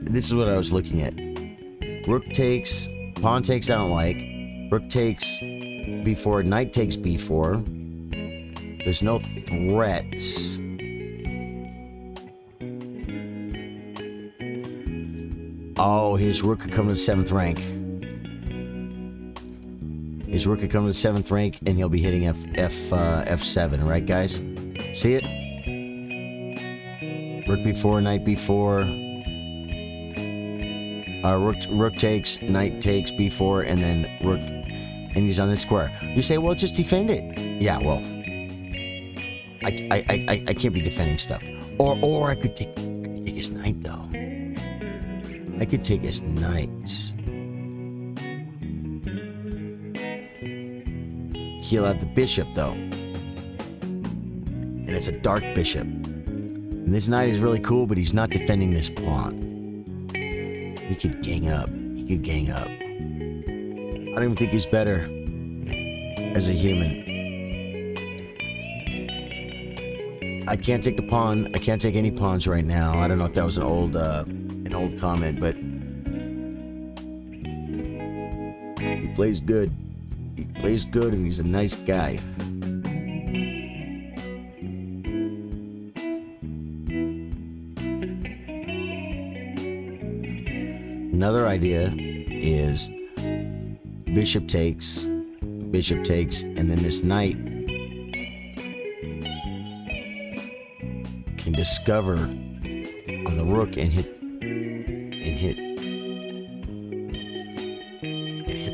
This is what I was looking at. Rook takes, pawn takes, I don't like. Rook takes b4, knight takes b4. There's no threats. Oh, his rook could come to the 7th rank. His rook could come to the 7th rank, and he'll be hitting f7, right, guys? See it? Rook b4, knight b4. Rook takes, knight takes b4, and then rook, and he's on this square. You say, well, just defend it. Yeah, well, I can't be defending stuff. Or I could take his knight though. I could take his knight. He'll have the bishop though. And it's a dark bishop. And this knight is really cool, but he's not defending this pawn. He could gang up. I don't even think he's better as a human. I can't take the pawn. I can't take any pawns right now. I don't know if that was an old comment, but plays good. He plays good, and he's a nice guy. Another idea is bishop takes, and then this knight can discover on the rook and hit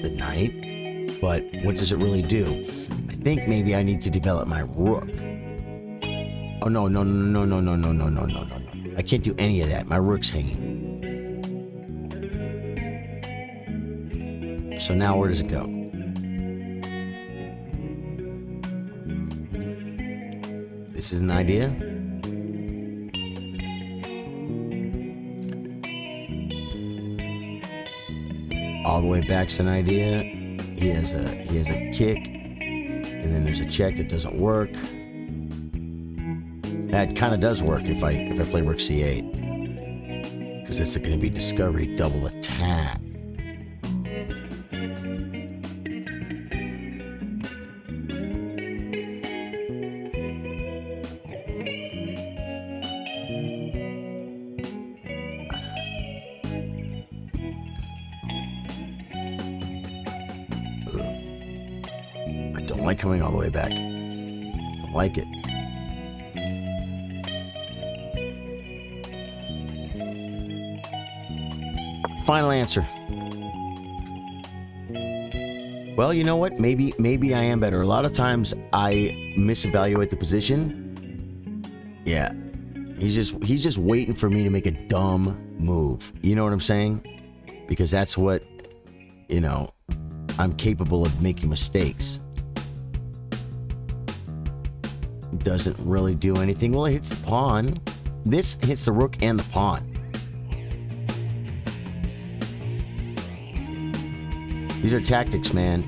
the knight. But what does it really do? I think maybe I need to develop my rook. Oh no. I can't do any of that. My rook's hanging. So now where does it go? This is an idea. All the way back's an idea. He has a kick, and then there's a check that doesn't work. That kind of does work if I play rook c8, because it's going to be discovery double attack. I don't like coming all the way back. I don't like it. Final answer. Well, you know what? Maybe I am better. A lot of times I misevaluate the position. Yeah. He's just waiting for me to make a dumb move. You know what I'm saying? Because that's what, I'm capable of making mistakes. Doesn't really do anything. Well, it hits the pawn. This hits the rook and the pawn. These are tactics, man.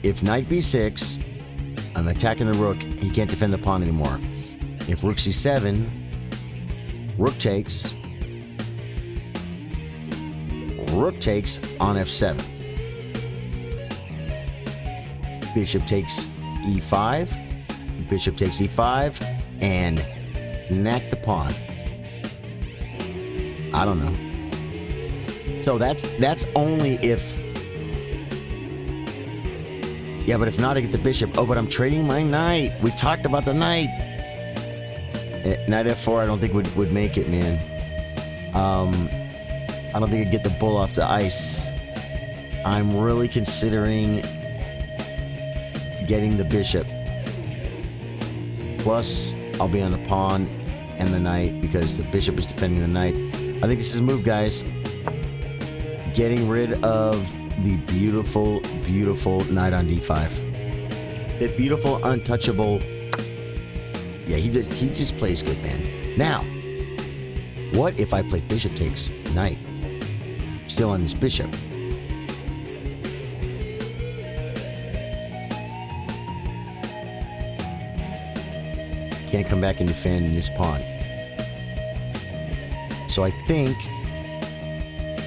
If knight b6, I'm attacking the rook. He can't defend the pawn anymore. If rook c7, rook takes on f7. Bishop takes e5. Bishop takes e5 and knack the pawn. I don't know. So that's only if. Yeah, but if not, I get the bishop. Oh, but I'm trading my knight. We talked about the knight. Knight f4, I don't think would make it, man. I don't think I'd get the bull off the ice. I'm really considering getting the bishop. Plus, I'll be on the pawn and the knight because the bishop is defending the knight. I think this is a move, guys. Getting rid of the beautiful, beautiful knight on d5. The beautiful, untouchable. Yeah, he just plays good, man. Now, what if I play bishop takes knight? Still on this bishop. Can't come back and defend this pawn. So I think,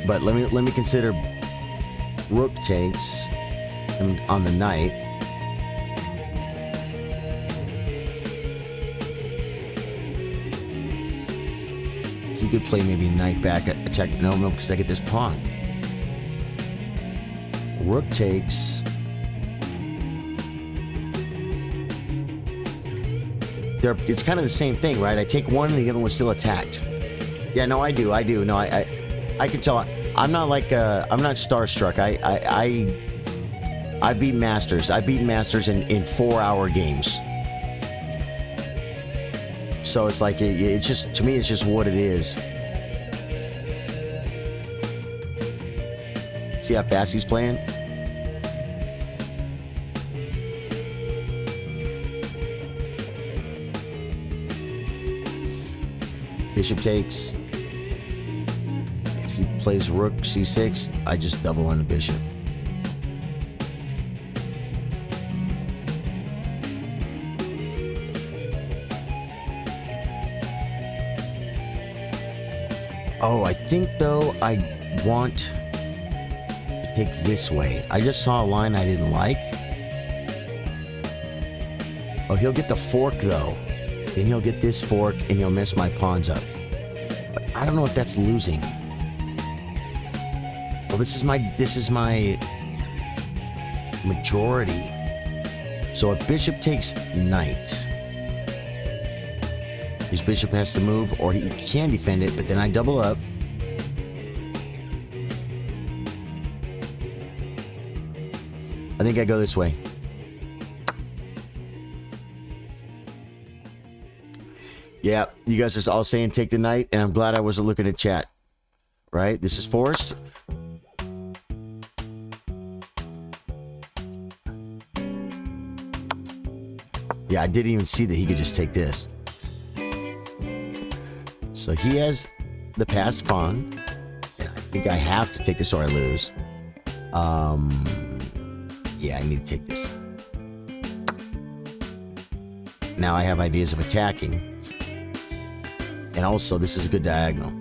but let me consider rook takes on the knight. He could play maybe knight back attack. No, because I get this pawn. Rook takes. It's kind of the same thing, right? I take one and the other one's still attacked. Yeah, no, I do. No, I can tell. I'm not like I'm not starstruck. I beat masters. I beat masters in 4-hour games. So it's like it's just, to me, it's just what it is. See how fast he's playing? Bishop takes. If he plays rook c6, I just double on the bishop. Oh, I think though I want the take this way. I just saw a line I didn't like. Oh, he'll get the fork though. Then he'll get this fork and he'll mess my pawns up. But I don't know if that's losing. Well, this is my majority. So if bishop takes knight, his bishop has to move, or he can defend it, but then I double up. I think I go this way. Yeah, you guys are all saying take the knight, and I'm glad I wasn't looking at chat. Right? This is forced. Yeah, I didn't even see that he could just take this. So he has the passed pawn. And I think I have to take this or I lose. Yeah, I need to take this. Now I have ideas of attacking. And also, this is a good diagonal.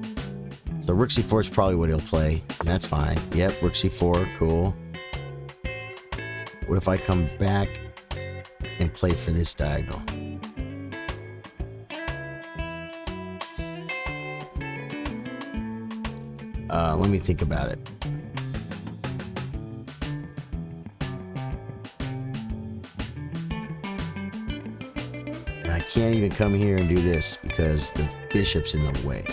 So rook c4 is probably what he'll play. And that's fine. Yep, rook c4, cool. What if I come back and play for this diagonal? Let me think about it. And I can't even come here and do this because the bishop's in the way.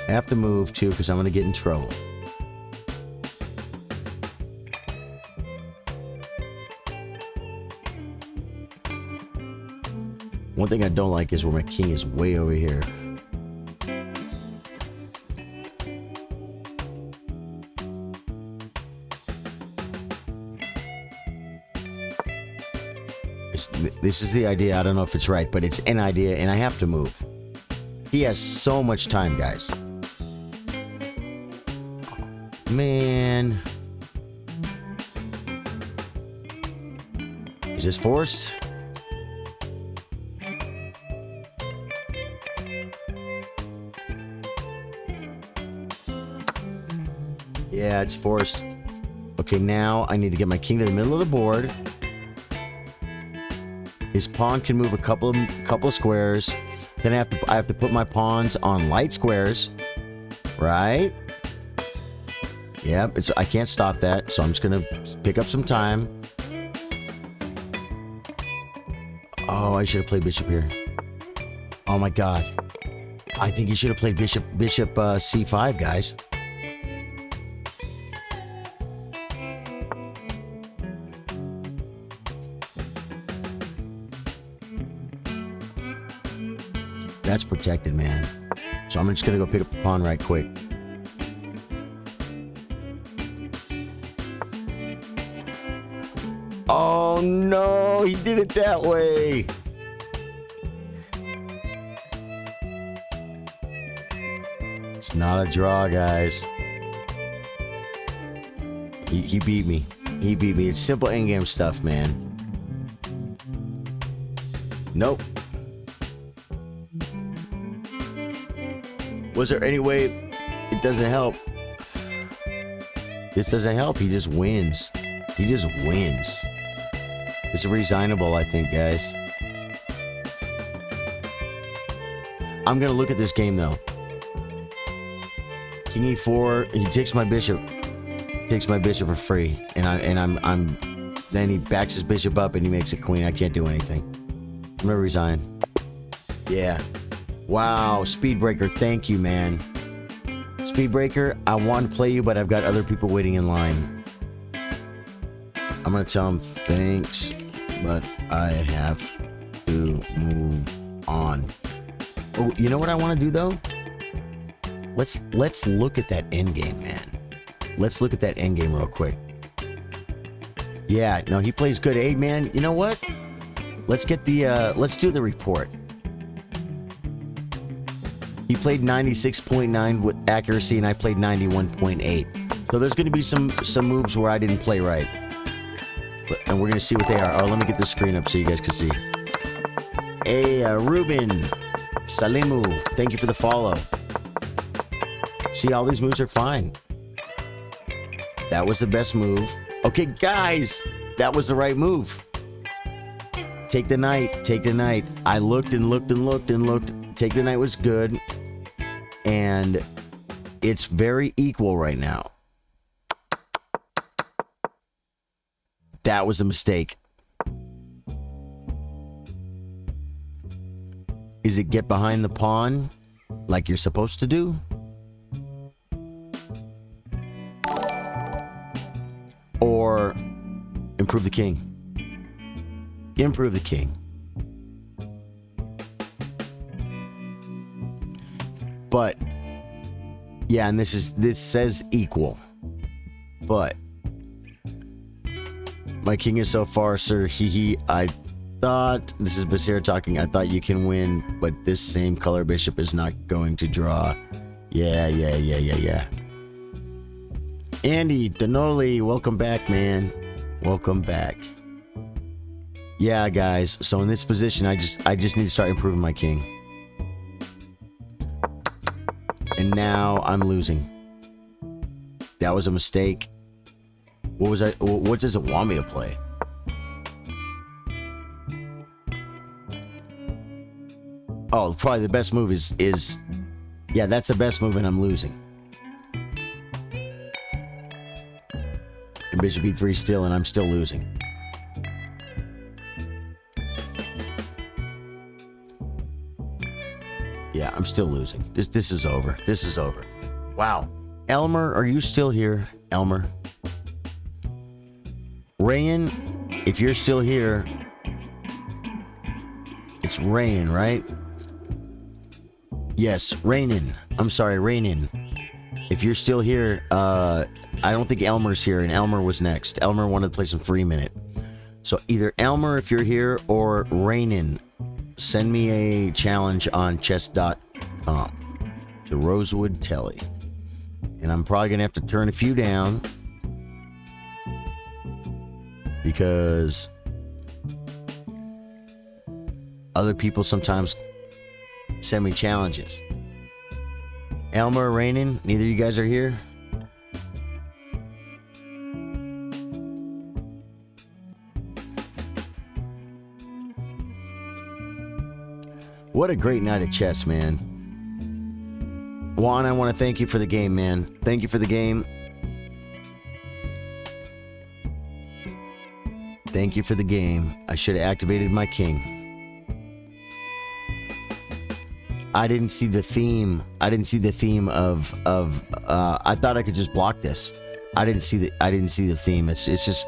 I have to move too because I'm going to get in trouble. One thing I don't like is where my king is way over here. This is the idea. I don't know if it's right, but it's an idea, and I have to move. He has so much time, guys. Oh, man. Is this forced? Yeah, it's forced. Okay, now I need to get my king to the middle of the board. His pawn can move a couple of squares. Then I have to put my pawns on light squares, right? Yep, I can't stop that, so I'm just gonna pick up some time. Oh, I should have played bishop here. Oh my god, I think you should have played bishop c5, guys. That's protected, man. So I'm just gonna go pick up the pawn right quick. Oh no, he did it that way. It's not a draw, guys. He beat me. He beat me. It's simple endgame stuff, man. Nope. Was there any way? It doesn't help. This doesn't help. He just wins. He just wins. It's resignable, I think, guys. I'm gonna look at this game though. King e4. He takes my bishop. Takes my bishop for free, and I'm. Then he backs his bishop up and he makes a queen. I can't do anything. I'm gonna resign. Yeah. Wow, Speedbreaker, thank you, man. Speedbreaker, I want to play you, but I've got other people waiting in line. I'm going to tell him thanks, but I have to move on. Oh, you know what I want to do, though? Let's look at that endgame, man. Let's look at that endgame real quick. Yeah, no, he plays good. Hey, man, you know what? Let's get the, let's do the report. He played 96.9 with accuracy, and I played 91.8. So there's going to be some moves where I didn't play right. And we're going to see what they are. Oh, let me get the screen up so you guys can see. Hey, Ruben Salimu, thank you for the follow. See, all these moves are fine. That was the best move. Okay, guys, that was the right move. Take the knight. Take the knight. I looked and looked and looked and looked. Take the knight was good. And it's very equal right now. That was a mistake. Is it get behind the pawn like you're supposed to do? Or improve the king? Improve the king. But yeah, and this says equal. But my king is so far, sir. I thought, this is Basir talking, I thought you can win, but this same color bishop is not going to draw. Yeah. Andy Denoli, welcome back, man. Welcome back. Yeah, guys. So in this position, I just need to start improving my king. And now I'm losing. That was a mistake. What does it want me to play? Oh, probably the best move is yeah, that's the best move, and I'm losing. And bishop e3 still, and I'm still losing. Yeah, I'm still losing. This is over. This is over. Wow. Elmer, are you still here? Elmer. Rayan, if you're still here, it's Rayan, right? Yes, Raynin. I'm sorry, Raynin. If you're still here, I don't think Elmer's here, and Elmer was next. Elmer wanted to play some free minute. So either Elmer, if you're here, or Raynin, send me a challenge on chess.com to Rosewood Telly. And I'm probably going to have to turn a few down because other people sometimes send me challenges. Elmer, Raynin, neither of you guys are here? What a great night of chess, man. Juan, I want to thank you for the game, man. Thank you for the game. Thank you for the game. I should have activated my king. I didn't see the theme. I didn't see the theme of I thought I could just block this. I didn't see the theme. It's just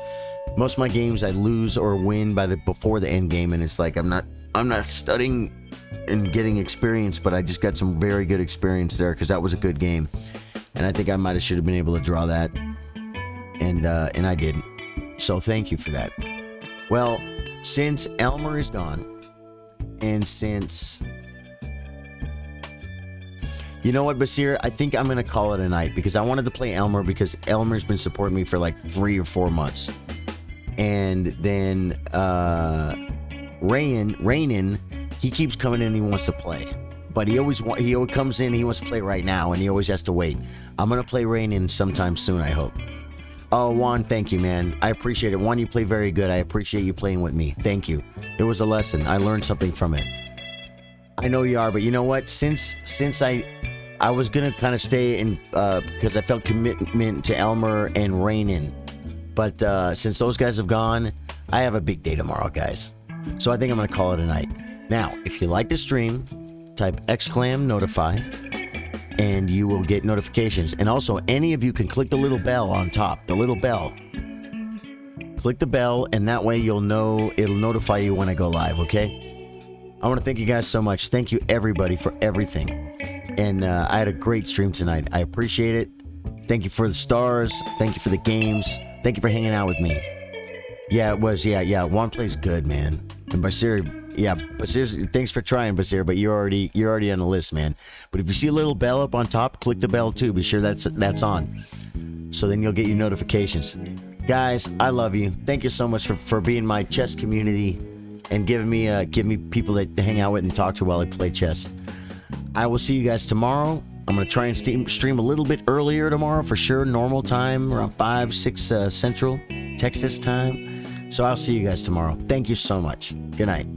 most of my games I lose or win before the end game, and it's like I'm not studying and getting experience, but I just got some very good experience there because that was a good game, and I think I should have been able to draw that, and I didn't. So thank you for that. Well, since Elmer is gone, and since you know what, Basir, I think I'm gonna call it a night because I wanted to play Elmer because Elmer's been supporting me for like 3 or 4 months, and then Raynin, he keeps coming in and he wants to play, but he always comes in and he wants to play right now, and he always has to wait. I'm gonna play Raynin sometime soon, I hope. Oh, Juan, thank you, man. I appreciate it. Juan, you play very good. I appreciate you playing with me. Thank you. It was a lesson. I learned something from it. I know you are, but you know what? Since I was gonna kind of stay in because I felt commitment to Elmer and Raynin, but since those guys have gone, I have a big day tomorrow, guys. So I think I'm gonna call it a night. Now, if you like the stream, type !notify, and you will get notifications. And also, any of you can click the little bell on top, the little bell. Click the bell, and that way you'll know, it'll notify you when I go live, okay? I want to thank you guys so much. Thank you, everybody, for everything. And I had a great stream tonight. I appreciate it. Thank you for the stars. Thank you for the games. Thank you for hanging out with me. Yeah, it was. Yeah. One plays good, man. And Basir, yeah, Basir, thanks for trying, Basir, but you're already on the list, man. But if you see a little bell up on top, click the bell too. Be sure that's on. So then you'll get your notifications. Guys, I love you. Thank you so much for being my chess community and giving me people to hang out with and talk to while I play chess. I will see you guys tomorrow I'm going to try and stream a little bit earlier tomorrow for sure. Normal time, around 5, 6 Central Texas time. So I'll see you guys tomorrow. Thank you so much. Good night.